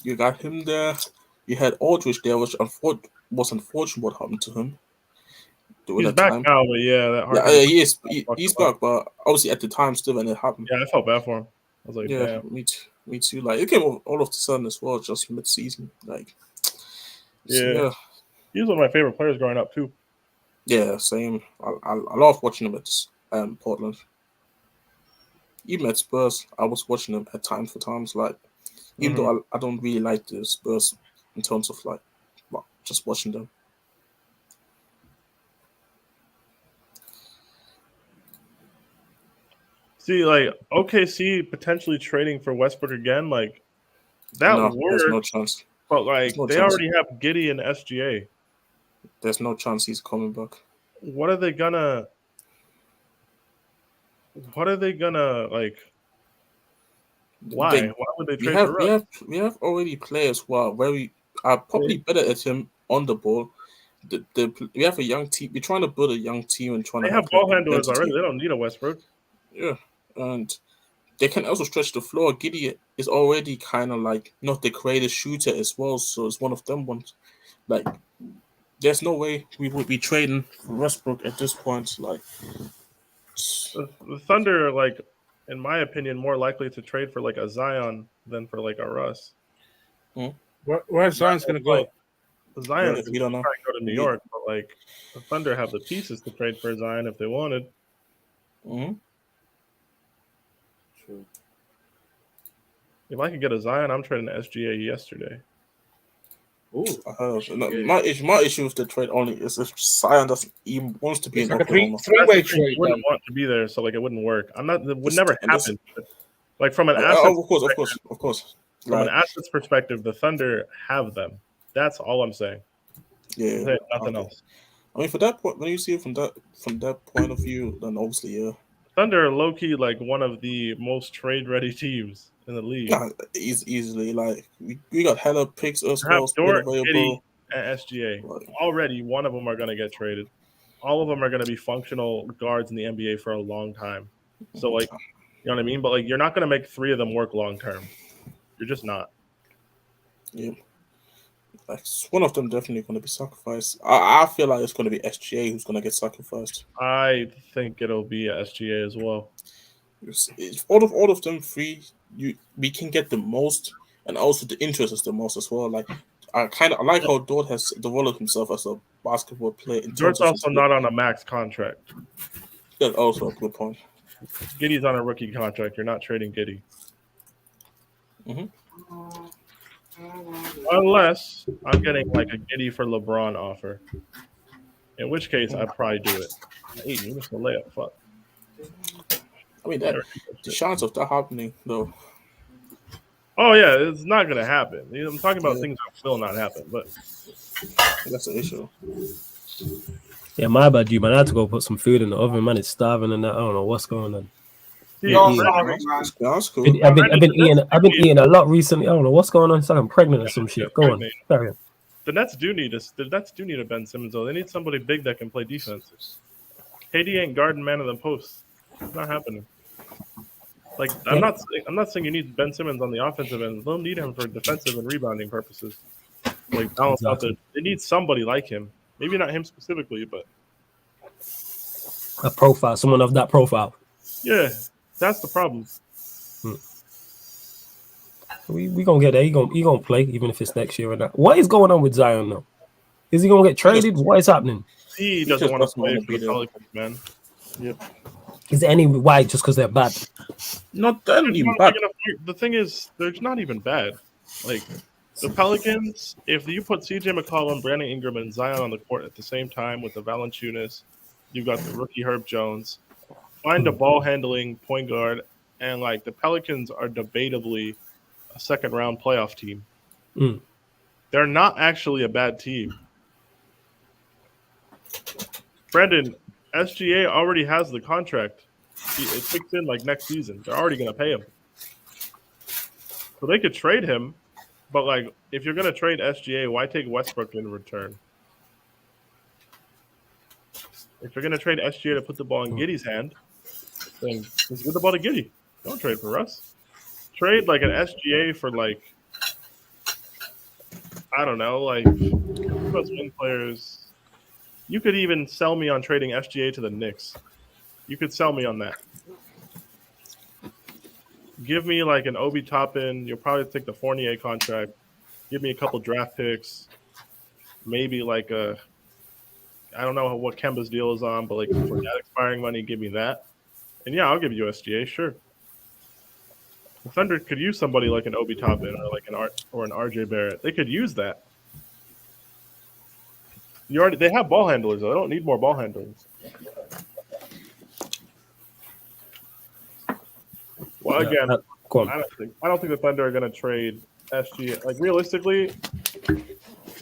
Speaker 4: you got him there. You had Aldridge there, which was unfortunate what happened to him during
Speaker 3: He's
Speaker 4: that
Speaker 3: back
Speaker 4: time.
Speaker 3: now, but yeah, that
Speaker 4: Yeah,
Speaker 3: hard.
Speaker 4: he's back, but obviously at the time still when it happened.
Speaker 3: Yeah, I felt bad for him. I was like,
Speaker 4: Yeah,
Speaker 3: damn.
Speaker 4: me too. Like it came all of the sudden as well, just mid-season. Like, so,
Speaker 3: Yeah. He was one of my favorite players growing up too.
Speaker 4: yeah, same. I love watching him at Portland. Even at Spurs, I was watching him at times for times. Like, even though I don't really like the Spurs in terms of like, just watching them.
Speaker 3: See, like OKC potentially trading for Westbrook again, like that
Speaker 4: No, there's no
Speaker 3: works.
Speaker 4: chance.
Speaker 3: But like
Speaker 4: no
Speaker 3: they
Speaker 4: chance.
Speaker 3: already have Giddy and SGA.
Speaker 4: There's no chance he's coming back.
Speaker 3: What are they gonna like? Why? Why would they trade for Russ?
Speaker 4: We have already players who are probably better at him on the ball. We have a young team. We're trying to build a young team and trying
Speaker 3: They
Speaker 4: to
Speaker 3: have
Speaker 4: have
Speaker 3: ball
Speaker 4: like
Speaker 3: handlers
Speaker 4: identity.
Speaker 3: already. They don't need a Westbrook.
Speaker 4: Yeah, and they can also stretch the floor. Giddy is already kind of like not the greatest shooter as well, so it's one of them ones. Like, there's no way we would be trading for Westbrook at this point. Like,
Speaker 3: The Thunder, like in my opinion, more likely to trade for like a Zion than for like a Russ.
Speaker 2: Where's Zion's going to go?
Speaker 3: Zion is
Speaker 4: we don't know.
Speaker 3: trying to go to New York, but like the Thunder have the pieces to trade for Zion if they wanted.
Speaker 4: Mm-hmm.
Speaker 2: True.
Speaker 3: If I could get a Zion, I'm trading the SGA yesterday.
Speaker 2: Ooh,
Speaker 4: My issue with the trade only is if Zion doesn't even wants to be
Speaker 2: it's
Speaker 4: in
Speaker 2: like a
Speaker 4: Oklahoma.
Speaker 2: three-way
Speaker 3: He
Speaker 2: trade.
Speaker 3: wouldn't want to be there, so like it wouldn't work. It would
Speaker 4: This-
Speaker 3: never
Speaker 4: and this-
Speaker 3: happen. Like from an asset,
Speaker 4: Of course.
Speaker 3: from an
Speaker 4: Like,
Speaker 3: assets perspective, the Thunder have them. That's all I'm saying.
Speaker 4: yeah,
Speaker 3: Nothing else.
Speaker 4: I mean, for that point, when you see it from that point of view, then obviously, yeah.
Speaker 3: Thunder are low key like one of the most trade ready teams in the league.
Speaker 4: Yeah, easily. Like we got hella picks as
Speaker 3: You
Speaker 4: well,
Speaker 3: have
Speaker 4: still
Speaker 3: Dort,
Speaker 4: available.
Speaker 3: Giddy, and SGA.
Speaker 4: Like,
Speaker 3: Already, one of them are going to get traded. All of them are going to be functional guards in the NBA for a long time. So, like, you know what I mean? But like, you're not going to make three of them work long term. You're just not.
Speaker 4: yeah, like one of them definitely going to be sacrificed. I feel like it's going to be SGA who's going to get sacrificed.
Speaker 3: I think it'll be a SGA as well.
Speaker 4: It's all of them three, we can get the most, and also the interest is the most as well. Like, I like how Dort has developed himself as a basketball player.
Speaker 3: Dort's also not on a max contract.
Speaker 4: That's also a good point.
Speaker 3: Giddy's on a rookie contract. You're not trading Giddy.
Speaker 4: Mm-hmm.
Speaker 3: Unless I'm getting like a Giddy for LeBron offer. In which case, I'd probably do it. Hey, you missed the layup. Fuck.
Speaker 4: I mean, the chance of that happening, though.
Speaker 3: Oh, yeah, it's not going to happen. I'm talking about things that will not happen, but
Speaker 4: that's the issue.
Speaker 1: Yeah, my bad, you man. I had to go put some food in the oven, man. It's starving and that. I don't know what's going on.
Speaker 4: That's cool.
Speaker 1: I've been eating a lot recently. I don't know what's going on. It's like I'm pregnant or some shit. Go on. Carry on.
Speaker 3: The Nets do need a Ben Simmons though. They need somebody big that can play defense. KD ain't guarding man of the post. It's not happening. Like I'm not saying you need Ben Simmons on the offensive end. They'll need him for defensive and rebounding purposes. Like balance out there. They need somebody like him. Maybe not him specifically, but
Speaker 1: a profile, someone of that profile.
Speaker 3: Yeah, that's the problem.
Speaker 1: We gonna get there. He gonna play even if it's next year or not. What is going on with Zion though? Is he gonna get traded? What is happening?
Speaker 3: He doesn't want to play for the Pelicans, man. Yep.
Speaker 1: Is there any why? Just because they're bad?
Speaker 4: Not that even bad.
Speaker 3: The thing is, they're not even bad. Like the Pelicans, if you put CJ McCollum, Brandon Ingram, and Zion on the court at the same time with the Valanciunas, you've got the rookie Herb Jones. Find a ball handling point guard, and like the Pelicans are debatably a second round playoff team. They're not actually a bad team. Brandon, SGA already has the contract. It kicks in like next season. They're already going to pay him. So they could trade him, but like if you're going to trade SGA, why take Westbrook in return? If you're gonna trade SGA to put the ball in Giddey's hand, then just give the ball to Giddey. Don't trade for Russ. Trade like an SGA for like, I don't know, like most win players. You could even sell me on trading SGA to the Knicks. You could sell me on that. Give me like an Obi Toppin. You'll probably take the Fournier contract. Give me a couple draft picks. Maybe like a, I don't know what Kemba's deal is on, but like for that expiring money, give me that. And yeah, I'll give you SGA, sure. The Thunder could use somebody like an Obi Toppin or like an RJ Barrett. They could use that. They have ball handlers. Though. They don't need more ball handlers. Well, again, I don't think the Thunder are going to trade SGA. Like realistically,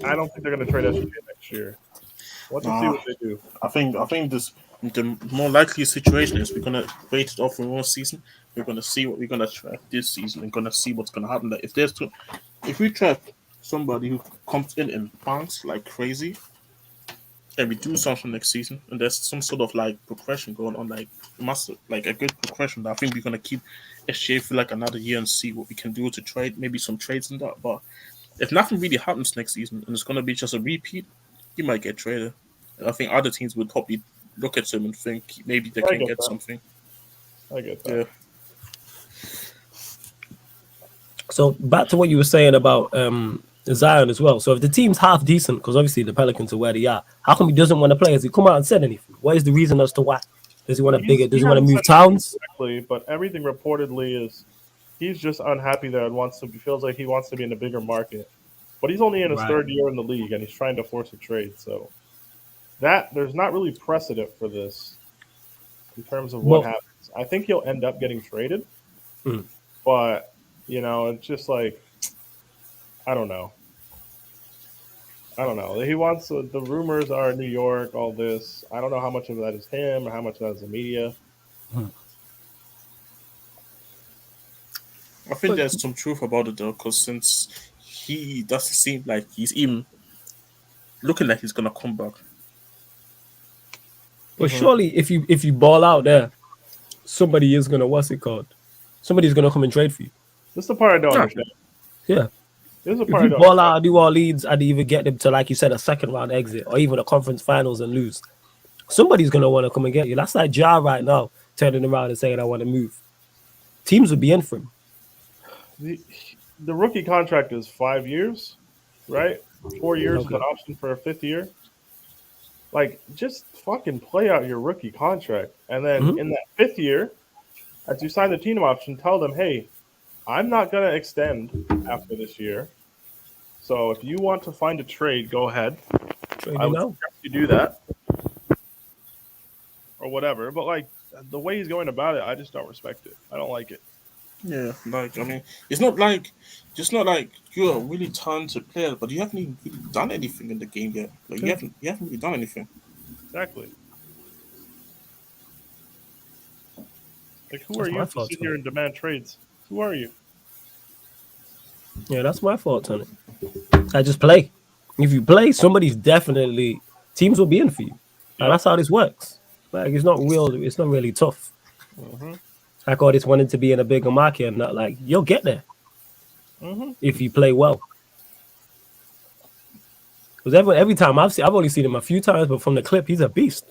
Speaker 3: I don't think they're going to trade SGA next year. Let's see what they do.
Speaker 4: I think the more likely situation is we're gonna wait it off for one season. We're gonna see what we're gonna try this season and gonna see what's gonna happen. Like if we trap somebody who comes in and bounce like crazy, and we do something next season, and there's some sort of like progression going on, like a good progression. I think we're gonna keep SGA for like another year and see what we can do to trade, maybe some trades and that. But if nothing really happens next season and it's gonna be just a repeat, he might get traded. And I think other teams would probably look at him and think maybe they can get something.
Speaker 3: I get that.
Speaker 4: Yeah.
Speaker 1: So back to what you were saying about Zion as well. So if the team's half decent, because obviously the Pelicans are where they are, how come he doesn't want to play? Has he come out and said anything? What is the reason as to why? Does he want to bigger? Does he want to move towns?
Speaker 3: Exactly, but everything reportedly is he's just unhappy there and feels like he wants to be in a bigger market. But he's only in his third year in the league and he's trying to force a trade. So there's not really precedent for this in terms of what happens. I think he'll end up getting traded, but it's just like I don't know. He wants the rumors are New York, all this. I don't know how much of that is him or how much of that is the media.
Speaker 4: I think there's some truth about it though, because since he doesn't seem like he's even looking like he's gonna come back.
Speaker 1: But surely, if you ball out there, somebody is gonna somebody's gonna come and trade for you.
Speaker 3: This is the part I don't understand.
Speaker 1: Yeah.
Speaker 3: This is the
Speaker 1: If
Speaker 3: part
Speaker 1: you ball out, New Orleans, and even get them to, like you said, a second round exit or even a conference finals and lose, somebody's gonna want to come and get you. That's like Ja right now, turning around and saying, "I want to move." Teams would be in for him.
Speaker 3: The rookie contract is 5 years, right? 4 years with an option for a fifth year. Like, just fucking play out your rookie contract. And then in that fifth year, as you sign the team option, tell them, hey, I'm not going to extend after this year. So if you want to find a trade, go ahead. I would suggest you do that. Or whatever. But, like, the way he's going about it, I just don't respect it. I don't like it.
Speaker 4: Yeah, like, I mean, it's not like you're a really talented player, but you haven't even really done anything in the game yet. Like, you haven't really done anything.
Speaker 3: Exactly. Like, who are you to sit here and demand trades? Who are you?
Speaker 1: Yeah, that's my fault on it. I just play. If you play, teams will be in for you. And that's how this works. Like, it's not really tough. Like all this wanting to be in a bigger market and not like you'll get there if you play well. Because every time I've only seen him a few times, but from the clip, he's a beast.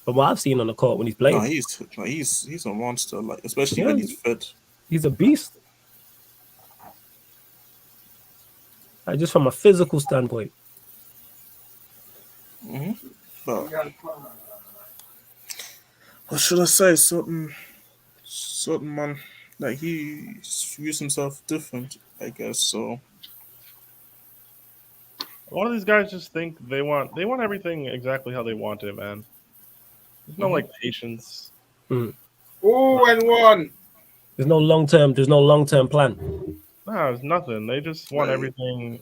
Speaker 1: From what I've seen on the court when he's playing,
Speaker 4: he's a monster. Like especially when he's fit,
Speaker 1: he's a beast. Like, just from a physical standpoint.
Speaker 4: But what should I say? Certain man, like he views himself different, I guess. So
Speaker 3: a lot of these guys just think they want everything exactly how they want it, man. There's no like patience.
Speaker 2: Oh, and one.
Speaker 1: There's no long term plan.
Speaker 3: No, there's nothing. They just want everything.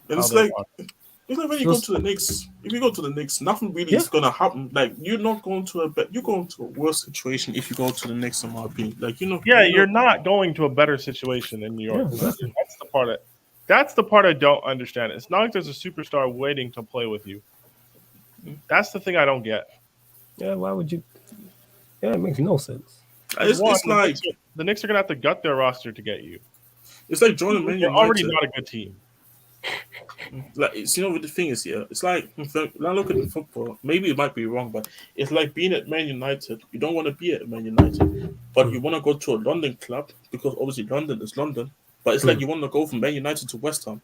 Speaker 4: It's like when you go to the Knicks. If you go to the Knicks, nothing really is gonna happen. Like you're going to a worse situation if you go to the Knicks, in my opinion. Like
Speaker 3: you're not going to a better situation in New York. Yeah, exactly. That's the part I don't understand. It's not like there's a superstar waiting to play with you. That's the thing I don't get.
Speaker 1: Yeah, why would you? Yeah, it makes no sense.
Speaker 3: One,
Speaker 4: It's like
Speaker 3: the Knicks are gonna have to gut their roster to get you.
Speaker 4: joining Man
Speaker 3: You're already
Speaker 4: United.
Speaker 3: not a good team.
Speaker 4: Like it's what the thing is here. It's like when I look at football, maybe it might be wrong, but it's like being at Man United. You don't want to be at Man United, but you want to go to a London club because obviously London is London. But it's like you want to go from Man United to West Ham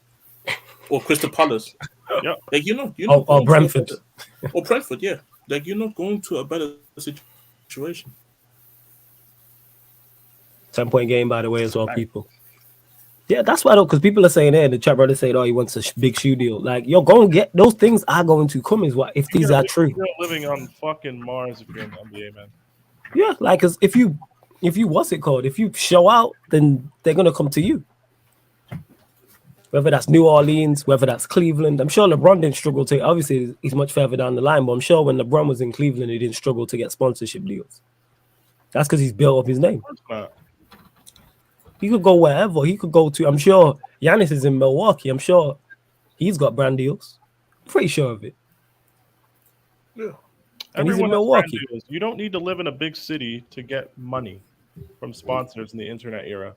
Speaker 4: or Crystal Palace.
Speaker 3: Yep.
Speaker 4: Like you're
Speaker 1: Or
Speaker 4: not going to a
Speaker 1: Brentford.
Speaker 4: better, or Brentford, yeah. Like you're not going to a better situation.
Speaker 1: 10-point game, by the way, as well, people. Yeah, that's why though, because people are saying the chat brother saying, "Oh, he wants a big shoe deal." Like, you're going to get those things are going to come. Is what if these are true?
Speaker 3: You're living on fucking Mars if you're in the NBA, man.
Speaker 1: Yeah, like, cause if you what's it called? If you show out, then they're gonna come to you. Whether that's New Orleans, whether that's Cleveland, I'm sure LeBron didn't struggle to. Obviously, he's much further down the line, but I'm sure when LeBron was in Cleveland, he didn't struggle to get sponsorship deals. That's because he's built up his name. He could go wherever. He could go to. I'm sure Giannis is in Milwaukee. I'm sure he's got brand deals. Pretty sure of it.
Speaker 4: Yeah.
Speaker 1: And he's in
Speaker 3: Everyone has
Speaker 1: Milwaukee.
Speaker 3: brand deals. You don't need to live in a big city to get money from sponsors in the internet era.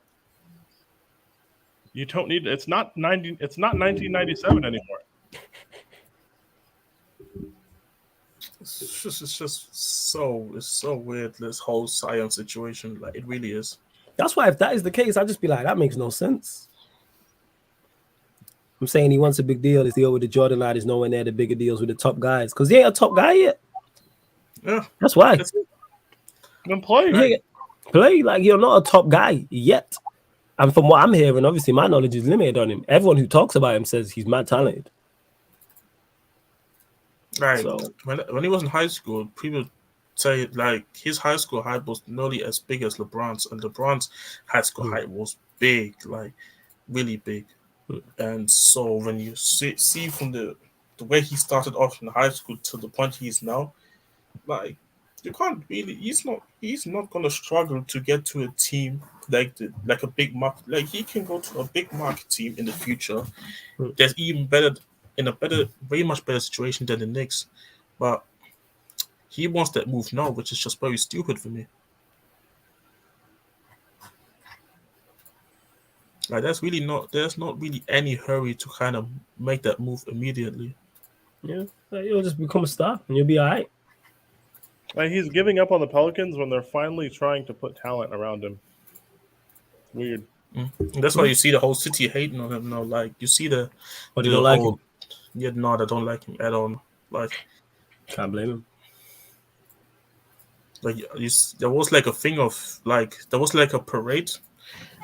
Speaker 3: You don't need. It's not 1997 anymore.
Speaker 4: It's just so weird. This whole Zion situation, like it really is.
Speaker 1: That's why if that is the case, I'd just be like, that makes no sense. I'm saying he wants a big deal. His deal with the Jordan lad is nowhere near the bigger deals with the top guys. Because he ain't a top guy yet.
Speaker 4: Yeah.
Speaker 1: That's why.
Speaker 3: Then play.
Speaker 1: Yeah, play like you're not a top guy yet. And from what I'm hearing, obviously my knowledge is limited on him. Everyone who talks about him says he's mad talented.
Speaker 4: Like
Speaker 1: So,
Speaker 4: when he was in high school, people say like his high school height was nearly as big as LeBron's, and LeBron's high school height was big, like really big. And so when you see from the way he started off in high school to the point he is now, like you can't really. He's not gonna struggle to get to a team like a big market. Like he can go to a big market team in the future. That's even better in a very much better situation than the Knicks, but he wants that move now, which is just very stupid for me. Like there's not really any hurry to kind of make that move immediately.
Speaker 1: yeah, like, you'll just become a star and you'll be all right.
Speaker 3: Like he's giving up on the Pelicans when they're finally trying to put talent around him. Weird.
Speaker 4: And that's why you see the whole city hating on him now. Like you see the.
Speaker 1: But you don't like him.
Speaker 4: Yeah, no, I don't like him at all. Like,
Speaker 1: can't blame him.
Speaker 4: Like there was like a thing of like there was like a parade.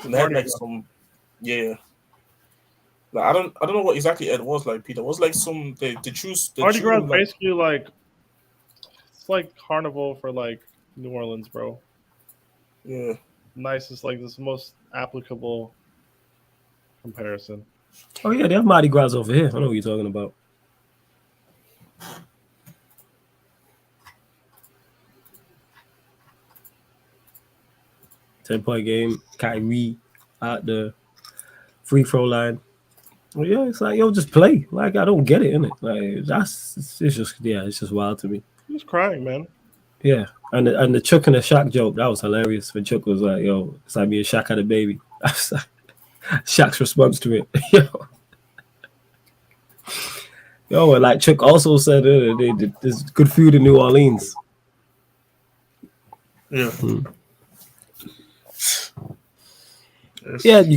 Speaker 4: And they had like some, yeah. Like, I don't know what exactly it was like, Peter. It was like some they choose.
Speaker 3: Mardi Gras is basically like it's like carnival for like New Orleans, bro.
Speaker 4: Yeah.
Speaker 3: Nicest, like this most applicable comparison.
Speaker 1: Oh yeah, they have Mardi Gras over here. I know what you're talking about. Ten-point game, Kyrie at the free throw line. Well, yeah, it's like yo, just play. Like I don't get it, innit? Like it's just wild to me.
Speaker 3: He's crying, man.
Speaker 1: Yeah, and the Chuck and the Shaq joke, that was hilarious. When Chuck was like, "Yo, it's like me and Shaq had a baby." I was like, Shaq's response to it, yo, and like Chuck also said, there's good food in New Orleans.
Speaker 4: Yeah.
Speaker 1: Yeah, you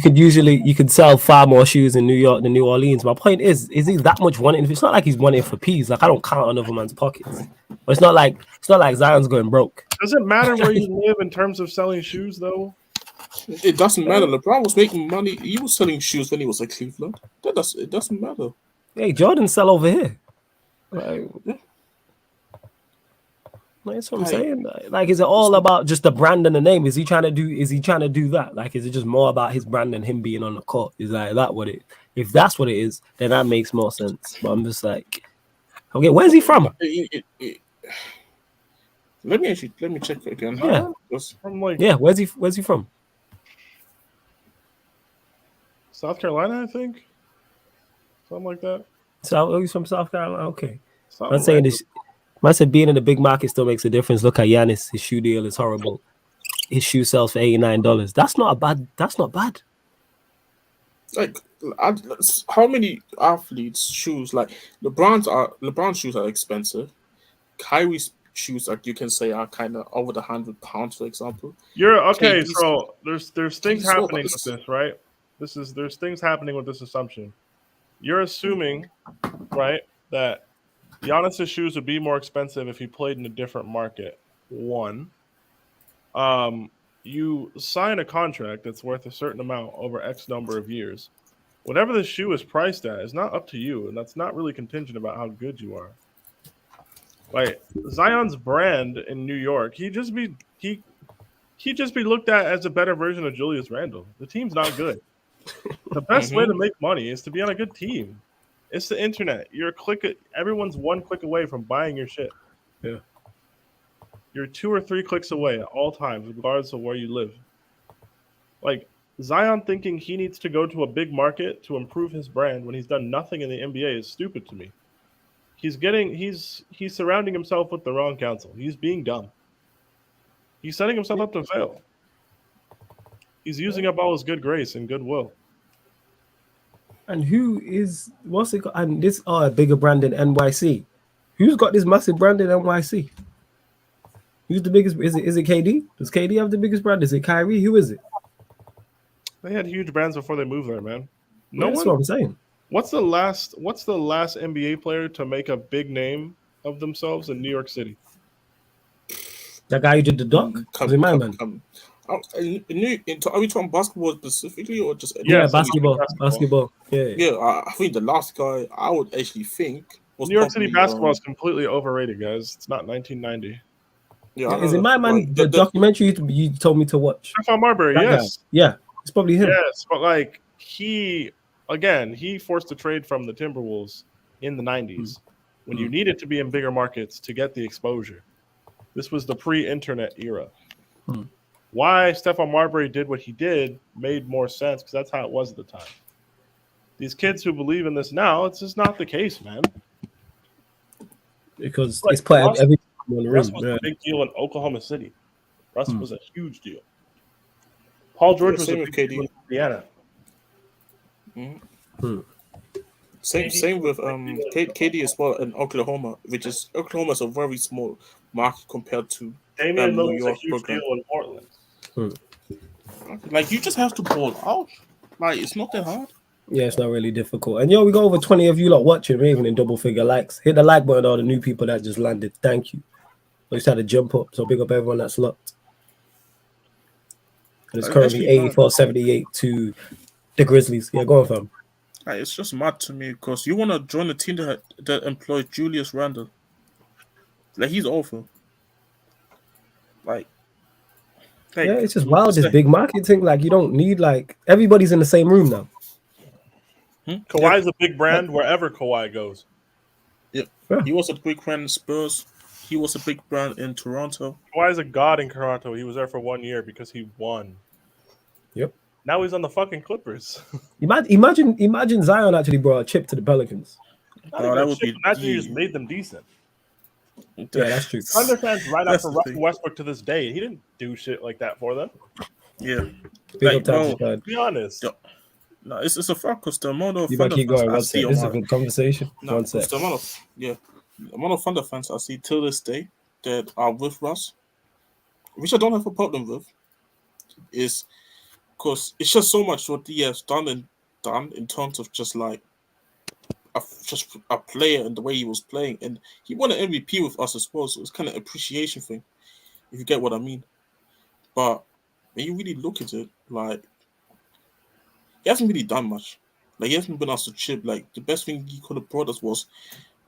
Speaker 1: could sell far more shoes in New York than New Orleans. My point is he that much wanting? It's not like he's wanting for peas. Like I don't count on other man's pockets. But it's not like Zion's going broke.
Speaker 3: Does it matter where you live in terms of selling shoes, though?
Speaker 4: It doesn't matter. LeBron was making money. He was selling shoes when he was at Cleveland. It doesn't matter.
Speaker 1: Hey, Jordan sell over here. Like, that's what I'm saying. Like, is it all about just the brand and the name? Is he trying to do that? Like, is it just more about his brand and him being on the court? Is like that what it? If that's what it is, then that makes more sense. But I'm just like, okay, where's he from?
Speaker 4: Let me check again.
Speaker 1: Yeah,
Speaker 3: from like
Speaker 1: where's he from?
Speaker 3: South Carolina, I think. Something like that.
Speaker 1: So he's from South Carolina. Okay,
Speaker 3: Something
Speaker 1: I'm saying this. I said being in the big market still makes a difference. Look at Giannis. His shoe deal is horrible. His shoe sells for $89. That's not bad.
Speaker 4: Like, how many athletes' shoes? Like LeBron's shoes are expensive. Kyrie's shoes, like you can say, are kind of over the £100, for example.
Speaker 3: You're okay.
Speaker 4: KD's
Speaker 3: So there's things
Speaker 4: well,
Speaker 3: happening with this, right? There's things happening with this assumption. You're assuming, right, that Giannis's shoes would be more expensive if he played in a different market. One, you sign a contract that's worth a certain amount over X number of years. Whatever the shoe is priced at is not up to you, and that's not really contingent about how good you are. Like Zion's brand in New York, he'd just be looked at as a better version of Julius Randle. The team's not good. The best way to make money is to be on a good team. It's the internet. Everyone's one click away from buying your shit.
Speaker 1: Yeah.
Speaker 3: You're 2 or 3 clicks away at all times, regardless of where you live. Like Zion thinking he needs to go to a big market to improve his brand when he's done nothing in the NBA is stupid to me. He's surrounding himself with the wrong counsel. He's being dumb. He's setting himself up to fail. He's using up all his good grace and goodwill.
Speaker 1: And what's it called? And this a bigger brand than NYC. Who's got this massive brand in NYC? Who's the biggest? Is it KD? Does KD have the biggest brand? Is it Kyrie? Who is it?
Speaker 3: They had huge brands before they moved there, man.
Speaker 1: That's what I'm saying.
Speaker 3: What's the last NBA player to make a big name of themselves in New York City?
Speaker 1: That guy who did the dunk? Was it my man?
Speaker 4: Are we talking basketball specifically or just?
Speaker 1: Yeah, basketball. Yeah.
Speaker 4: I think the last guy I would actually think was
Speaker 3: New York City basketball is completely overrated, guys. It's not 1990.
Speaker 4: Yeah,
Speaker 1: is it my man? The documentary you told me to watch.
Speaker 3: Stephon Marbury, yes.
Speaker 1: Guy. Yeah, it's probably him.
Speaker 3: Yes, but like he forced a trade from the Timberwolves in the 90s when you needed to be in bigger markets to get the exposure. This was the pre-internet era. Why Stephon Marbury did what he did made more sense because that's how it was at the time. These kids who believe in this now, it's just not the case, man.
Speaker 1: Because it's put every
Speaker 3: Russ was a big deal in Oklahoma City. Russ was a huge deal. Paul George was a big deal in Indiana.
Speaker 4: Same with KD as well in Oklahoma, which is Oklahoma is a very small market compared to
Speaker 3: Damian
Speaker 4: New
Speaker 3: Lillard was a
Speaker 4: York,
Speaker 3: huge
Speaker 4: Brooklyn.
Speaker 3: deal in Portland.
Speaker 4: Like you just have to ball out. Like it's not that hard.
Speaker 1: Yeah, it's not really difficult. And we got over 20 of you lot watching. We're even in double figure likes. Hit the like button, all the new people that just landed. Thank you. We just had to jump up. So big up everyone that's locked. And it's currently 84-78 to the Grizzlies. Yeah, go on, fam.
Speaker 4: Like, it's just mad to me because you want to join a team that employs Julius Randle. Like he's awful. Like
Speaker 1: yeah, it's just wild. This big market thing. Like you don't need everybody's in the same room now.
Speaker 3: Kawhi's a big brand wherever Kawhi goes.
Speaker 4: Yeah. He was a big brand in Spurs. He was a big brand in Toronto.
Speaker 3: Kawhi's a god in Toronto. He was there for 1 year because he won.
Speaker 1: Yep.
Speaker 3: Now he's on the fucking Clippers.
Speaker 1: Imagine Zion actually brought a chip to the Pelicans.
Speaker 3: Imagine he just made them decent.
Speaker 1: Yeah, that's true.
Speaker 3: Thunder fans right after Russell Westbrook to this day. He didn't do shit like that for them.
Speaker 4: Yeah.
Speaker 3: To be honest.
Speaker 4: No, it's a fact because the amount of
Speaker 1: Thunder fans I see. This is a good conversation.
Speaker 4: The amount of Thunder fans I see till this day that are with Russ, which I don't have a problem with, is because it's just so much what he has done in terms of just like a player and the way he was playing, and he won an MVP with us as well, so it's kind of appreciation thing, if you get what I mean. But when you really look at it, like he hasn't really done much. Like he hasn't been asked to chip. Like the best thing he could have brought us was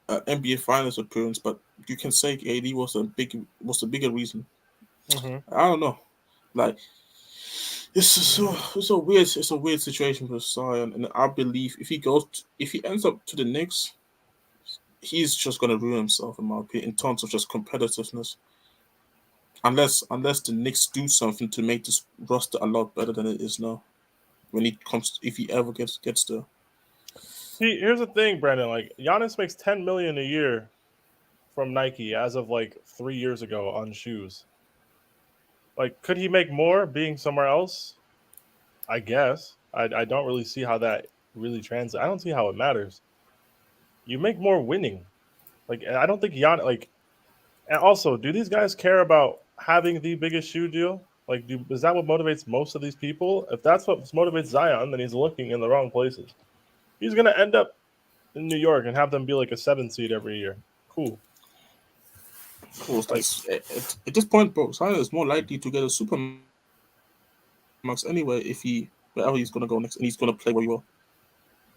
Speaker 4: an NBA Finals appearance, but you can say AD was the bigger reason. I don't know. Like it's a weird situation for Zion, and I believe if he ends up to the Knicks, he's just gonna ruin himself in my opinion in terms of just competitiveness. Unless the Knicks do something to make this roster a lot better than it is now. If he ever gets there.
Speaker 3: See, here's the thing, Brandon. Like Giannis makes $10 million a year from Nike as of like 3 years ago on shoes. Like, could he make more being somewhere else? I guess. I don't really see how that really translates. I don't see how it matters. You make more winning. Like, I don't think like. And also, do these guys care about having the biggest shoe deal? Like, is that what motivates most of these people? If that's what motivates Zion, then he's looking in the wrong places. He's gonna end up in New York and have them be like a 7 seed every year. Cool.
Speaker 4: Of course, at this point, bro, Zion is more likely to get a Supermax anyway if wherever he's gonna go next, and he's gonna play where you are.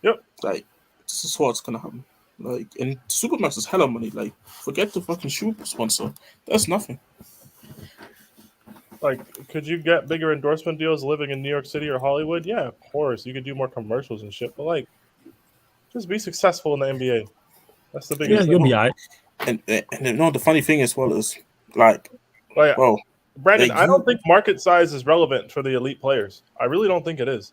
Speaker 3: Yep.
Speaker 4: Like, this is what's gonna happen. Like, and Supermax is hella money. Like, forget the fucking shoe sponsor. That's nothing.
Speaker 3: Like, could you get bigger endorsement deals living in New York City or Hollywood? Yeah, of course. You could do more commercials and shit, but like, just be successful in the NBA. That's the biggest
Speaker 1: Yeah,
Speaker 3: thing.
Speaker 1: you'll be alright.
Speaker 4: And you know the funny thing as well is like,
Speaker 3: Like,
Speaker 4: well,
Speaker 3: Brandon,
Speaker 4: like
Speaker 3: I don't think market size is relevant for the elite players. I really don't think it is.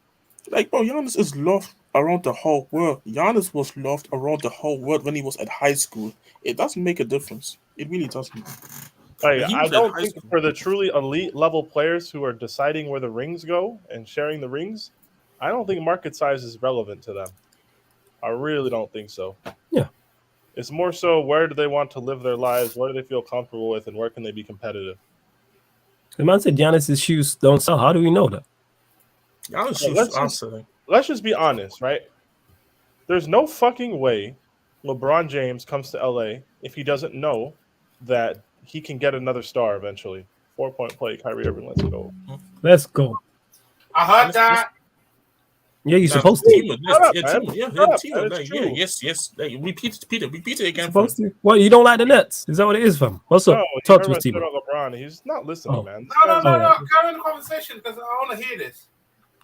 Speaker 4: like, bro, Giannis is loved around the whole world. Giannis was loved around the whole world when he was at high school. It doesn't make a difference. It really doesn't.
Speaker 3: Like,
Speaker 4: He
Speaker 3: I
Speaker 4: was at
Speaker 3: don't
Speaker 4: high
Speaker 3: think
Speaker 4: school.
Speaker 3: for the truly elite level players who are deciding where the rings go and sharing the rings, I don't think market size is relevant to them. I really don't think so.
Speaker 1: Yeah.
Speaker 3: It's more so where do they want to live their lives, what do they feel comfortable with, and where can they be competitive?
Speaker 1: The man said Giannis's shoes don't sell. How do we know that?
Speaker 4: Giannis
Speaker 3: Well,
Speaker 4: shoes are selling.
Speaker 3: Let's just be honest, right? There's no fucking way LeBron James comes to LA if he doesn't know that he can get another star eventually. 4-point play, Kyrie Irving, let's go.
Speaker 1: Let's go.
Speaker 2: I heard that.
Speaker 1: Yeah, you're
Speaker 4: Nah,
Speaker 1: supposed to.
Speaker 4: team,
Speaker 3: Shut up,
Speaker 4: yeah,
Speaker 3: man.
Speaker 4: team, yeah,
Speaker 3: Shut up,
Speaker 4: team,
Speaker 3: man. It's
Speaker 4: like,
Speaker 3: true.
Speaker 4: yes. Like, repeat it again.
Speaker 1: Supposed to. What, you don't like the Nets? Is that what it is, fam? What's up?
Speaker 3: No,
Speaker 1: Talk
Speaker 3: you
Speaker 1: to
Speaker 3: heard
Speaker 1: us,
Speaker 3: what I said
Speaker 1: Timo.
Speaker 3: about LeBron. He's not listening,
Speaker 1: Oh.
Speaker 3: man.
Speaker 2: No.
Speaker 1: Alright.
Speaker 2: Carry on the conversation because I want to hear this.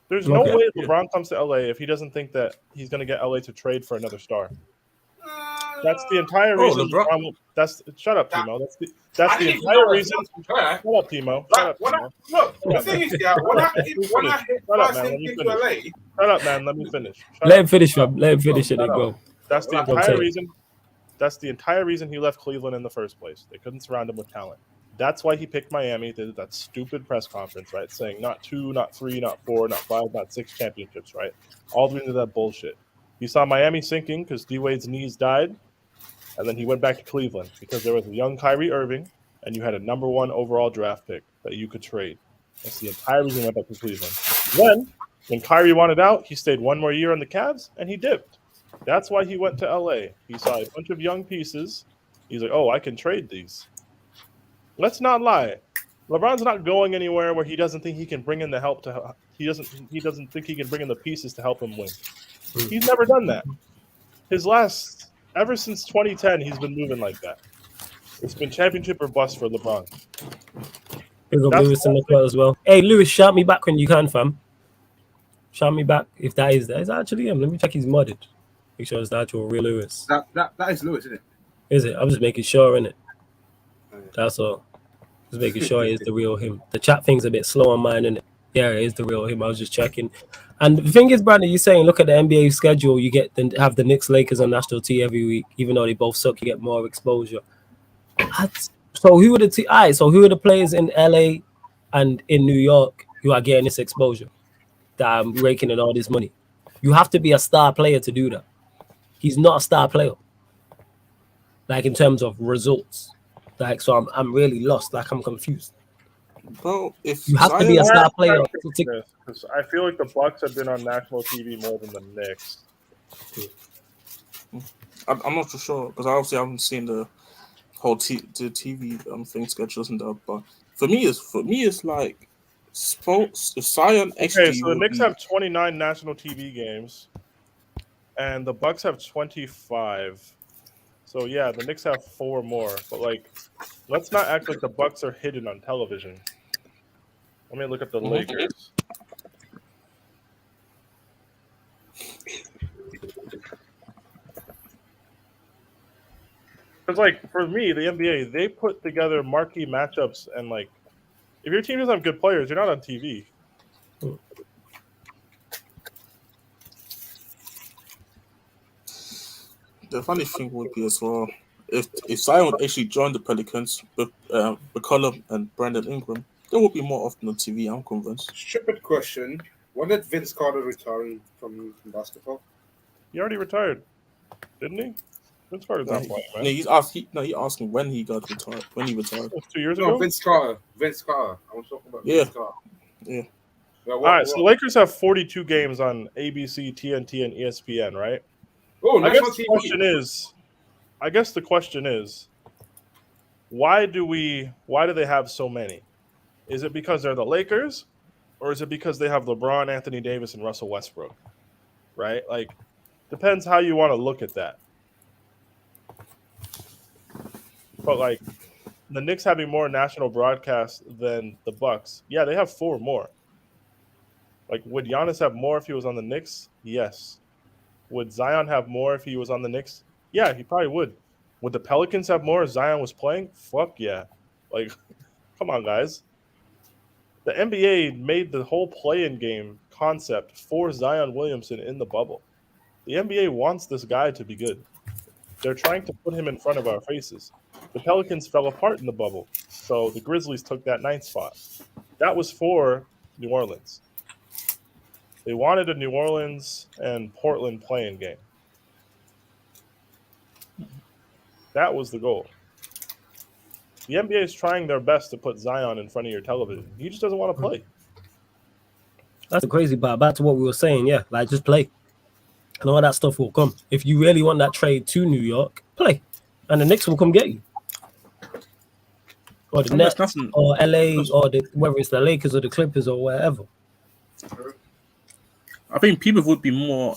Speaker 3: There's no
Speaker 1: Okay.
Speaker 3: way LeBron comes to LA if he doesn't think that he's going to get LA to trade for another star. That's the entire
Speaker 4: Oh,
Speaker 3: reason.
Speaker 4: LeBron.
Speaker 3: Shut up, Timo. That's
Speaker 2: I
Speaker 3: the
Speaker 2: didn't even
Speaker 3: entire
Speaker 2: know
Speaker 3: reason.
Speaker 2: that.
Speaker 3: Shut up, Timo. Shut up, Timo.
Speaker 2: Look, the thing is, yeah, when I hit
Speaker 3: Shut up,
Speaker 2: first
Speaker 3: man. Let
Speaker 2: thing
Speaker 3: me
Speaker 2: into
Speaker 3: finish.
Speaker 2: LA,
Speaker 3: Shut up, man. Let me finish. Shut
Speaker 1: Let
Speaker 3: up.
Speaker 1: him finish, fam. Let him finish and then go.
Speaker 3: That's the
Speaker 2: Go
Speaker 3: entire
Speaker 1: on.
Speaker 3: reason. That's the entire reason he left Cleveland in the first place. They couldn't surround him with talent. That's why he picked Miami. They did that stupid press conference, right? Saying not 2, not 3, not 4, not 5, not 6 championships, right? All the way into that bullshit. He saw Miami sinking because D Wade's knees died, and then he went back to Cleveland because there was a young Kyrie Irving, and you had a number 1 overall draft pick that you could trade. That's the entire reason he went back to Cleveland. Then, when Kyrie wanted out, he stayed 1 more year on the Cavs, and he dipped. That's why he went to LA. He saw a bunch of young pieces. He's like, oh, I can trade these. Let's not lie. LeBron's not going anywhere where he doesn't think he can bring in the help to. He doesn't think he can bring in the pieces to help him win. He's never done that. Ever since 2010, he's been moving like that. It's been championship or bust for LeBron.
Speaker 1: Big up
Speaker 3: That's
Speaker 1: Lewis in the
Speaker 3: the
Speaker 1: club as well. Hey, Lewis, shout me back when you can, fam. Shout me back if that is there. It's actually him. Let me check he's modded. Make sure it's the actual real Lewis.
Speaker 2: that is Lewis, isn't it?
Speaker 1: Is it? I'm just making sure, innit?
Speaker 2: Oh, yeah.
Speaker 1: That's all. Just making sure it is the real him. The chat thing's a bit slow on mine, innit? Yeah, it is the real him. I was just checking. And the thing is, Brandon, you're saying look at the NBA schedule. You have the Knicks, Lakers on national T every week. Even though they both suck, you get more exposure. So who are the Alright, so who are the players in LA and in New York who are getting this exposure? That I'm raking in all this money. You have to be a star player to do that. He's not a star player. Like in terms of results. Like so I'm really lost. Like I'm confused.
Speaker 4: Bro, if
Speaker 1: You have to be a
Speaker 4: Zion-
Speaker 1: star player.
Speaker 3: Because I feel like the Bucks have been on national TV more than the Knicks.
Speaker 4: I'm not too sure because I obviously haven't seen the whole the TV thing schedules and that. But for me, it's like sports. If Zion XG
Speaker 3: Okay, so the
Speaker 4: would
Speaker 3: Knicks
Speaker 4: be-
Speaker 3: have 29 national TV games, and the Bucks have 25. So yeah, the Knicks have 4 more. But like, let's not act like the Bucks are hidden on television. Let me look at the Lakers. Because like for me, the NBA, they put together marquee matchups, and like, if your team doesn't have good players, you're not on TV.
Speaker 4: The funny thing would be as well, if Zion would actually join the Pelicans with McCollum and Brandon Ingram, there would be more often on TV. I'm convinced.
Speaker 2: Stupid question. When did Vince Carter retire from basketball?
Speaker 3: He already retired, didn't he? Vince Carter's
Speaker 4: No,
Speaker 3: not playing, man.
Speaker 4: he's asking when he got retired. When he retired.
Speaker 3: 2 years
Speaker 2: No,
Speaker 3: ago.
Speaker 2: Vince Carter. Vince Carter. I was talking about
Speaker 4: Yeah.
Speaker 2: Vince Carter.
Speaker 4: Yeah.
Speaker 2: Well,
Speaker 3: All right, so the Lakers have 42 games on ABC, TNT, and ESPN, right?
Speaker 2: Oh,
Speaker 3: I
Speaker 2: national
Speaker 3: guess the
Speaker 2: TV.
Speaker 3: question is, why do they have so many? Is it because they're the Lakers, or is it because they have LeBron, Anthony Davis, and Russell Westbrook? Right? Like, depends how you want to look at that. But like, the Knicks having more national broadcasts than the Bucks, yeah, they have 4 more. Like, would Giannis have more if he was on the Knicks? Yes. Would Zion have more if he was on the Knicks? Yeah, he probably would. Would the Pelicans have more if Zion was playing? Fuck yeah. Like, come on, guys. The NBA made the whole play-in game concept for Zion Williamson in the bubble. The NBA wants this guy to be good. They're trying to put him in front of our faces. The Pelicans fell apart in the bubble, so the Grizzlies took that 9th spot. That was for New Orleans. They wanted a New Orleans and Portland play-in game. That was the goal. The NBA is trying their best to put Zion in front of your television. He just doesn't want to play.
Speaker 1: That's the crazy part. Back to what we were saying, yeah, like just play. And all that stuff will come. If you really want that trade to New York, play. And the Knicks will come get you. Or the Nets, or LA, or whether it's the Lakers or the Clippers or wherever.
Speaker 4: I think people would be more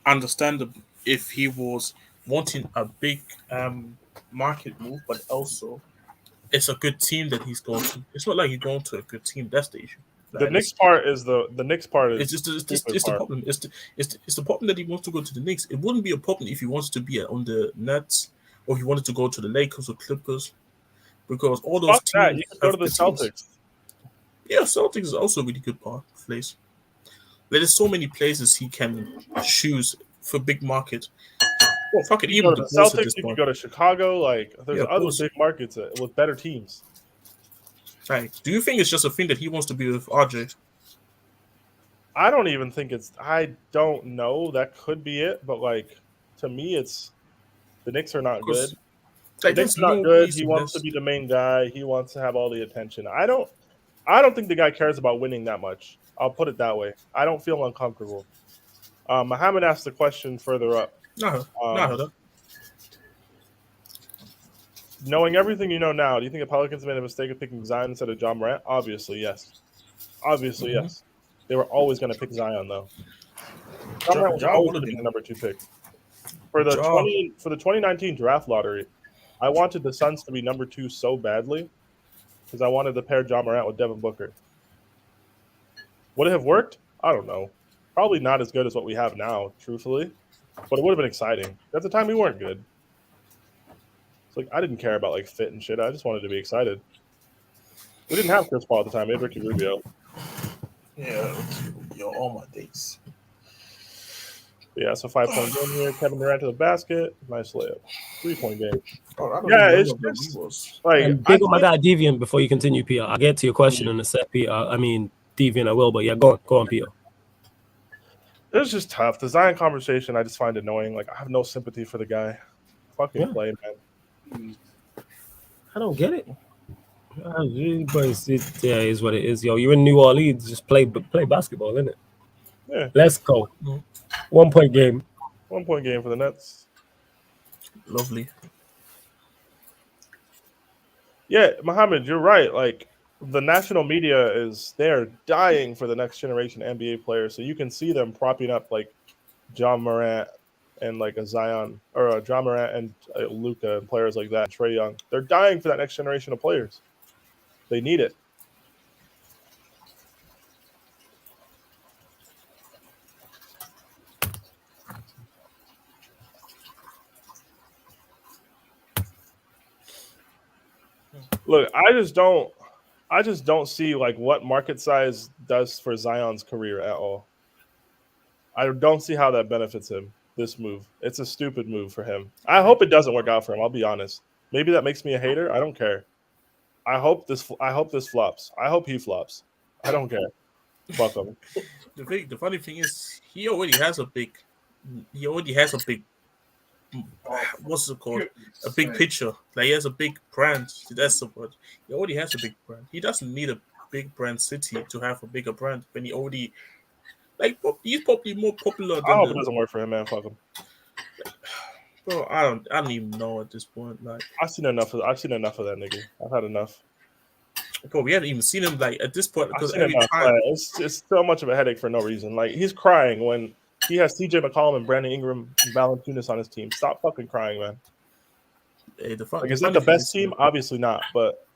Speaker 4: understandable if he was wanting a big market move, but also it's a good team that he's going to. It's not like he's going to a good team. That's the issue.
Speaker 3: The Knicks part is the Knicks part is
Speaker 4: it's the problem. It's the problem that he wants to go to the Knicks. It wouldn't be a problem if he wants to be on the Nets or he wanted to go to the Lakers or Clippers, because all those teams.
Speaker 3: You can go to the Celtics.
Speaker 4: Teams. Yeah, Celtics is also a really good place. There's so many places he can choose for big market. Well, fuck it, even
Speaker 3: the Celtics. You can go to Chicago. Like, there's other big markets with better teams.
Speaker 4: Right. Do you think it's just a thing that he wants to be with RJ?
Speaker 3: I don't even think it's. I don't know. That could be it. But like, to me, it's the Knicks are not good. The Knicks are not good. He wants to be the main guy. He wants to have all the attention. I don't think the guy cares about winning that much. I'll put it that way. I don't feel uncomfortable. Muhammad asked the question further up.
Speaker 4: No.
Speaker 3: Knowing everything you know now, do you think the Pelicans made a mistake of picking Zion instead of John Morant? Obviously, yes. Yes. They were always going to pick Zion, though. John Morant was always going to be the number 2 pick. For the 2019 draft lottery, I wanted the Suns to be number 2 so badly because I wanted to pair John Morant with Devin Booker. Would it have worked? I don't know. Probably not as good as what we have now, truthfully. But it would have been exciting. At the time, we weren't good. It's like I didn't care about like fit and shit. I just wanted to be excited. We didn't have Chris Paul at the time. We had Ricky Rubio.
Speaker 4: Yeah, all my days.
Speaker 3: Yeah, so 5-point game here. Kevin Durant to the basket. Nice layup. 3-point game.
Speaker 4: It's just
Speaker 3: like
Speaker 1: and big on my guy Deviant before you continue, Peter. I'll get to your question in a sec, Peter. I mean Deviant, I will, but yeah, go on, Peter.
Speaker 3: It was just tough. The Zion conversation, I just find annoying. Like, I have no sympathy for the guy. Fucking play, man.
Speaker 1: I don't get it. But it is what it is, yo. You're in New Orleans, just play basketball, innit?
Speaker 3: Yeah.
Speaker 1: Let's go. 1-point game.
Speaker 3: 1-point game for the Nets.
Speaker 4: Lovely.
Speaker 3: Yeah, Mohammed, you're right. Like, the national media they're dying for the next generation NBA players. So you can see them propping up like John Morant and like a Zion or a John Morant and Luka and players like that, Trae Young. They're dying for that next generation of players. They need it. Look, I just don't see like what market size does for Zion's career at all. I don't see how that benefits him. this move. It's a stupid move for him. I hope it doesn't work out for him. I'll be honest. Maybe that makes me a hater. I don't care. I hope this flops. I hope he flops. I don't care. Fuck him.
Speaker 5: The funny thing is, he already has a big. What's it called? A big picture. Like he has a big brand. That's the word. He already has a big brand. He doesn't need a big brand city to have a bigger brand when he already. Like he's probably more popular
Speaker 3: I
Speaker 5: than.
Speaker 3: hope it doesn't work for him, man. Fuck him.
Speaker 5: Bro, I don't even know at this point. Like
Speaker 3: I've seen enough of that nigga. I've had enough.
Speaker 5: bro, we haven't even seen him like at this point
Speaker 3: I've
Speaker 5: because
Speaker 3: seen
Speaker 5: every
Speaker 3: enough.
Speaker 5: time.
Speaker 3: It's so much of a headache for no reason. Like he's crying when he has CJ McCollum and Brandon Ingram and Valanciunas on his team. Stop fucking crying, man. Like, is it the best team? Obviously not. But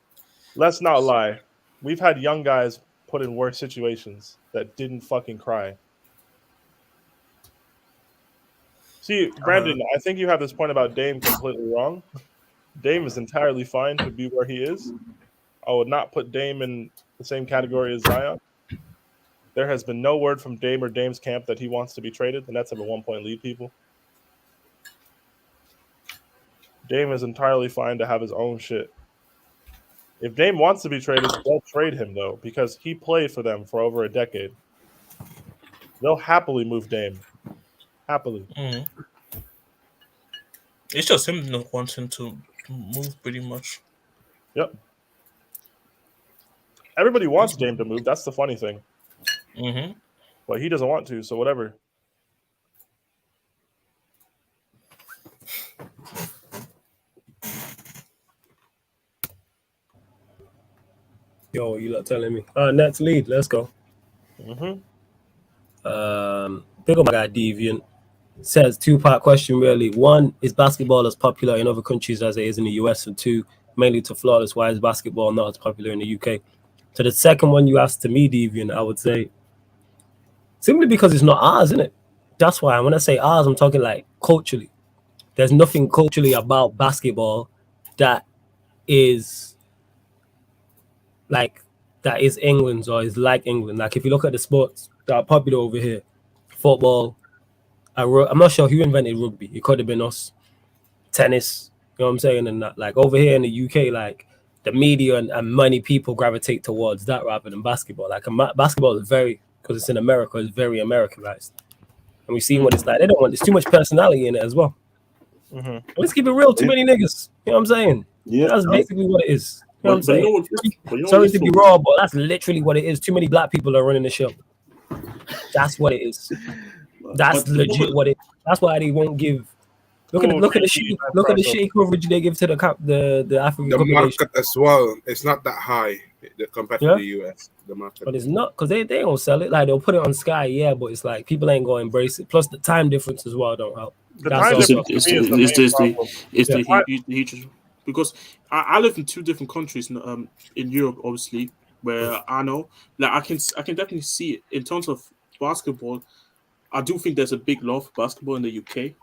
Speaker 3: let's not lie. We've had young guys put in worse situations that didn't fucking cry. See, Brandon, I think you have this point about Dame completely wrong. Dame is entirely fine to be where he is. I would not put Dame in the same category as Zion. There has been no word from Dame or Dame's camp that he wants to be traded, and that's a 1-point lead, people. Dame is entirely fine to have his own shit. If Dame wants to be traded, they'll trade him, though, because he played for them for over a decade. They'll happily move Dame. Happily.
Speaker 5: Mm-hmm. It's just him not wanting to move pretty much.
Speaker 3: Yep. Everybody wants Dame to move. That's the funny thing.
Speaker 5: Mm-hmm.
Speaker 3: But he doesn't want to, so whatever.
Speaker 1: Yo, you lot telling me. Nets lead. Let's go.
Speaker 3: Mm-hmm.
Speaker 1: Big up my guy Deviant. Says 2-part question really. 1, is basketball as popular in other countries as it is in the US? And 2, mainly to Flawless, why is basketball not as popular in the UK? So the second one you asked to me, Deviant, I would say simply because it's not ours, isn't it? That's why when I say ours, I'm talking like culturally. There's nothing culturally about basketball that is England's or is like England. Like if you look at the sports that are popular over here, football, I'm not sure who invented rugby. It could have been us. Tennis, you know what I'm saying? And that, like over here in the UK, like the media and many people gravitate towards that rather than basketball. Like basketball is because it's in America, it's very Americanized. And we see what it's like. They don't want, there's too much personality in it as well.
Speaker 3: Mm-hmm.
Speaker 1: Let's keep it real, too many niggas. You know what I'm saying?
Speaker 4: Yeah,
Speaker 1: that's basically what it is. You know what I'm saying? Sorry to be raw, but that's literally what it is. Too many black people are running the show. That's what it is. That's legit what it. That's why they won't give. Look at the shitty coverage they give to the African
Speaker 2: The
Speaker 1: population.
Speaker 2: market as well. It's not that high compared to the US. The market,
Speaker 1: but it's not because they don't sell it. Like they'll put it on Sky, yeah, but it's like people ain't going to embrace it. Plus the time difference as well don't help.
Speaker 3: The time difference is
Speaker 4: the huge because I live in 2 different countries in Europe, obviously, where I know like I can definitely see it in terms of basketball. I do think there's a big love for basketball in the UK,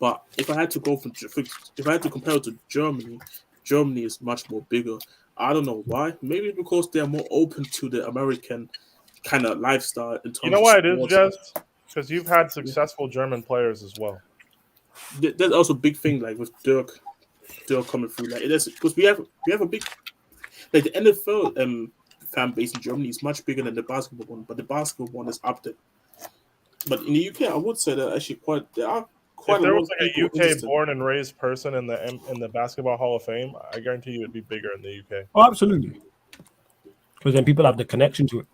Speaker 4: but if I had to compare it to Germany, Germany is much more bigger. I don't know why. Maybe because they're more open to the American kind of lifestyle. In terms
Speaker 3: you know why it is, Jess? Because you've had successful German players as well.
Speaker 4: There's also a big thing like with Dirk coming through. Like it's because we have a big like the NFL fan base in Germany is much bigger than the basketball one, but the basketball one is up there. But in the UK, I would say that actually there are quite.
Speaker 3: If there was like a UK born and raised person in the Basketball Hall of Fame, I guarantee you it'd be bigger in the UK.
Speaker 1: Oh, absolutely. Because then people have the connection to it.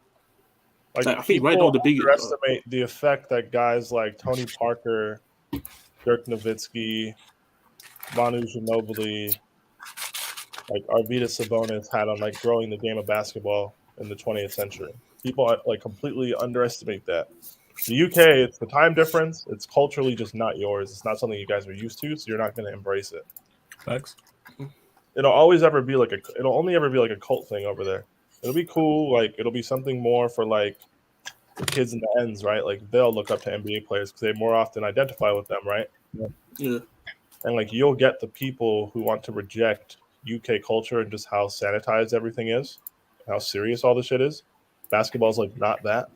Speaker 3: Like
Speaker 4: I think right now the biggest
Speaker 3: underestimate the effect that guys like Tony Parker, Dirk Nowitzki, Manu Ginobili, like Arvydas Sabonis had on like growing the game of basketball in the 20th century. People like completely underestimate that. The UK, it's the time difference. It's culturally just not yours. It's not something you guys are used to, so you're not going to embrace it.
Speaker 1: Facts.
Speaker 3: It'll only ever be like a cult thing over there. It'll be cool, like it'll be something more for like the kids in the ends, right? Like they'll look up to NBA players because they more often identify with them, right?
Speaker 4: Yeah.
Speaker 3: And like you'll get the people who want to reject UK culture and just how sanitized everything is, how serious all this shit is. Basketball's like not that.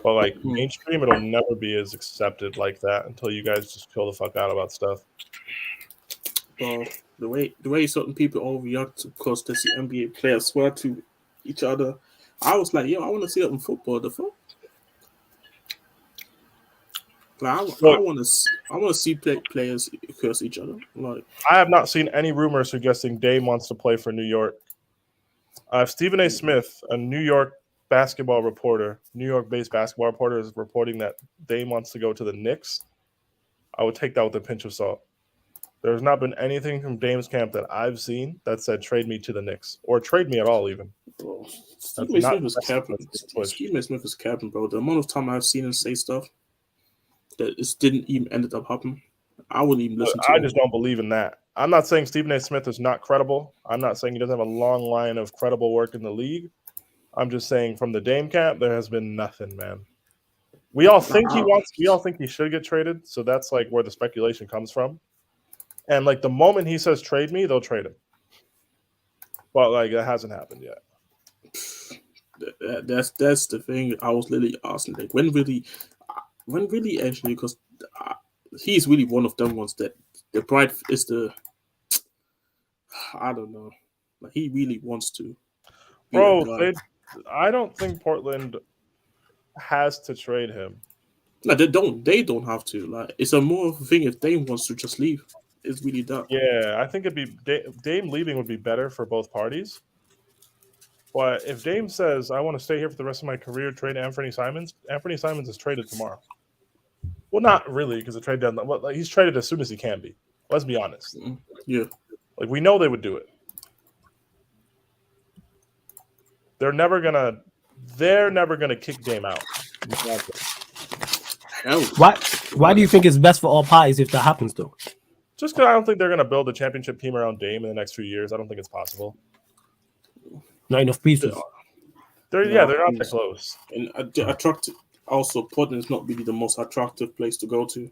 Speaker 3: But like mainstream, it'll never be as accepted like that until you guys just chill the fuck out about stuff.
Speaker 4: Well, the way certain people overreact because they see NBA players swear to each other, I was like, yo, I want to see that in football. The fuck? Like, I want to see players curse each other. Like,
Speaker 3: I have not seen any rumors suggesting Dame wants to play for New York. Stephen A. Smith, a New York-based basketball reporter, is reporting that Dame wants to go to the Knicks. I would take that with a pinch of salt. There's not been anything from Dame's camp that I've seen that said trade me to the Knicks or trade me at all, even.
Speaker 4: bro, Stephen A. Smith is capping, bro. The amount of time I've seen him say stuff that it didn't even ended up happening, I wouldn't even listen to him.
Speaker 3: I just don't believe in that. I'm not saying Stephen A. Smith is not credible. I'm not saying he doesn't have a long line of credible work in the league. I'm just saying from the Dame camp, there has been nothing, man. We all think he should get traded, so that's like where the speculation comes from. And like the moment he says trade me, they'll trade him. But like it hasn't happened yet.
Speaker 4: That's the thing. I was literally asking, like, when really actually, because he's really one of them ones that the pride is the. I don't know. Like, he really wants to.
Speaker 3: Bro, I don't think Portland has to trade him.
Speaker 4: No, they don't. They don't have to. Like, it's a more of a thing if Dame wants to just leave. It's really that.
Speaker 3: Yeah, I think it'd be Dame leaving would be better for both parties. But if Dame says, I want to stay here for the rest of my career, trade Anthony Simons is traded tomorrow. Well, not really, because the trade deadline. Well, he's traded as soon as he can be. Let's be honest.
Speaker 4: Yeah.
Speaker 3: Like, we know they would do it. They're never gonna kick Dame out.
Speaker 1: Why do you think it's best for all parties if that happens, though?
Speaker 3: Just because I don't think they're gonna build a championship team around Dame in the next few years. I don't think it's possible.
Speaker 1: Not enough pieces.
Speaker 3: They're not that close.
Speaker 4: And attractive. Also, Portland is not really the most attractive place to go to.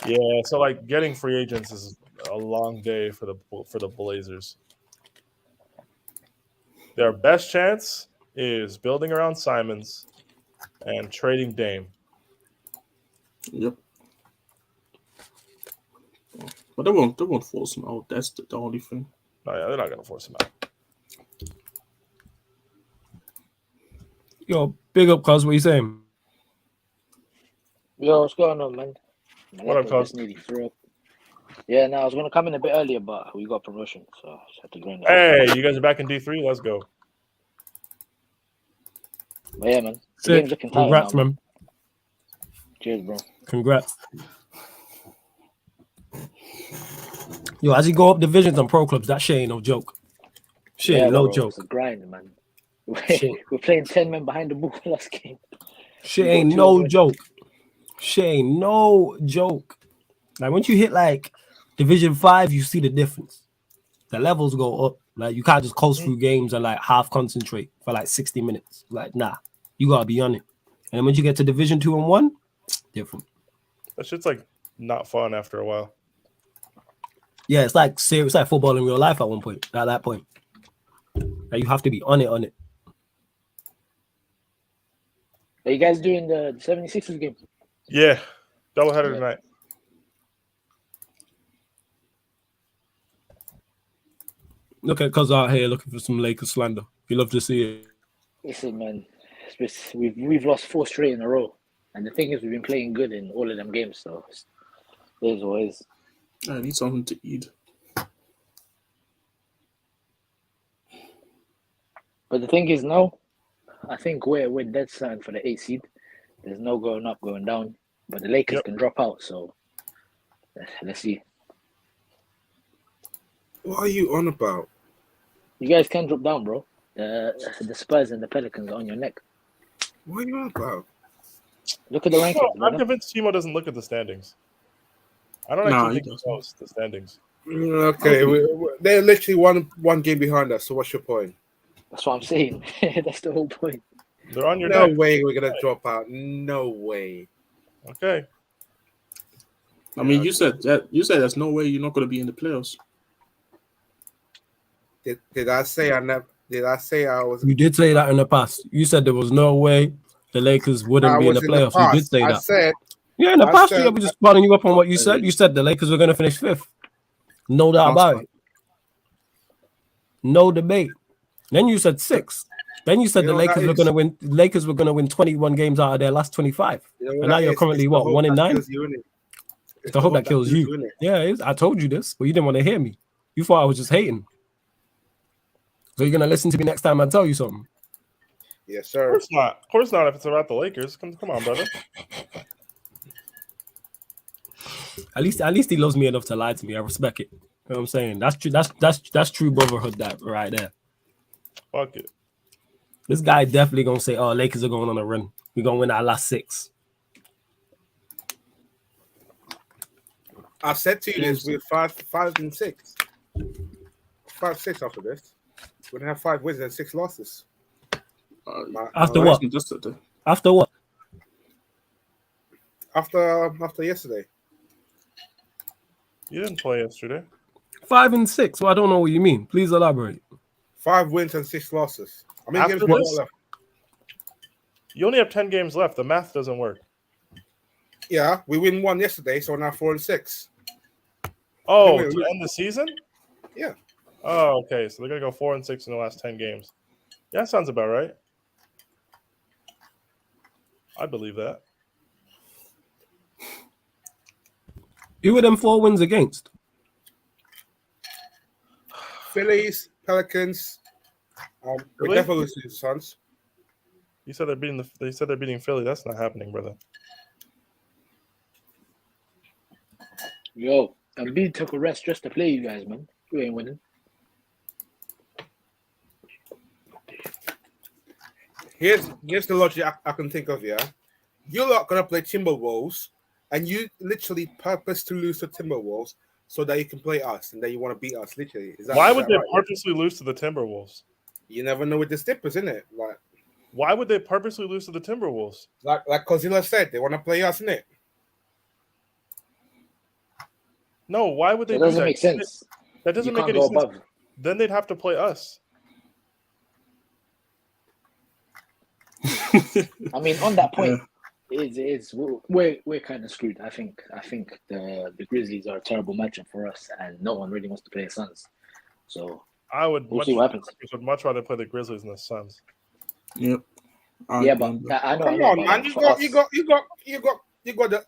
Speaker 3: Yeah, so like getting free agents is a long day for the Blazers. Their best chance is building around Simons and trading Dame.
Speaker 4: Yep. But they won't force him out. That's the only thing.
Speaker 3: No, yeah, they're not gonna force him out.
Speaker 1: Yo, big up, cuz. What you saying?
Speaker 6: Yo, what's going on, man?
Speaker 3: What up, cuz?
Speaker 6: Nearly threw up. Yeah, no, I was gonna come in a bit earlier, but we got promotion, so I just had to grind.
Speaker 3: Hey, you guys are back in D3. Let's go.
Speaker 6: But yeah, man. The
Speaker 1: Sick.
Speaker 6: game's looking tight
Speaker 1: Congrats,
Speaker 6: now,
Speaker 1: man.
Speaker 6: Cheers, bro.
Speaker 1: Congrats. Yo, as you go up divisions and pro clubs, that shit ain't no joke. Shit ain't no
Speaker 6: bro,
Speaker 1: joke.
Speaker 6: It's a grind, man.
Speaker 1: Shit.
Speaker 6: We're playing 10 men behind the ball last game.
Speaker 1: Shit ain't no joke. Shit ain't no joke. Like once you hit like Division 5, you see the difference. The levels go up. Like you can't just coast through games and like half concentrate for like 60 minutes. Like nah, you gotta be on it. And then when you get to Division 2 and 1, different.
Speaker 3: That shit's like not fun after a while.
Speaker 1: Yeah, it's like serious. It's like football in real life at one point. At that point, like you have to be on it.
Speaker 6: Are you guys doing the 76ers game?
Speaker 3: Yeah, doubleheader tonight.
Speaker 1: Look at cuz out here looking for some Lakers slander. You love to see it.
Speaker 6: Listen, man, we've lost 4 straight in a row, and the thing is, we've been playing good in all of them games. So there's always.
Speaker 4: I need something to eat.
Speaker 6: But the thing is, now, I think we're dead certain for the 8th seed. There's no going up, going down. But the Lakers can drop out, so let's see.
Speaker 2: What are you on about?
Speaker 6: You guys can drop down, bro. The Spurs and the Pelicans are on your neck.
Speaker 2: What are you on about?
Speaker 6: Look at the rankings.
Speaker 3: I'm convinced Timo doesn't look at the standings. I don't actually think he knows the standings.
Speaker 2: Okay, they're literally one game behind us. So what's your point?
Speaker 6: That's what I'm saying. That's the whole point.
Speaker 3: They're on your
Speaker 2: No
Speaker 3: neck.
Speaker 2: way we're gonna drop out. No way.
Speaker 3: Okay.
Speaker 4: I mean, you said there's no way you're not going to be in the playoffs.
Speaker 2: Did I say I never? Did I say I was?
Speaker 1: You did say that in the past. You said there was no way the Lakers wouldn't
Speaker 2: I
Speaker 1: be in the
Speaker 2: was in the
Speaker 1: playoffs. You did
Speaker 2: past.
Speaker 1: say
Speaker 2: I
Speaker 1: that.
Speaker 2: said
Speaker 1: Yeah, in the
Speaker 2: I
Speaker 1: past
Speaker 2: said-
Speaker 1: year, I'm just following you up on what you said. You said the Lakers were going to finish 5th. No doubt
Speaker 4: Last
Speaker 1: about
Speaker 4: time.
Speaker 1: it. No debate. Then you said 6th. Then you said
Speaker 2: You
Speaker 1: the
Speaker 2: know what
Speaker 1: Lakers
Speaker 2: that
Speaker 1: were
Speaker 2: is?
Speaker 1: going to win. Lakers were going to win 21 games out of their last 25.
Speaker 2: You know what
Speaker 1: And now
Speaker 2: that
Speaker 1: you're
Speaker 2: is?
Speaker 1: currently
Speaker 2: It's the
Speaker 1: what,
Speaker 2: hope
Speaker 1: 1 and
Speaker 2: that
Speaker 1: 9?
Speaker 2: kills you, innit?
Speaker 1: It's the hope that kills you.
Speaker 2: innit?
Speaker 1: Yeah, it is. I told you this, but you didn't want to hear me. You thought I was just hating. So you're gonna listen to me next time I tell you something.
Speaker 2: Yes,
Speaker 3: Of
Speaker 2: sir.
Speaker 3: course not. Of course not. If it's about the Lakers, come on, brother.
Speaker 1: At least he loves me enough to lie to me. I respect it. You know what I'm saying? That's true. That's true brotherhood. That right there.
Speaker 3: Fuck it.
Speaker 1: This guy definitely gonna say, "Oh, Lakers are going on a run. We're gonna win our last 6."
Speaker 2: I said to you this: we're 5 and 6. 5-6 after this. We're gonna have 5 wins and 6 losses.
Speaker 1: After
Speaker 2: my-
Speaker 1: what? After what?
Speaker 2: After yesterday.
Speaker 3: You didn't play yesterday.
Speaker 1: 5 and 6. Well, I don't know what you mean. Please elaborate.
Speaker 2: 5 wins and 6 losses. I mean,
Speaker 3: After
Speaker 2: games we got
Speaker 3: this?
Speaker 2: left.
Speaker 3: You only have 10 games left. The math doesn't work.
Speaker 2: Yeah, we win 1 yesterday, so we're now 4 and 6.
Speaker 3: Oh,
Speaker 2: Wait,
Speaker 3: to end the season?
Speaker 2: Yeah.
Speaker 3: Oh, okay. So they're gonna go 4 and 6 in the last 10 games. Yeah, that sounds about right. I believe that.
Speaker 1: Who were them 4 wins against?
Speaker 2: Phillies, Pelicans. We're
Speaker 3: Really?
Speaker 2: definitely losing to the Suns.
Speaker 3: You said they said they're beating Philly. That's not happening, brother.
Speaker 6: Yo, Embiid took a rest just to play you guys, man. You ain't winning.
Speaker 2: Here's the logic I can think of. Yeah, you're not gonna play Timberwolves, and you literally purpose to lose to Timberwolves so that you can play us, and then you want to beat us. Literally,
Speaker 3: Why
Speaker 2: is
Speaker 3: would
Speaker 2: that
Speaker 3: they
Speaker 2: right?
Speaker 3: purposely lose to the Timberwolves?
Speaker 2: You never know with the Stippers, innit?
Speaker 3: Why would they purposely lose to the Timberwolves?
Speaker 2: Like Kozilla said, they want to play us, innit?
Speaker 3: No, why would they
Speaker 6: That
Speaker 3: do
Speaker 6: doesn't
Speaker 3: that?
Speaker 6: make sense.
Speaker 3: That doesn't
Speaker 6: You
Speaker 3: make
Speaker 6: can't
Speaker 3: any
Speaker 6: go
Speaker 3: sense.
Speaker 6: above.
Speaker 3: Then they'd have to play us.
Speaker 6: I mean, on that point, we're kind of screwed. I think the Grizzlies are a terrible matchup for us, and no one really wants to play the Suns. So
Speaker 3: I would
Speaker 6: we'll see what happens.
Speaker 3: would much rather play the Grizzlies than the Suns.
Speaker 4: Yep.
Speaker 6: Yeah, but I know.
Speaker 2: Come on,
Speaker 6: but
Speaker 2: man!
Speaker 6: like, for us-
Speaker 2: You got the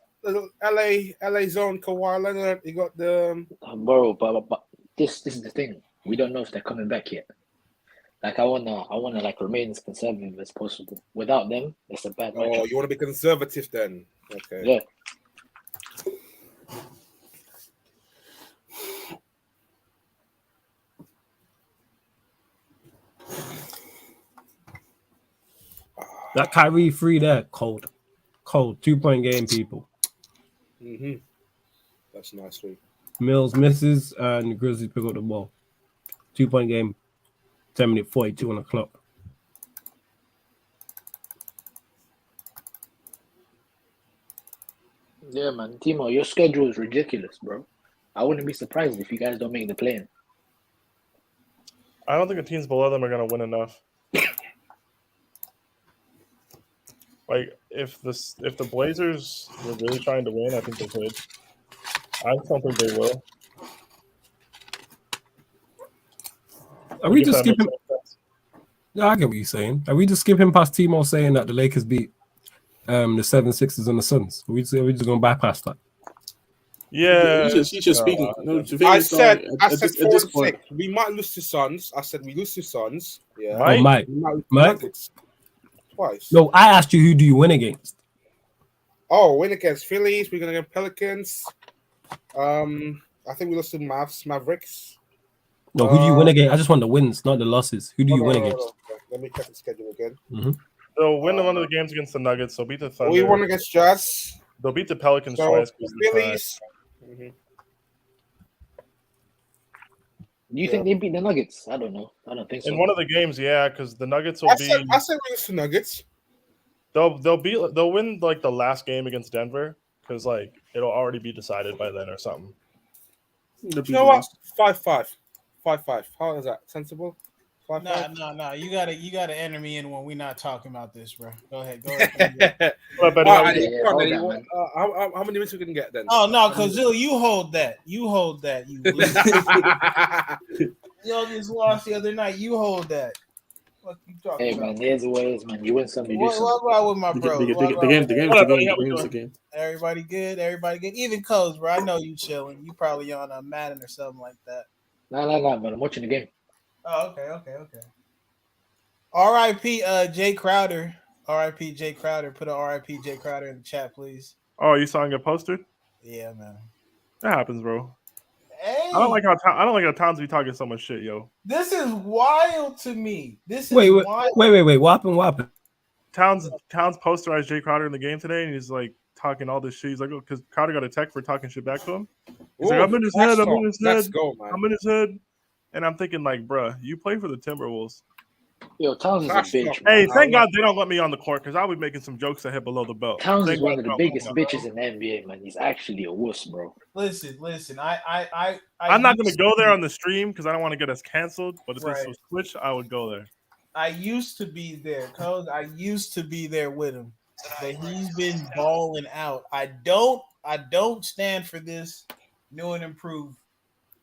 Speaker 2: LA zone, Kawhi Leonard. You got the
Speaker 6: bro. But this is the thing. We don't know if they're coming back yet. Like I wanna like remain as conservative as possible. Without them, it's a bad matchup.
Speaker 2: Oh, you want to be conservative then? Okay.
Speaker 6: Yeah.
Speaker 1: That Kyrie 3 there, cold. 2-point game, people.
Speaker 2: That's nice. Sweet.
Speaker 1: Mills misses and Grizzlies pick up the ball. 2-point game. 10-minute 42 on the clock.
Speaker 6: Yeah, man. Timo, your schedule is ridiculous, bro. I wouldn't be surprised if you guys don't make the play-in.
Speaker 3: I don't think the teams below them are going to win enough. Like if the Blazers were really trying to win, I think they could. I just don't think they will.
Speaker 1: Are we just
Speaker 3: If that makes
Speaker 1: skipping?
Speaker 3: sense.
Speaker 1: Yeah, I get what you're saying. Are we just skipping past Timo saying that the Lakers beat the 76ers and the Suns? Are we just going to bypass that?
Speaker 3: Yeah,
Speaker 4: He's just speaking. No, to be
Speaker 2: I
Speaker 4: honest,
Speaker 2: said
Speaker 4: at this
Speaker 2: 4 and
Speaker 4: point,
Speaker 2: 6. We might lose to Suns. I said we lose to Suns. Yeah.
Speaker 3: Mike?
Speaker 1: Oh, Mike.
Speaker 2: We might lose to
Speaker 1: Mike?
Speaker 2: Nuggets. Twice.
Speaker 1: No, I asked you who do you win against?
Speaker 2: Oh, win against Phillies. We're gonna get Pelicans. I think we lost to Mavericks.
Speaker 1: No, who do you win against? I just want the wins, not the losses. Who do you win against?
Speaker 2: Let me check the schedule again.
Speaker 3: they'll win one of the games against the Nuggets. They'll beat the Thunder.
Speaker 2: We won against Jazz.
Speaker 3: They'll beat the Pelicans
Speaker 2: So
Speaker 3: twice. 'cause of the
Speaker 2: Phillies.
Speaker 6: Do you think they beat the Nuggets? I don't know. I don't think so.
Speaker 3: In one of the games, yeah, because the Nuggets will
Speaker 2: I
Speaker 3: be.
Speaker 2: said we lose to Nuggets.
Speaker 3: They'll win like the last game against Denver because like it'll already be decided by then or something.
Speaker 2: You know what? 5-5. 5-5. How is that? Sensible?
Speaker 7: No. You gotta enter me in when we're not talking about this, bro. Go ahead.
Speaker 3: But
Speaker 2: All right,
Speaker 6: Yeah,
Speaker 2: go on,
Speaker 6: hold
Speaker 2: Eddie.
Speaker 6: that, man.
Speaker 2: How many minutes we can get then?
Speaker 7: Oh no, because you hold that. You hold that. You y'all just lost the other night. You hold that. What you talking
Speaker 6: Hey,
Speaker 7: about?
Speaker 6: man, here's the way it is, man. You win some, you lose some.
Speaker 7: What about with my bro?
Speaker 4: The game is a game.
Speaker 7: Everybody good. Even Coach, bro. I know you chilling. You probably on a Madden or something like that.
Speaker 6: No, man. I'm watching the game.
Speaker 7: Oh, okay. R.I.P. Jay Crowder. R.I.P. Jay Crowder. Put an R.I.P. Jay Crowder in the chat, please.
Speaker 3: Oh, you saw him get posted?
Speaker 7: Yeah, man.
Speaker 3: That happens, bro.
Speaker 7: Hey,
Speaker 3: I don't like how Towns be talking so much shit, yo.
Speaker 7: this is wild to me. This is
Speaker 1: Wait.
Speaker 7: wild.
Speaker 1: What happened?
Speaker 3: Towns posterized Jay Crowder in the game today, and he's like talking all this shit. He's like, oh, because Crowder got a tech for talking shit back to him. He's like, I'm in his head.
Speaker 2: Let's go, man.
Speaker 3: I'm in his head. And I'm thinking, like, bruh, you play for the Timberwolves.
Speaker 6: Yo, Towns is a bitch.
Speaker 3: Hey,
Speaker 6: man.
Speaker 3: thank God they don't let me on the court because I'll be making some jokes that hit below the belt.
Speaker 6: Towns
Speaker 3: Thank
Speaker 6: is one
Speaker 3: God
Speaker 6: of
Speaker 3: they
Speaker 6: the
Speaker 3: don't let me
Speaker 6: biggest
Speaker 3: on.
Speaker 6: bitches in the NBA, man. He's actually a wuss, bro.
Speaker 7: Listen.
Speaker 3: I'm not going to go there on the stream because I don't want to get us canceled. But if this
Speaker 7: Right.
Speaker 3: was Twitch, I would go there.
Speaker 7: I used to be there, Coach. I used to be there with him, but he's been balling out. I don't stand for this new and improved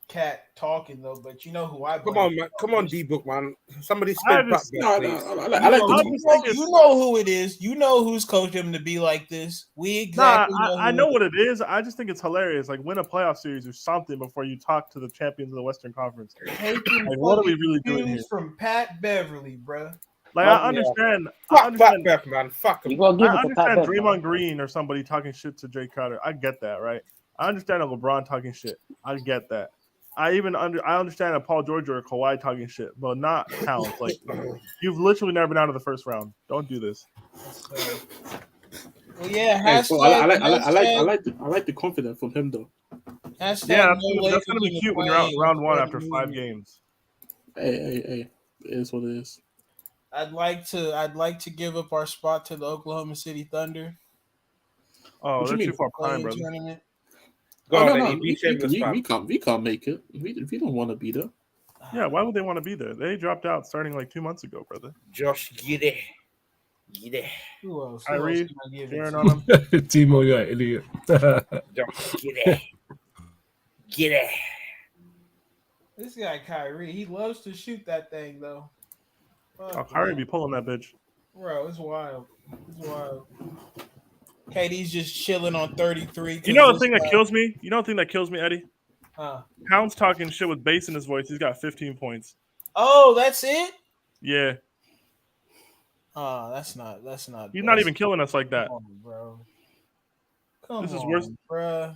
Speaker 7: cat talking though. But you know who I blame.
Speaker 2: Come on, man. Come on, D-Book, man. Somebody
Speaker 3: I
Speaker 2: spin back
Speaker 3: just-
Speaker 2: there, please.
Speaker 4: I like the
Speaker 7: You know who it is. You know who's coached him to be like this. We exactly
Speaker 3: I know what it is. I just think it's hilarious. Like, win a playoff series or something before you talk to the champions of the Western Conference.
Speaker 7: Taking
Speaker 3: Like, what are we really doing
Speaker 7: cues
Speaker 3: here?
Speaker 7: from Pat Beverly, bro.
Speaker 3: Like, I understand.
Speaker 2: Fuck Pat Bev, man. Fuck
Speaker 6: You
Speaker 2: him.
Speaker 6: gotta give
Speaker 3: I
Speaker 6: it to Pat
Speaker 3: understand
Speaker 6: Bev,
Speaker 3: Draymond
Speaker 6: man.
Speaker 3: Green or somebody talking shit to Jay Crowder. I get that, right? I understand a LeBron talking shit. I get that. I understand a Paul George or a Kawhi talking shit, but not Towns. Like, you've literally never been out of the first round. Don't do this.
Speaker 7: Well, yeah.
Speaker 4: Hey, so I like the confidence from him though.
Speaker 7: Hashtag
Speaker 3: Yeah,
Speaker 7: no
Speaker 3: that's gonna be
Speaker 7: Lakers
Speaker 3: cute when
Speaker 7: in
Speaker 3: you're
Speaker 7: the
Speaker 3: out round one
Speaker 7: play
Speaker 3: after 5
Speaker 7: movement.
Speaker 3: games.
Speaker 4: Hey, it is what it is.
Speaker 7: I'd like to give up our spot to the Oklahoma City Thunder.
Speaker 3: Oh,
Speaker 4: What you
Speaker 3: they're
Speaker 4: mean?
Speaker 3: too far behind,
Speaker 7: Playing
Speaker 3: brother.
Speaker 7: tournament.
Speaker 2: Go
Speaker 4: Oh,
Speaker 2: on,
Speaker 4: no,
Speaker 2: Eddie. Be shameless, fam.
Speaker 4: we can't make it. We don't want to be there.
Speaker 3: Yeah, why would they want to be there? They dropped out starting like 2 months ago, brother.
Speaker 2: Josh, get it.
Speaker 7: Who else?
Speaker 3: Kyrie,
Speaker 7: can I give it
Speaker 3: Sharon
Speaker 7: to?
Speaker 3: on them.
Speaker 1: Timo, you're an idiot.
Speaker 2: Josh, get it.
Speaker 7: This guy Kyrie, he loves to shoot that thing though. Fuck,
Speaker 3: Oh, Kyrie
Speaker 7: man.
Speaker 3: be pulling that bitch.
Speaker 7: Bro, it's wild. KD's just chilling on 33.
Speaker 3: You know the thing that kills me? You know the thing that kills me, Eddie?
Speaker 7: Huh.
Speaker 3: Pounds talking shit with bass in his voice. He's got 15 points.
Speaker 7: Oh, that's it?
Speaker 3: Yeah.
Speaker 7: Oh, that's not.
Speaker 3: He's not even killing us like that.
Speaker 7: Come on, bro. Come
Speaker 3: This is
Speaker 7: on,
Speaker 3: worse.
Speaker 7: bro.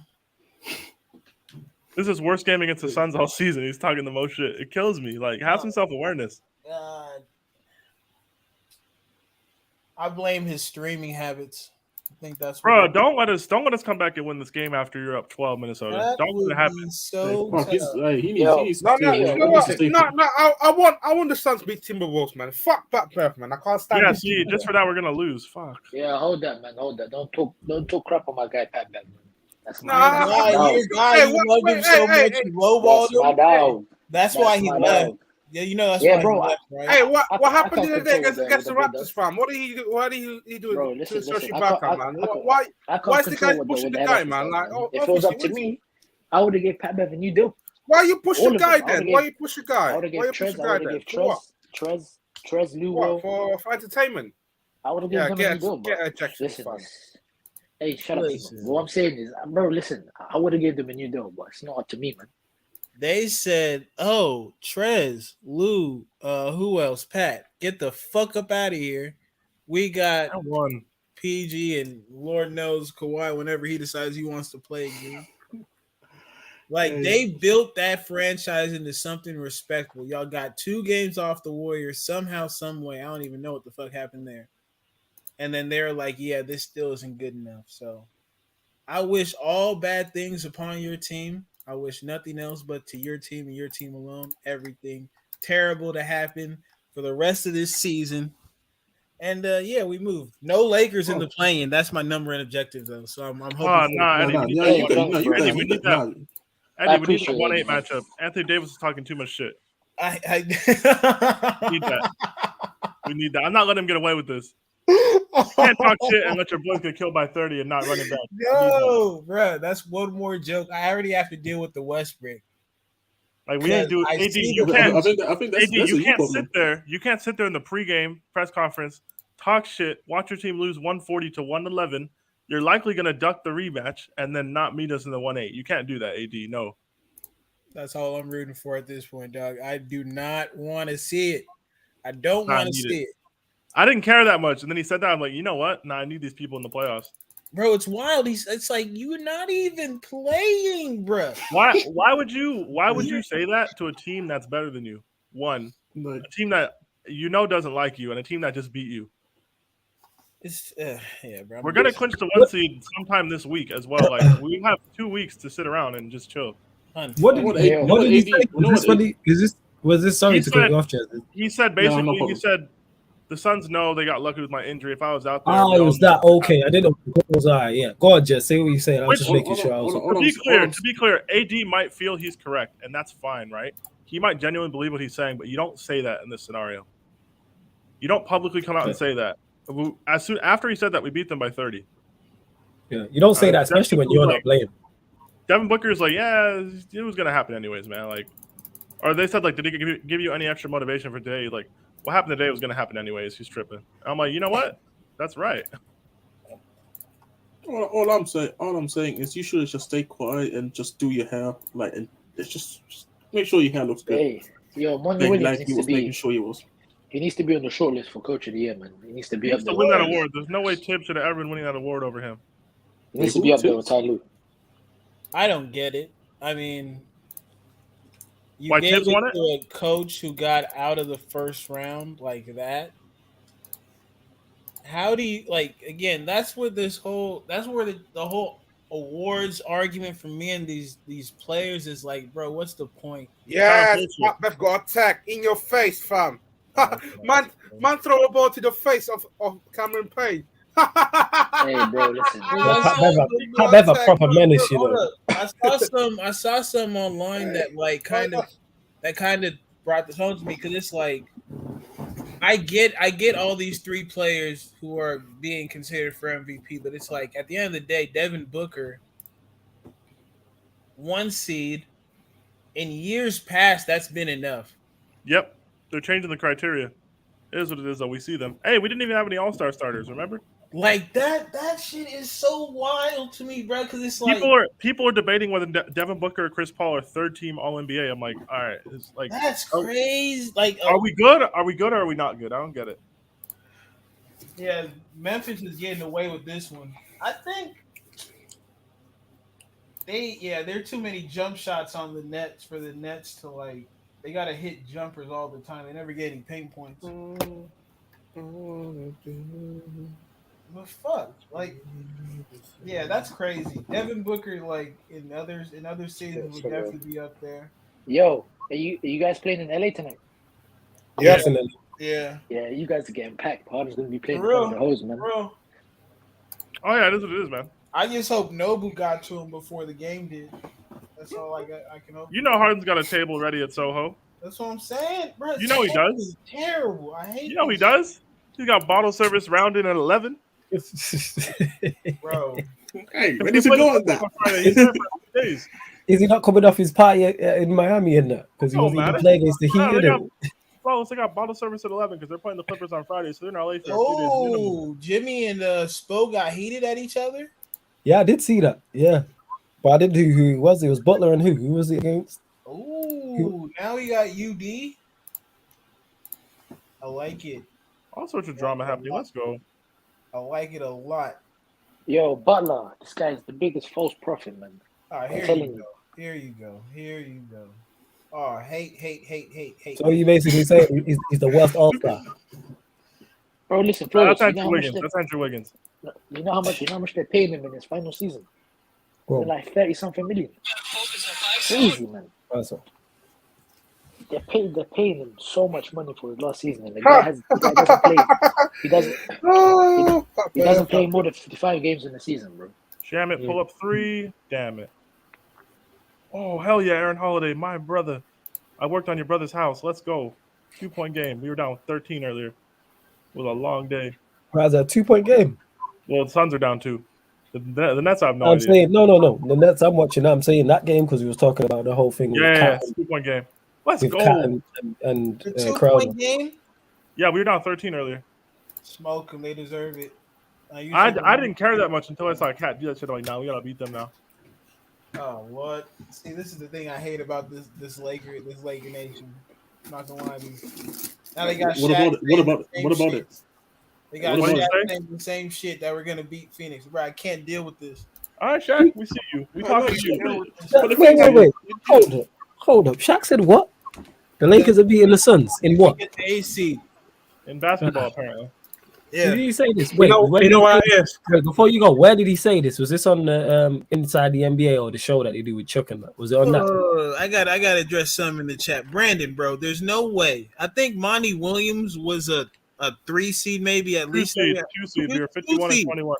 Speaker 3: This is worst game against the Suns all season. He's talking the most shit. It kills me. Like, have some self-awareness.
Speaker 7: God. I blame his streaming habits. I think that's
Speaker 3: Bro, don't let us come back and win this game after you're up 12, Minnesota.
Speaker 7: That
Speaker 3: Don't let
Speaker 7: would
Speaker 3: it happen.
Speaker 7: be so
Speaker 4: Fuck,
Speaker 7: tough.
Speaker 4: he needs
Speaker 2: No,
Speaker 4: to
Speaker 2: you
Speaker 4: stay-
Speaker 2: know
Speaker 4: he
Speaker 2: what?
Speaker 4: needs to stay-
Speaker 2: No, I want the Suns to beat Timberwolves, man. Fuck Pat Bev, man. I can't stand
Speaker 3: Yeah,
Speaker 2: this.
Speaker 3: see, just for that, we're gonna lose. Fuck.
Speaker 6: Yeah, hold that, man. Hold that. Don't talk crap on my guy Pat Bev. That's my
Speaker 2: Nah,
Speaker 6: that's my dog.
Speaker 7: Your guy,
Speaker 2: Hey,
Speaker 7: you
Speaker 2: what-
Speaker 7: love him
Speaker 2: wait,
Speaker 7: so
Speaker 2: hey,
Speaker 7: much,
Speaker 2: hey,
Speaker 7: you lowballed
Speaker 6: That's my
Speaker 7: him.
Speaker 6: dog.
Speaker 7: That's why he
Speaker 6: my
Speaker 7: left.
Speaker 6: dog.
Speaker 7: Yeah, you know that's
Speaker 6: Yeah,
Speaker 7: why
Speaker 6: bro,
Speaker 7: he left, right?
Speaker 2: Hey, what
Speaker 6: I
Speaker 2: happened
Speaker 6: can't
Speaker 2: the other day
Speaker 6: control
Speaker 2: against the
Speaker 6: what the
Speaker 2: Raptors, fam? What did he do? What did he do
Speaker 6: Bro,
Speaker 2: to
Speaker 6: listen,
Speaker 2: Serge
Speaker 6: I
Speaker 2: Ibaka,
Speaker 6: can't-
Speaker 2: man?
Speaker 6: I can't-
Speaker 2: Why
Speaker 6: I can't
Speaker 2: is the
Speaker 6: control
Speaker 2: guy
Speaker 6: what
Speaker 2: pushing the
Speaker 6: head
Speaker 2: guy,
Speaker 6: office
Speaker 2: man?
Speaker 6: does,
Speaker 2: Like,
Speaker 6: man. If it was up to me, I would have gave Pat Bev a new deal.
Speaker 2: why you push
Speaker 6: All
Speaker 2: the
Speaker 6: of
Speaker 2: guy
Speaker 6: them. I
Speaker 2: then?
Speaker 6: would've
Speaker 2: Why
Speaker 6: gave-
Speaker 2: you push the
Speaker 6: I
Speaker 2: guy?
Speaker 6: would have
Speaker 2: Why
Speaker 6: gave
Speaker 2: you push
Speaker 6: Trez.
Speaker 2: the
Speaker 6: I
Speaker 2: guy
Speaker 6: would have
Speaker 2: then?
Speaker 6: gave
Speaker 2: For what?
Speaker 6: Trez
Speaker 2: What?
Speaker 6: Lugo.
Speaker 2: For entertainment?
Speaker 6: I would have
Speaker 2: Yeah,
Speaker 6: given him a new deal,
Speaker 2: get
Speaker 6: bro.
Speaker 2: ejected,
Speaker 6: Listen,
Speaker 2: fam.
Speaker 6: hey, shut up,
Speaker 7: Listen.
Speaker 6: Timo. What I'm saying is, bro, listen, I would have given them a new deal, but it's not up to me, man.
Speaker 7: They said, "Oh, Trez, Lou, who else? Pat, get the fuck up out of here. We got
Speaker 3: I won.
Speaker 7: PG and Lord knows Kawhi whenever he decides he wants to play again." Like they built that franchise into something respectable. Y'all got 2 games off the Warriors somehow, some way. I don't even know what the fuck happened there. And then they're like, "Yeah, this still isn't good enough." So I wish all bad things upon your team. I wish nothing else but to your team and your team alone. Everything terrible to happen for the rest of this season. And yeah, we moved. No Lakers in the play-in. That's my number and objective, though. So I'm hoping.
Speaker 3: Oh, nah, Eddie, we need that.
Speaker 6: Eddie, we need that.
Speaker 3: Eddie, we need the
Speaker 6: appreciate
Speaker 3: 1-8
Speaker 6: it, man.
Speaker 3: matchup. Anthony Davis is talking too much shit. We need that. We need that. I'm not letting him get away with this. You can't talk shit and let your boys get killed by 30 and not run it back.
Speaker 7: No, bro, that's one more joke. I already have to deal with the Westbrook.
Speaker 3: Like we ain't doing.
Speaker 7: I
Speaker 3: AD,
Speaker 7: see
Speaker 3: you
Speaker 7: the-
Speaker 3: can't.
Speaker 4: I think that's
Speaker 3: AD, you
Speaker 4: a you
Speaker 3: can't
Speaker 4: problem.
Speaker 3: sit there. You can't sit there in the pregame press conference, talk shit, watch your team lose 140 to 111. You're likely gonna duck the rematch and then not meet us in the 1-8. You can't do that, AD. No.
Speaker 7: That's all I'm rooting for at this point, dog. I do not want to see it. I don't
Speaker 3: Not
Speaker 7: want to
Speaker 3: needed.
Speaker 7: see it.
Speaker 3: I didn't care that much, and then he said that. I'm like, you know what? Nah, I need these people in the playoffs.
Speaker 7: Bro, it's wild. It's like you're not even playing, bro.
Speaker 3: Why would you say that to a team that's better than you? One,
Speaker 4: Like,
Speaker 3: a team that you know doesn't like you, and a team that just beat you.
Speaker 7: It's yeah, bro.
Speaker 3: We're gonna clinch the 1 seed sometime this week as well. Like we have 2 weeks to sit around and just chill.
Speaker 1: What did he say? Was this sorry to cut you off, Chaz?
Speaker 3: He said
Speaker 4: No, no
Speaker 3: basically,
Speaker 4: problem.
Speaker 3: he said the Suns know they got lucky with my injury. If I was out there,
Speaker 1: Oh,
Speaker 3: we
Speaker 1: it
Speaker 3: all
Speaker 1: was
Speaker 3: know
Speaker 1: that okay? I didn't know. It was all right. Yeah, go on, Jess. Say what you said. I was just
Speaker 3: Which-
Speaker 1: making sure I was.
Speaker 3: To be clear, AD might feel he's correct, and that's fine, right? He might genuinely believe what he's saying, but you don't say that in this scenario. You don't publicly come out and say that. As soon after he said that, we beat them by 30.
Speaker 1: Yeah, you don't say that, especially when you're not playing.
Speaker 3: Devin Booker's like, yeah, it was gonna happen anyways, man. Like, or they said like, did he give you any extra motivation for today? Like, what happened today was gonna happen anyways. He's tripping. I'm like, you know what? That's right.
Speaker 4: all I'm saying is you should just stay quiet and just do your hair, like, and it's just make sure your hair looks good.
Speaker 6: Hey, yo, Monty Williams
Speaker 4: Like he was making sure he was.
Speaker 6: He needs to be on the short list for Coach of the Year, man. He needs to be
Speaker 3: He
Speaker 6: up
Speaker 3: needs
Speaker 6: there.
Speaker 3: to win that award. There's no way Tibbs should have ever been winning that award over him.
Speaker 6: He needs to be up there with Ty Lue.
Speaker 7: I don't get it. I mean, you
Speaker 3: Why
Speaker 7: gave
Speaker 3: Tibbs
Speaker 7: it
Speaker 3: won it?
Speaker 7: to a coach who got out of the first round like that. How do you like? Again, that's where the whole awards argument for me and these players is like, bro, what's the point?
Speaker 2: Yes, Macbeth got attacked in your face, fam. man throw a ball to the face of Cameron Payne.
Speaker 6: Hey, bro, listen.
Speaker 1: Pat Bev a proper menace, you know.
Speaker 7: I saw some online that kind of brought this home to me because it's like I get all these three players who are being considered for MVP, but it's like at the end of the day, Devin Booker, 1 seed. In years past, that's been enough.
Speaker 3: Yep, they're changing the criteria. It is what it is, though. We see them. Hey, we didn't even have any All-Star starters. Remember?
Speaker 7: Like that shit is so wild to me, bro. Because it's like
Speaker 3: people are debating whether Devin Booker or Chris Paul are third-team All-NBA. I'm like, all right, it's like
Speaker 7: that's crazy. Like,
Speaker 3: are we good? Are we good or are we not good? I don't get it.
Speaker 7: Yeah, Memphis is getting away with this one. I think there are too many jump shots on the Nets for the Nets to like. They gotta hit jumpers all the time. They never get any paint points. But fuck, like, yeah, that's crazy. Devin Booker, like in other seasons, would definitely be up there.
Speaker 6: Yo, are you guys playing in LA tonight?
Speaker 1: Yeah, definitely.
Speaker 7: Yeah.
Speaker 6: Yeah, you guys are getting packed. Harden's gonna be playing
Speaker 7: For real,
Speaker 6: the hose, man.
Speaker 7: Bro.
Speaker 3: Oh yeah, it is what it is, man.
Speaker 7: I just hope Nobu got to him before the game did. That's all I can hope.
Speaker 3: You know Harden's got a table ready at Soho.
Speaker 7: That's what I'm saying, bro.
Speaker 3: You know he does.
Speaker 7: Terrible. I hate.
Speaker 3: You know he does. He's got bottle service rounding at 11.
Speaker 7: Bro.
Speaker 4: Hey, when is it going that?
Speaker 1: Is he not coming off his party in Miami in that? Because he was even playing against the Heat.
Speaker 3: Well, they got bottle service at 11 because they're playing the Clippers on Friday, so they're in LA for
Speaker 7: Oh, Jimmy and Spo got heated at each other?
Speaker 1: Yeah, I did see that. Yeah. But I didn't know who it was. It was Butler and who? Who was it against?
Speaker 7: Oh, now we got UD. I like it.
Speaker 3: All sorts of drama happening. Let's go.
Speaker 7: I like it a lot.
Speaker 6: Yo, Butler, this guy's the biggest false prophet, man.
Speaker 7: Here you go. Oh, hate.
Speaker 1: So you basically say he's the worst all-star.
Speaker 6: Bro, listen,
Speaker 3: that's Andrew Wiggins. That's Andrew Wiggins.
Speaker 6: You know how much they're paying him in his final season? They're like 30-something million. Crazy, man.
Speaker 1: Awesome.
Speaker 6: They're paying him so much money for his last season, and the guy doesn't play. He doesn't play more than 55 games in the season, bro.
Speaker 3: Jam it, pull up 3. Damn it. Oh, hell yeah, Aaron Holiday, my brother. I worked on your brother's house. Let's go. 2-point game. We were down 13 earlier. It was a long day.
Speaker 1: How's that 2-point game?
Speaker 3: Well, the Suns are down 2. The Nets, I have no
Speaker 1: I'm
Speaker 3: idea.
Speaker 1: saying no. The Nets I'm watching. I'm saying that game because we was talking about the whole thing with
Speaker 3: Yeah,
Speaker 1: Cat,
Speaker 3: 2-point game. Let's
Speaker 1: with
Speaker 3: go.
Speaker 1: Cat and
Speaker 7: The
Speaker 1: Crowder.
Speaker 7: 2-point game.
Speaker 3: Yeah, we were down 13 earlier.
Speaker 7: Smoke them. They deserve it.
Speaker 3: I didn't care that much until I saw Cat do that shit. I'm like, nah, we gotta beat them now.
Speaker 7: Oh, what? See, this is the thing I hate about this Laker nation. I'm not gonna lie to you. Now they got
Speaker 4: What about it?
Speaker 7: They got
Speaker 3: What
Speaker 7: Shaq
Speaker 3: about
Speaker 7: saying the same shit that we're gonna beat Phoenix. Bro, I can't deal with this.
Speaker 3: All right, Shaq, we see you. We talk to you.
Speaker 1: Wait. Hold up. Shaq said what? The Lakers are beating the Suns in what?
Speaker 7: Get the AC.
Speaker 3: In basketball, apparently.
Speaker 7: Yeah.
Speaker 1: Did he say this? Wait,
Speaker 2: You know what it is?
Speaker 1: wait, before you go, where did he say this? Was this on the Inside the NBA or the show that they do with Chuck and that? Was it on that?
Speaker 7: I gotta address something in the chat. Brandon, bro, there's no way. I think Monty Williams was a 3 seed, maybe at least.
Speaker 3: 2 seed. We were 51 and 21.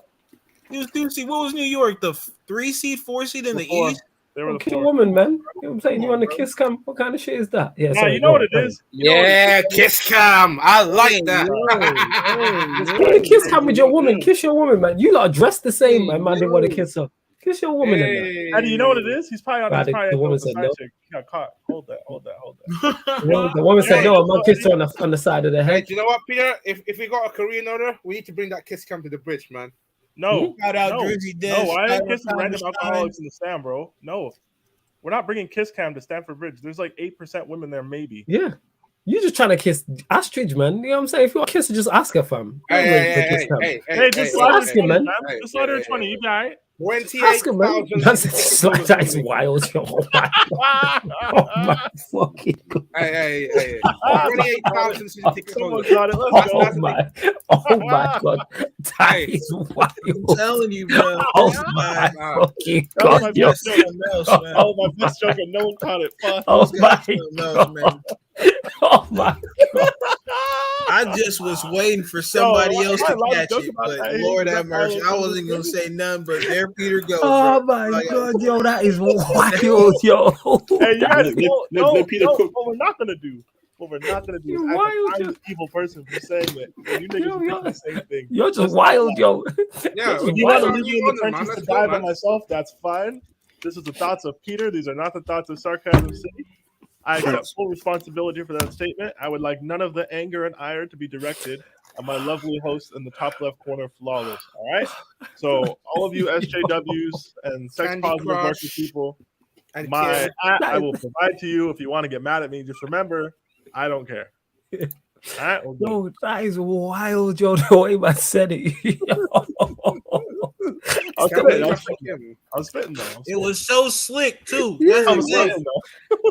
Speaker 7: He was 2 seed. What was New York? The 3 seed, 4 seed in the
Speaker 3: Before.
Speaker 7: East?
Speaker 3: They were the
Speaker 1: Kill a
Speaker 3: 4.
Speaker 1: woman, man. You know what I'm saying? You on the kiss cam? What kind of shit is that? Yeah,
Speaker 3: Nah,
Speaker 1: sorry,
Speaker 3: you know
Speaker 1: go
Speaker 3: what
Speaker 1: on,
Speaker 3: it is?
Speaker 2: Yeah, kiss cam. I like that.
Speaker 1: You want to kiss cam with your woman? Kiss your woman, man. You lot dressed the same, man. Man, they want to kiss her. Kiss your woman. In there.
Speaker 3: Eddie, you know what it is? He's probably on
Speaker 1: Right,
Speaker 3: his
Speaker 1: the woman said no.
Speaker 3: chick. He got caught. Hold that.
Speaker 1: The woman said no. I'm gonna kiss her on the side of the
Speaker 2: Hey,
Speaker 1: head.
Speaker 2: do you know what, Peter? If we got a Korean order, we need to bring that kiss cam to the bridge, man.
Speaker 3: No.
Speaker 7: Shout out
Speaker 3: no.
Speaker 7: Drizzy Diz.
Speaker 3: No, I
Speaker 7: Shout
Speaker 3: ain't
Speaker 7: out
Speaker 3: kissing random
Speaker 7: Thomas
Speaker 3: alcoholics in the stand, bro. No. We're not bringing Kiss Cam to Stamford Bridge. There's like 8% women there, maybe.
Speaker 1: Yeah. You just trying to kiss Astridge, man. You know what I'm saying? If you want to kiss her, just ask her, fam.
Speaker 2: Hey,
Speaker 3: Just
Speaker 1: hey,
Speaker 3: slide
Speaker 1: ask
Speaker 3: her
Speaker 1: him, man.
Speaker 3: Just slide her 20. You be all right.
Speaker 1: Ask him, man. That's wild. Yo. Oh my fucking God.
Speaker 2: Hey. 28,000 season ticket
Speaker 3: Someone
Speaker 2: holders.
Speaker 3: got it. Let's go.
Speaker 1: Oh my God. That is wild.
Speaker 7: I'm telling you, bro.
Speaker 1: Oh my fucking
Speaker 3: That was my
Speaker 1: God. Yo.
Speaker 3: best joke. That was my best joke and no one caught it. Fuck.
Speaker 1: Oh my
Speaker 7: No, man.
Speaker 1: Oh my God.
Speaker 7: I just was waiting for somebody else to catch
Speaker 3: joke
Speaker 7: it,
Speaker 3: about
Speaker 7: but
Speaker 3: that.
Speaker 7: Lord have mercy, I wasn't gonna say none. But there, Peter goes.
Speaker 1: Oh
Speaker 7: bro.
Speaker 1: my
Speaker 7: Like,
Speaker 1: God, yo, that is wild, yo.
Speaker 3: Hey, you guys,
Speaker 4: let Peter cook.
Speaker 3: what we're not gonna do. What we're not gonna do
Speaker 1: You're
Speaker 3: is
Speaker 1: wild,
Speaker 3: act
Speaker 1: yo.
Speaker 3: like I'm an evil person for saying it. You niggas
Speaker 1: Yo,
Speaker 3: do
Speaker 1: yo.
Speaker 3: the same thing.
Speaker 1: You're just wild, yo.
Speaker 2: Yeah,
Speaker 3: If you want to
Speaker 1: wild.
Speaker 3: leave me in the trenches to die by myself, that's fine. This is the thoughts of Peter. These are not the thoughts of Sarcasm City. I accept full responsibility for that statement. I would like none of the anger and ire to be directed at my lovely host in the top left corner, Flawless. All right? So, all of you SJWs and sex
Speaker 2: Candy
Speaker 3: positive
Speaker 2: Crush
Speaker 3: working people,
Speaker 2: and
Speaker 3: my I will provide to you. If you want to get mad at me, just remember, I don't care. All right? Well, good.
Speaker 1: Yo, that is wild, yo. The way man said it.
Speaker 3: I was spitting though.
Speaker 7: it was so slick too.
Speaker 1: Yeah,
Speaker 7: That's
Speaker 3: I
Speaker 7: the
Speaker 3: was
Speaker 7: thing.
Speaker 3: spitting though.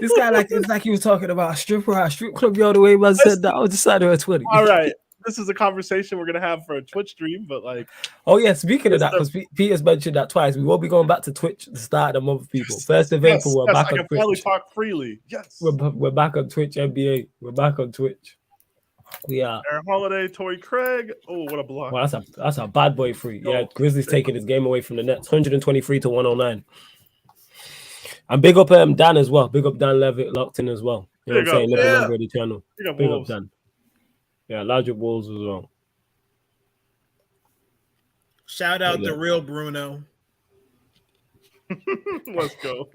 Speaker 1: This guy, it's like he was talking about a stripper at a strip club, yo. The way man said that, I was deciding on Twitter.
Speaker 3: All right. This is a conversation we're gonna have for a Twitch stream, but like,
Speaker 1: Oh yeah, speaking of that, because Peter's mentioned that twice, we will be going back to Twitch at the start of the month, people. First of April, we're back
Speaker 3: I
Speaker 1: on
Speaker 3: can finally
Speaker 1: Twitch.
Speaker 3: talk freely. Yes.
Speaker 1: We're back on Twitch, NBA. We're back on Twitch. We are.
Speaker 3: Aaron Holiday, Torrey Craig. Oh, what a block!
Speaker 1: Well, that's a bad boy free. Yeah, Grizzlies taking his game away from the Nets, 123 to 109. And big up Dan as well. Big up Dan Levitt locked in as well. You know what I'm saying? Never remember the channel. Big up Dan. Yeah, larger balls as well.
Speaker 7: Shout out the real Bruno.
Speaker 3: Let's go.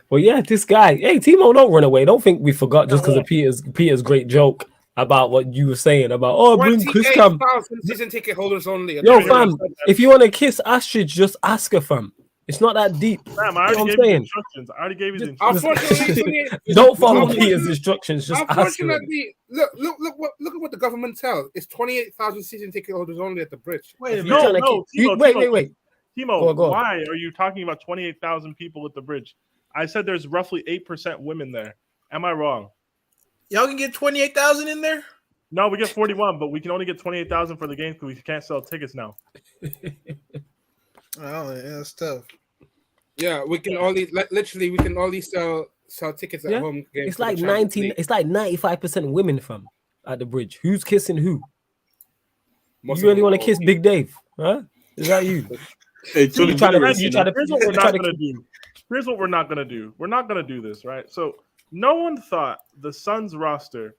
Speaker 1: Well, yeah, this guy. Hey, Timo, don't run away. Don't think we forgot just because of Peter's great joke about what you were saying about bring Chris Cam.
Speaker 2: 28,000 season ticket holders only.
Speaker 1: Yo, fam, if you want to kiss Astrid, just ask her, fam. It's not that deep.
Speaker 3: Fam, I already gave you the instructions. I already gave you the
Speaker 2: instructions.
Speaker 1: Don't follow Peter's instructions. Just ask her.
Speaker 2: Unfortunately, look at what the government tells. It's 28,000 season ticket holders only at the bridge.
Speaker 1: Wait,
Speaker 3: Timo,
Speaker 1: Go
Speaker 3: why are you talking about 28,000 people at the bridge? I said there's roughly 8% women there. Am I wrong?
Speaker 7: Y'all can get 28,000 in there?
Speaker 3: No, we get 41, but we can only get 28,000 for the game because we can't sell tickets now.
Speaker 7: Oh, yeah, that's tough.
Speaker 2: Yeah, we can only sell tickets at home.
Speaker 1: It's like 19. It's like 95% women, fam, at the bridge. Who's kissing who? You really want to kiss Big Dave? Huh? Is that you?
Speaker 3: Here's what we're not gonna do. We're not gonna do this, right? So No one thought the Suns roster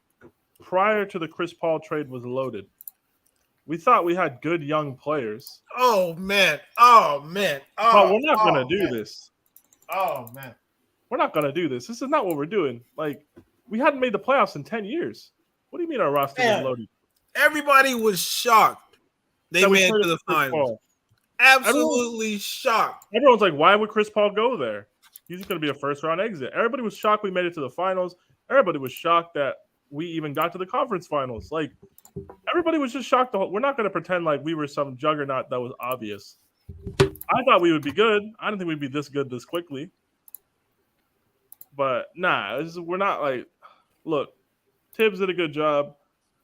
Speaker 3: prior to the Chris Paul trade was loaded. We thought we had good young players.
Speaker 7: Oh man. Oh man.
Speaker 3: But we're not gonna do this.
Speaker 7: Oh man.
Speaker 3: We're not gonna do this. This is not what we're doing. Like, we hadn't made the playoffs in 10 years. What do you mean our roster was loaded?
Speaker 7: Everybody was shocked. They
Speaker 3: That we
Speaker 7: made it
Speaker 3: traded
Speaker 7: to the
Speaker 3: for Chris
Speaker 7: finals.
Speaker 3: Paul.
Speaker 7: Absolutely shocked.
Speaker 3: Everyone's like, why would Chris Paul go there? He's going to be a first-round exit. Everybody was shocked we made it to the finals. Everybody was shocked that we even got to the conference finals. Like, everybody was just shocked. We're not going to pretend like we were some juggernaut that was obvious. I thought we would be good. I didn't think we'd be this good this quickly. But, nah, we're not like... Look, Tibbs did a good job.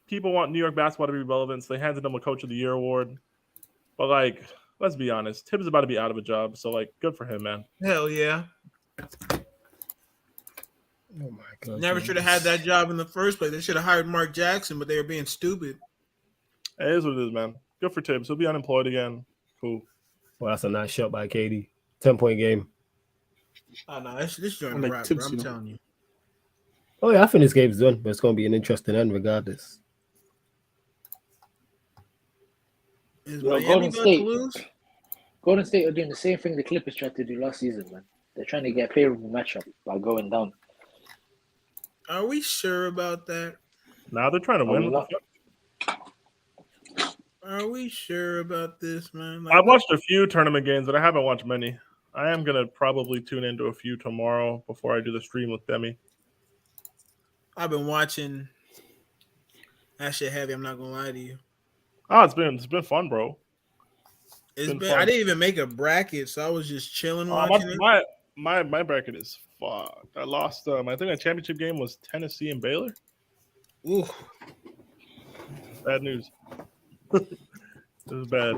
Speaker 3: People want New York basketball to be relevant, so they handed him a Coach of the Year award. But, like, let's be honest. Tibbs is about to be out of a job, so, like, good for him, man.
Speaker 7: Hell yeah.
Speaker 1: Oh my god!
Speaker 7: Never should have had that job in the first place. They should have hired Mark Jackson, but they were being stupid.
Speaker 3: It is what it is, man. Good for Tibbs. He'll be unemployed again. Cool.
Speaker 1: Well, that's a nice shot by KD. 10-point game.
Speaker 7: Oh no, this joint
Speaker 4: like
Speaker 7: rap,
Speaker 4: Tibbs,
Speaker 7: bro. I'm
Speaker 4: you know.
Speaker 7: telling you.
Speaker 1: Oh yeah, I think this game's done, but it's going to be an interesting end regardless.
Speaker 7: Is
Speaker 6: Yo,
Speaker 7: Miami
Speaker 6: Golden
Speaker 7: about
Speaker 6: State.
Speaker 7: to lose?
Speaker 6: Golden State are doing the same thing the Clippers tried to do last season, man. They're trying to get a favorable matchup by going down.
Speaker 7: Are we sure about that?
Speaker 3: Now they're trying to win.
Speaker 6: we
Speaker 3: What the
Speaker 6: not?
Speaker 3: fuck?
Speaker 7: Are we sure about this, man?
Speaker 3: I've watched a few tournament games, but I haven't watched many. I am going to probably tune into a few tomorrow before I do the stream with Demi.
Speaker 7: I've been watching that shit heavy. I'm not gonna lie to you.
Speaker 3: Oh, it's been fun, bro.
Speaker 7: It's
Speaker 3: Been
Speaker 7: been.
Speaker 3: fun.
Speaker 7: I didn't even make a bracket, so I was just chilling
Speaker 3: Oh,
Speaker 7: watching it.
Speaker 3: my bracket is fucked. I lost. I think my championship game was Tennessee and Baylor.
Speaker 7: Ooh,
Speaker 3: Bad news. It was bad.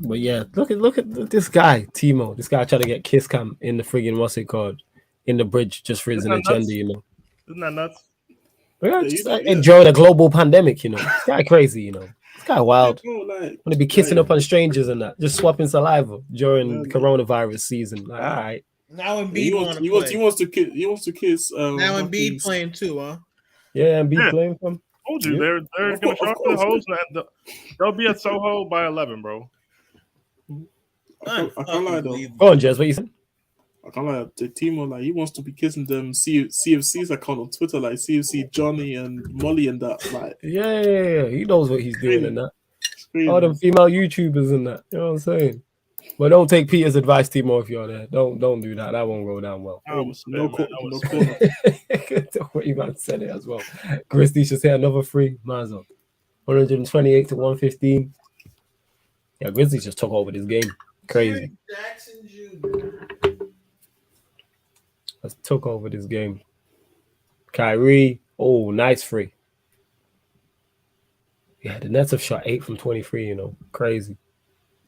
Speaker 1: But yeah, look at this guy, Timo. This guy trying to get kiss cam in the friggin' what's it called? In the bridge, just for his
Speaker 3: Isn't that
Speaker 1: agenda,
Speaker 3: nuts?
Speaker 1: you know.
Speaker 3: Isn't that nuts?
Speaker 1: But yeah,
Speaker 4: Yeah,
Speaker 1: just
Speaker 4: you know, yeah.
Speaker 1: enjoy the global pandemic, you know. This guy crazy, you know. This guy wild.
Speaker 4: Bro, like,
Speaker 1: Want to be kissing
Speaker 4: like,
Speaker 1: up on strangers and that, just swapping saliva during
Speaker 4: Yeah,
Speaker 1: the coronavirus season. Like, all right,
Speaker 7: now Embiid
Speaker 4: he
Speaker 7: want
Speaker 4: wants,
Speaker 7: to
Speaker 4: he
Speaker 7: play.
Speaker 4: wants, he wants to kiss. He wants to kiss.
Speaker 7: Now
Speaker 4: fucking-
Speaker 7: Embiid playing too, huh?
Speaker 1: yeah, and be
Speaker 3: Yeah.
Speaker 1: playing from.
Speaker 3: Told you
Speaker 1: Yeah.
Speaker 3: they're
Speaker 4: Of
Speaker 3: gonna
Speaker 4: course,
Speaker 3: show
Speaker 4: of
Speaker 3: up to the
Speaker 4: course.
Speaker 3: hoes and they'll be at Soho by 11, bro.
Speaker 4: I can't lie though.
Speaker 7: Unbelievable.
Speaker 1: Go on, Jez. What you said?
Speaker 4: I can't lie. The team like he wants to be kissing them CFC's account on Twitter, like CFC Johnny and Molly and that. Like,
Speaker 1: Yeah. He knows what he's doing and that.
Speaker 4: it's crazy.
Speaker 1: All them female YouTubers and that. You know what I'm saying? But don't take Peter's advice, Timo, if you're there. Don't do that. That won't go down well.
Speaker 3: I was spit,
Speaker 4: no
Speaker 3: man.
Speaker 4: co-
Speaker 3: I was
Speaker 4: no
Speaker 3: spit.
Speaker 4: corner.
Speaker 1: The way you man said it as well. Grizzlies should say another free. Mazel. 128 to 115. Yeah, Grizzlies just took over this game. Crazy.
Speaker 7: Jackson Jr.
Speaker 1: Just took over this game. Kyrie. Oh, nice free. Yeah, the Nets have shot 8 from 23, you know. Crazy.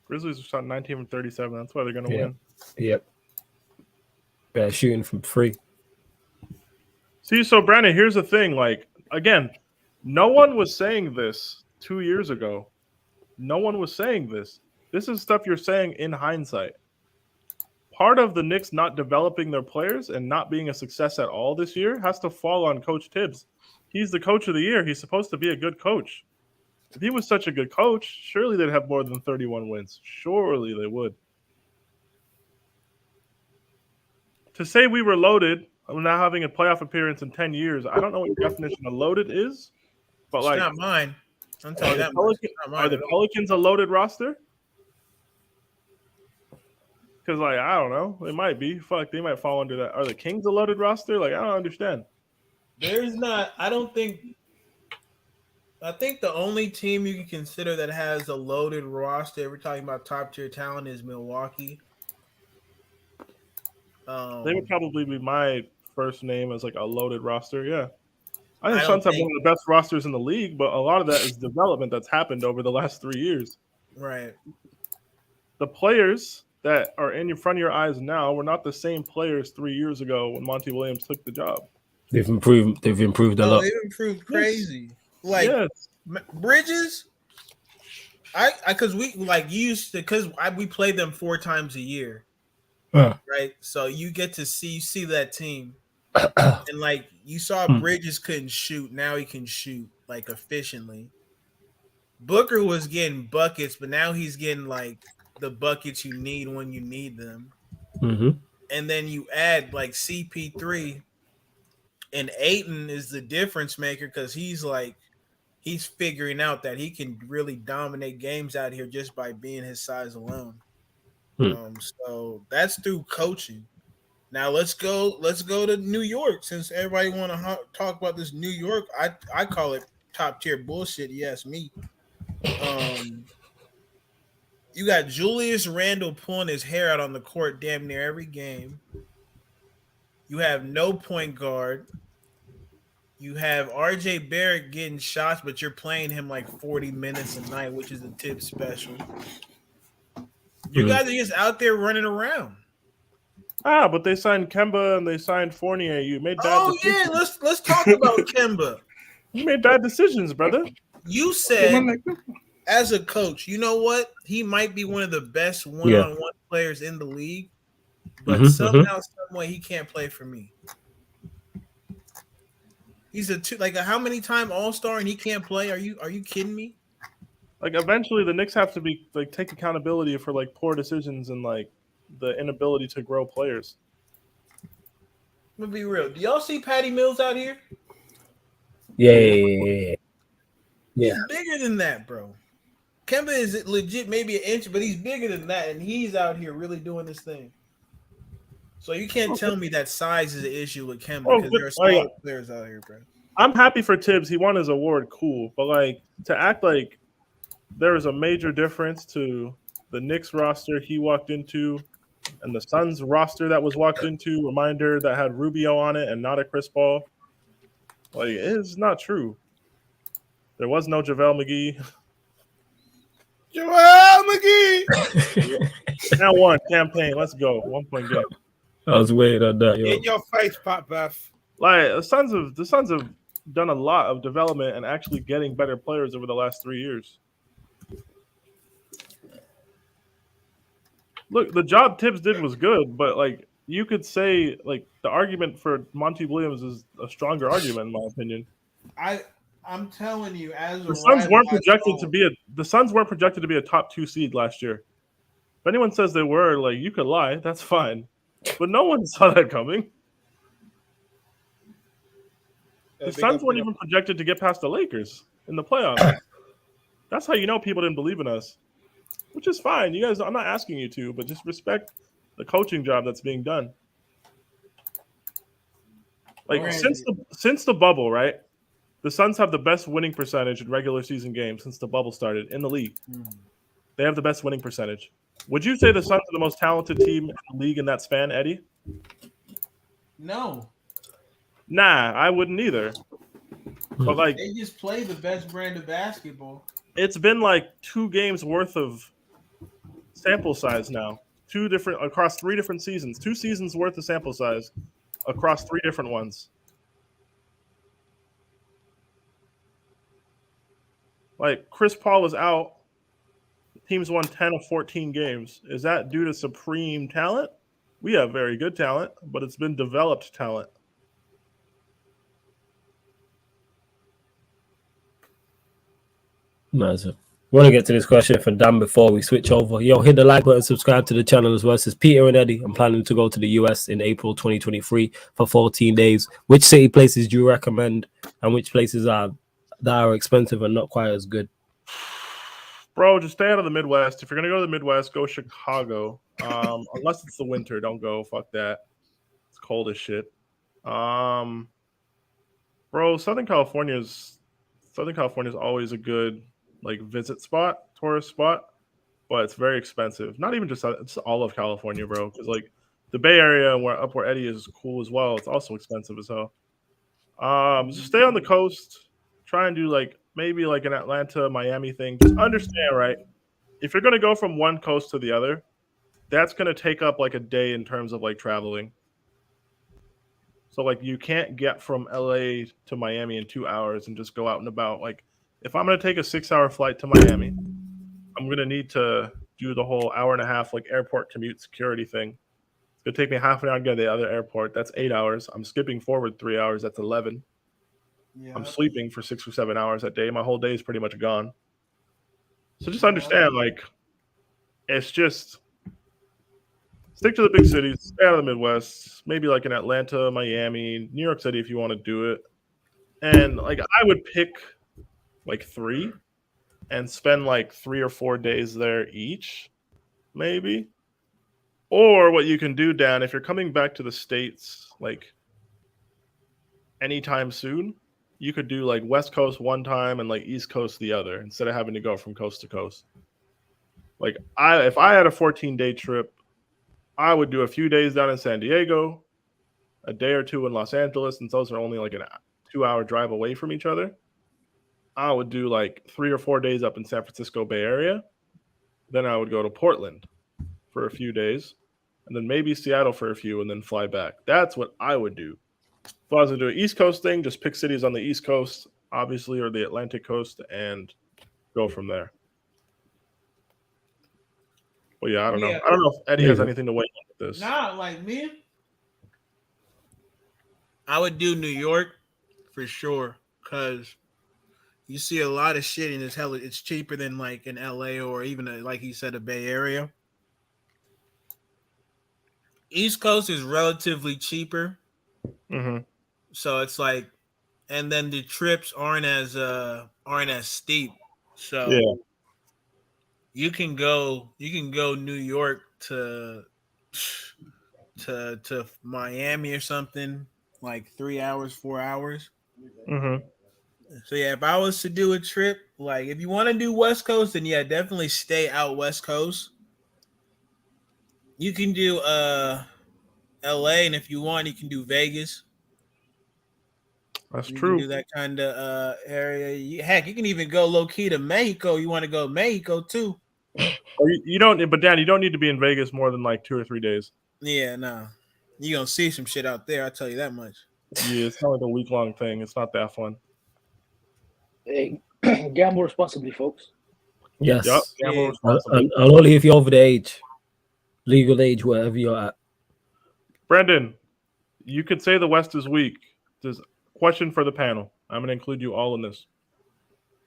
Speaker 3: Grizzlies have shot 19 from 37. That's why they're gonna
Speaker 1: Yeah.
Speaker 3: win.
Speaker 1: Yep. Bad shooting from free.
Speaker 3: See, so Brandon, here's the thing. Like, again, no one was saying this 2 years ago. No one was saying this. This is stuff you're saying in hindsight. Part of the Knicks not developing their players and not being a success at all this year has to fall on Coach Tibbs. He's the coach of the year. He's supposed to be a good coach. If he was such a good coach, surely they'd have more than 31 wins. Surely they would. To say we were loaded, now having a playoff appearance in 10 years, I don't know what your definition of loaded is, but
Speaker 7: It's
Speaker 3: like,
Speaker 7: not mine. I'm telling
Speaker 3: are
Speaker 7: you
Speaker 3: the,
Speaker 7: that much. It's not mine
Speaker 3: are the
Speaker 7: at all.
Speaker 3: Pelicans a loaded roster? Because, like, I don't know. They might be. Fuck, they might fall under that. Are the Kings a loaded roster? Like, I don't understand.
Speaker 7: There's not. I don't think. I think the only team you can consider that has a loaded roster, if we're talking about top tier talent, is Milwaukee.
Speaker 3: They would probably be my first name as, like, a loaded roster. Yeah. I think
Speaker 7: I
Speaker 3: Suns
Speaker 7: don't
Speaker 3: have one of the best rosters in the league, but a lot of that is development that's happened over the last 3 years.
Speaker 7: right.
Speaker 3: The players that are in front of your eyes now were not the same players 3 years ago when Monty Williams took the job.
Speaker 1: They've improved a
Speaker 7: Oh,
Speaker 1: lot.
Speaker 7: they've improved crazy. Like
Speaker 3: Yes.
Speaker 7: Bridges, I because we like used to because we play them 4 times a year,
Speaker 1: Huh.
Speaker 7: right? So you get to see that team. And like you saw,
Speaker 1: Hmm.
Speaker 7: Bridges couldn't shoot. Now he can shoot like efficiently. Booker was getting buckets, but now he's getting like the buckets you need when you need them.
Speaker 1: Mm-hmm.
Speaker 7: And then you add like CP3, and Aiton is the difference maker because he's figuring out that he can really dominate games out here just by being his size alone.
Speaker 1: Hmm.
Speaker 7: So that's through coaching. Now let's go to New York, since everybody want to talk about this New York. I call it top tier bullshit. You ask me. You got Julius Randle pulling his hair out on the court damn near every game. You have no point guard. You have RJ Barrett getting shots, but you're playing him like 40 minutes a night, which is a tip special. You guys are just out there running around.
Speaker 3: But they signed Kemba and they signed Fournier. You made bad decisions.
Speaker 7: Yeah, let's talk about Kemba.
Speaker 3: You made bad decisions, brother.
Speaker 7: You said, as a coach, you know what? He might be one of the best one-on-one players in the league, but somehow, some way, he can't play for me. He's how many time All-Star and he can't play? Are you kidding me?
Speaker 3: Like eventually, the Knicks have to be like take accountability for like poor decisions and like the inability to grow players.
Speaker 7: I'm gonna be real. Do y'all see Patty Mills out here?
Speaker 1: Yeah.
Speaker 7: He's bigger than that, bro. Kemba is legit maybe an inch, but he's bigger than that, and he's out here really doing this thing. So you can't tell me that size is an issue with Kemba because there are smaller players out here, bro.
Speaker 3: I'm happy for Tibbs. He won his award, cool. But like to act like there is a major difference to the Knicks roster he walked into and the Suns roster that was walked into, reminder that had Rubio on it and not a Chris Paul. Like, it is not true. There was no JaVale McGee.
Speaker 2: JaVale McGee!
Speaker 3: Now one campaign. Let's go. 1 point game.
Speaker 1: I was waiting on that, yo.
Speaker 2: In your face, Pat Beth.
Speaker 3: Like the Suns have done a lot of development and actually getting better players over the last 3 years. Look, the job Tibbs did was good, but like you could say, like the argument for Monty Williams is a stronger argument in my opinion.
Speaker 7: I'm telling you, as
Speaker 3: the Suns weren't projected to be a top 2 seed last year. If anyone says they were, like you could lie, that's fine, but no one saw that coming. The Suns weren't even projected to get past the Lakers in the playoffs. That's how you know people didn't believe in us. Which is fine. You guys, I'm not asking you to, but just respect the coaching job that's being done. Like since the bubble, right? The Suns have the best winning percentage in regular season games since the bubble started in the league. They have the best winning percentage. Would you say the Suns are the most talented team in the league in that span, Eddie?
Speaker 7: No.
Speaker 3: Nah, I wouldn't either. But like
Speaker 7: they just play the best brand of basketball.
Speaker 3: It's been like 2 games worth of sample size now. Across 3 different seasons. 2 seasons worth of sample size across 3 different ones. Like Chris Paul was out. Teams won 10 of 14 games. Is that due to supreme talent? We have very good talent, but it's been developed talent.
Speaker 1: Massive. Want to get to this question for Dan before we switch over. Yo, hit the like button, subscribe to the channel as well. This is Peter and Eddie. I'm planning to go to the US in April 2023 for 14 days. Which city places do you recommend and which places that are expensive and not quite as good?
Speaker 3: Bro, just stay out of the Midwest. If you're going to go to the Midwest, go Chicago. Unless it's the winter, don't go. Fuck that. It's cold as shit. Bro, Southern California is always a good like visit spot, tourist spot, but it's very expensive. Not even just it's all of California, bro. Because like the Bay Area and where Eddie is cool as well. It's also expensive as hell. Just stay on the coast. Try and do like maybe like an Atlanta, Miami thing. Just understand, right? If you're gonna go from one coast to the other, that's gonna take up like a day in terms of like traveling. So like you can't get from LA to Miami in 2 hours and just go out and about. Like if I'm going to take a 6-hour flight to Miami, I'm going to need to do the whole hour and a half like airport commute security thing. It'll take me half an hour to get to the other airport. That's 8 hours. I'm skipping forward 3 hours. That's 11.
Speaker 7: Yeah.
Speaker 3: I'm sleeping for 6 or 7 hours that day. My whole day is pretty much gone. So just understand, like, it's just stick to the big cities, stay out of the Midwest, maybe like in Atlanta, Miami, New York City if you want to do it. And like I would pick like 3 and spend like 3 or 4 days there each, maybe. Or what you can do, Dan, if you're coming back to the States like anytime soon, you could do like West Coast one time and like East Coast the other instead of having to go from coast to coast. Like if I had a 14-day trip, I would do a few days down in San Diego, a day or 2 in Los Angeles, since those are only like a 2-hour drive away from each other. I would do like 3 or 4 days up in San Francisco Bay Area. Then I would go to Portland for a few days, and then maybe Seattle for a few, and then fly back. That's what I would do. If I was to do an East Coast thing, just pick cities on the East Coast, obviously, or the Atlantic Coast, and go from there. Well, yeah, I don't know. I don't know if Eddie has anything to weigh in with this.
Speaker 7: Nah, like me, I would do New York for sure because you see a lot of shit and it's cheaper than like in LA or even like he said, a Bay Area. East Coast is relatively cheaper, so it's like, and then the trips aren't as steep. So
Speaker 3: yeah.
Speaker 7: You can go New York to Miami or something, like 3 hours, 4 hours. So yeah, if I was to do a trip, like if you want to do West Coast, then yeah, definitely stay out West Coast. You can do LA, and if you want, you can do Vegas.
Speaker 3: That's
Speaker 7: you
Speaker 3: true.
Speaker 7: Can do that kind of area. Heck, you can even go low key to Mexico. You want to go Mexico too?
Speaker 3: You don't, but Dan, you don't need to be in Vegas more than like 2 or 3 days.
Speaker 7: Yeah, no, you gonna see some shit out there. I tell you that much.
Speaker 3: Yeah, it's not like a week-long thing. It's not that fun.
Speaker 6: Hey, gamble responsibly, folks.
Speaker 1: Yes.
Speaker 3: Yep. Gamble responsibly.
Speaker 1: And only if you're over the age, legal age, wherever you're at.
Speaker 3: Brendan, you could say the West is weak. There's a question for the panel. I'm going to include you all in this.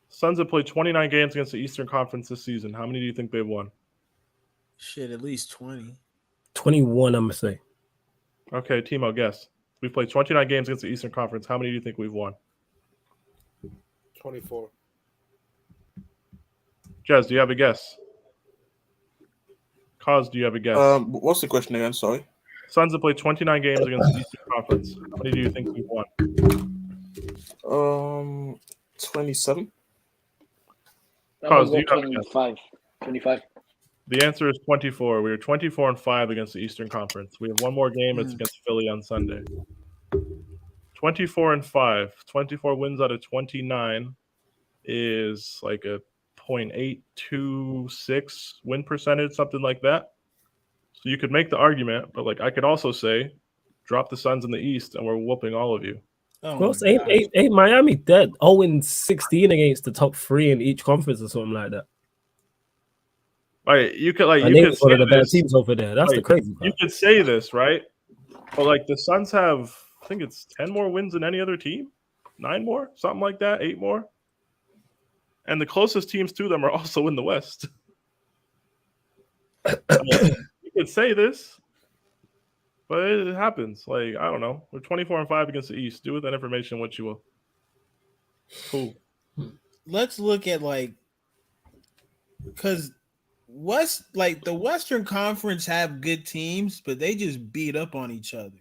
Speaker 3: Suns have played 29 games against the Eastern Conference this season. How many do you think they've won?
Speaker 7: Shit, at least 20.
Speaker 1: 21, I'm going to say.
Speaker 3: Okay, Timo, guess. We've played 29 games against the Eastern Conference. How many do you think we've won?
Speaker 2: 24.
Speaker 3: Jez, do you have a guess? Cause, do you have a guess?
Speaker 5: What's the question again? Sorry.
Speaker 3: Suns have played 29 games against the Eastern Conference. How many do you think we've won?
Speaker 5: 27.
Speaker 3: Cause, do you have a guess?
Speaker 6: 25.
Speaker 3: The answer is 24. We were 24-5 against the Eastern Conference. We have one more game. It's against Philly on Sunday. 24-5. 24 wins out of 29 is like a 0.826 win percentage, something like that. So you could make the argument, but like I could also say, drop the Suns in the East, and we're whooping all of you.
Speaker 1: Of course, ain't Miami dead 0-16 against the top 3 in each conference or something like that.
Speaker 3: Right, you could like
Speaker 1: and
Speaker 3: you could say
Speaker 1: one of the better
Speaker 3: this,
Speaker 1: teams over there. That's
Speaker 3: like,
Speaker 1: the crazy part.
Speaker 3: You could say this, right? But like the Suns have, I think it's 10 more wins than any other team, 9 more, something like that, 8 more, and the closest teams to them are also in the West. I mean, you could say this, but it happens. Like I don't know, we're 24-5 against the East. Do with that information what you will. Cool.
Speaker 7: Let's look at like, because the Western Conference have good teams, but they just beat up on each other.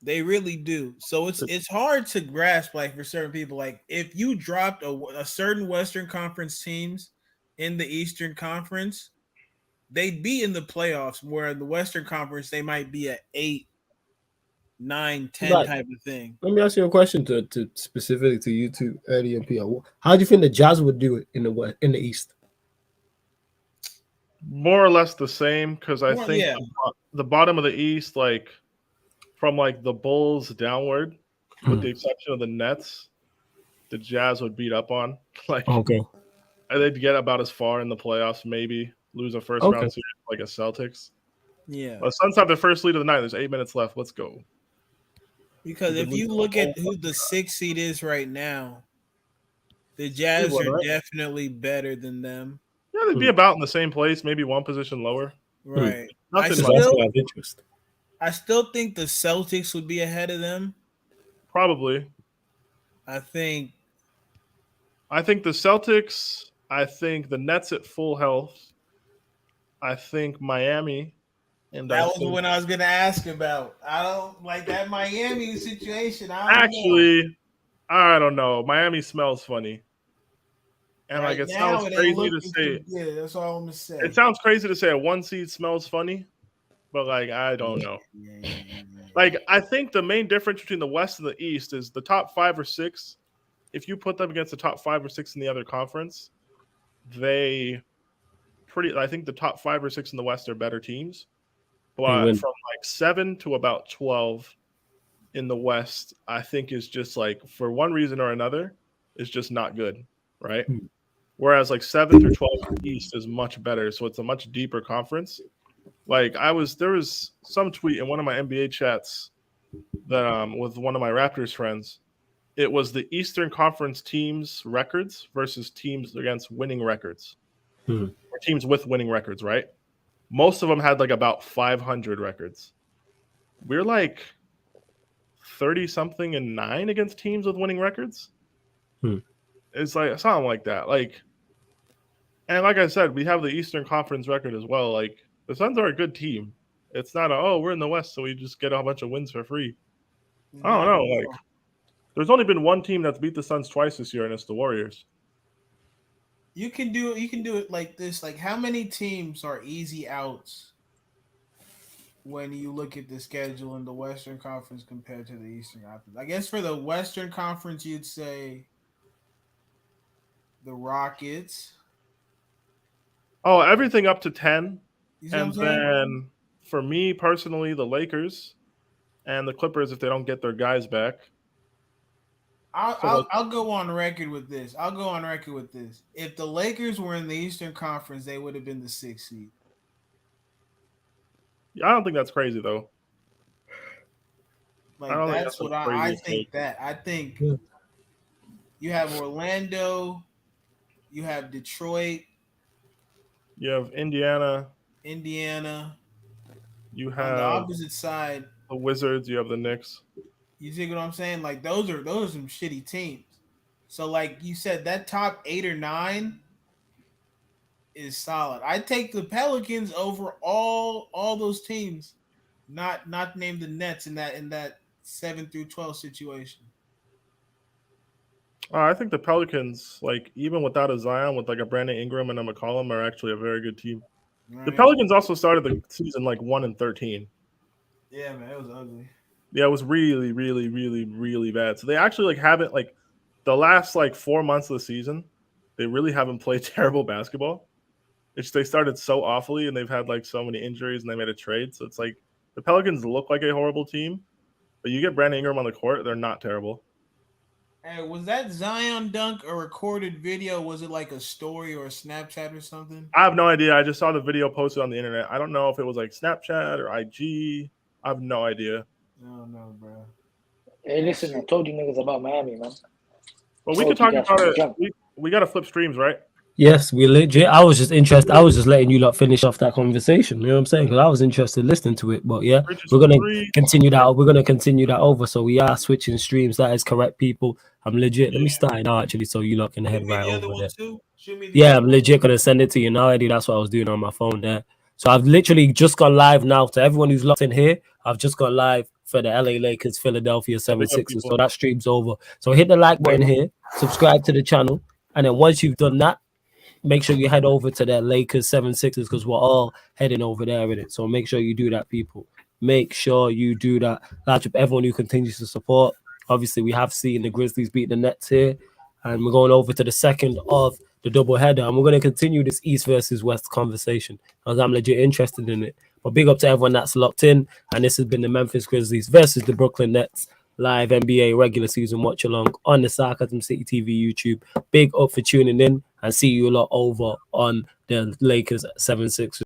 Speaker 7: They really do. So it's hard to grasp, like for certain people, like if you dropped a certain Western Conference teams in the Eastern Conference, they'd be in the playoffs, where in the Western Conference they might be at 8, 9, 10 type of thing.
Speaker 1: Let me ask you a question to specifically to you two, Eddie and Pierre. How do you think the Jazz would do it in the East?
Speaker 3: More or less the same, because I think the bottom of the East, like from like the Bulls downward, with the exception of the Nets, the Jazz would beat up on. Like,
Speaker 1: okay,
Speaker 3: they'd get about as far in the playoffs, maybe lose a first round series like a Celtics.
Speaker 7: Yeah.
Speaker 3: Well, Suns have their first lead of the night. There's 8 minutes left. Let's go.
Speaker 7: Because if you look at who the 6th seed is right now, the Jazz
Speaker 3: Cleveland,
Speaker 7: are
Speaker 3: right?
Speaker 7: definitely better than them.
Speaker 3: Yeah, they'd be about in the same place, maybe one position lower.
Speaker 7: Right.
Speaker 3: Nothing
Speaker 1: So
Speaker 3: much.
Speaker 1: that's why I've interest.
Speaker 7: I still think the Celtics would be ahead of them.
Speaker 3: Probably.
Speaker 7: I think
Speaker 3: the Celtics. I think the Nets at full health. I think Miami. And
Speaker 7: that
Speaker 3: I
Speaker 7: was
Speaker 3: think,
Speaker 7: what I was gonna ask about. I don't like that Miami situation. I don't know.
Speaker 3: actually, I don't know. Miami smells funny. And
Speaker 7: Right
Speaker 3: it
Speaker 7: now,
Speaker 3: sounds
Speaker 7: it ain't
Speaker 3: crazy to
Speaker 7: looking
Speaker 3: say.
Speaker 7: too good. That's all I'm gonna say.
Speaker 3: It sounds crazy to say a 1 seed smells funny, but I don't know.
Speaker 7: Yeah.
Speaker 3: I think the main difference between the West and the East is the top 5 or 6. If you put them against the top 5 or 6 in the other conference, I think the top 5 or 6 in the West are better teams. But from 7 to about 12 in the West, I think is just for one reason or another, is just not good, right? Whereas 7 through 12 in the East is much better, so it's a much deeper conference. There was some tweet in one of my NBA chats that with one of my Raptors friends. It was the Eastern Conference teams' records versus teams against winning records, or teams with winning records, right? Most of them had about 500 records. We're 30-something and 9 against teams with winning records. It's something like that. And like I said, we have the Eastern Conference record as well. The Suns are a good team. It's not we're in the West, so we just get a bunch of wins for free. I don't know. There's only been one team that's beat the Suns twice this year, and it's the Warriors.
Speaker 7: You can do it like this. How many teams are easy outs when you look at the schedule in the Western Conference compared to the Eastern Conference? I guess for the Western Conference, you'd say the Rockets.
Speaker 3: Oh, everything up to 10.
Speaker 7: You see what I'm
Speaker 3: And
Speaker 7: saying?
Speaker 3: then for me personally, the Lakers and the Clippers, if they don't get their guys back.
Speaker 7: I'll go on record with this. If the Lakers were in the Eastern Conference, they would have been the 6th seed.
Speaker 3: I don't think that's crazy, though.
Speaker 7: That's what I think. I think you have Orlando, you have Detroit,
Speaker 3: you have Indiana, you have
Speaker 7: on the opposite side
Speaker 3: the Wizards, you have the Knicks.
Speaker 7: You see what I'm saying? Those are some shitty teams. So you said, that top 8 or 9 is solid. I take the Pelicans over all those teams. Not name the Nets in that 7 through 12 situation.
Speaker 3: I think the Pelicans, even without a Zion, with a Brandon Ingram and a McCollum, are actually a very good team. Right. The Pelicans also started the season 1-13.
Speaker 7: Yeah, man, it was ugly.
Speaker 3: Yeah, it was really, really, really, really bad. So they actually haven't the last 4 months of the season, they really haven't played terrible basketball. They started so awfully, and they've had so many injuries, and they made a trade. So it's the Pelicans look like a horrible team, but you get Brandon Ingram on the court, they're not terrible.
Speaker 7: Hey, was that Zion dunk a recorded video? Was it a story or a Snapchat or something?
Speaker 3: I have no idea. I just saw the video posted on the internet. I don't know if it was Snapchat or IG. I have no idea.
Speaker 7: No, bro.
Speaker 6: Hey, listen, I told you niggas about Miami, man.
Speaker 3: Well, we could talk about it. We got to flip streams, right?
Speaker 1: Yes, we legit. I was just interested. I was just letting you lot finish off that conversation. You know what I'm saying? Because I was interested listening to it. But yeah, we're gonna continue that. We're gonna continue that over. So we are switching streams. That is correct, people. I'm legit. Let me start now, actually, so you lot can head right over there. Yeah, I'm legit gonna send it to you now, Eddie. That's what I was doing on my phone there. So I've literally just gone live now. To everyone who's locked in here, I've just gone live for the LA Lakers Philadelphia 76ers. So that stream's over. So hit the like button here, subscribe to the channel, and then once you've done that, make sure you head over to that Lakers 76ers because we're all heading over there with it. So make sure you do that, people. Make sure you do that. Large up everyone who continues to support. Obviously, we have seen the Grizzlies beat the Nets here, and we're going over to the second of the doubleheader, and we're going to continue this East versus West conversation because I'm legit interested in it. But big up to everyone that's locked in, and this has been the Memphis Grizzlies versus the Brooklyn Nets live NBA regular season watch along on the Sarcasm City TV YouTube. Big up for tuning in, and see you a lot over on the Lakers 76ers.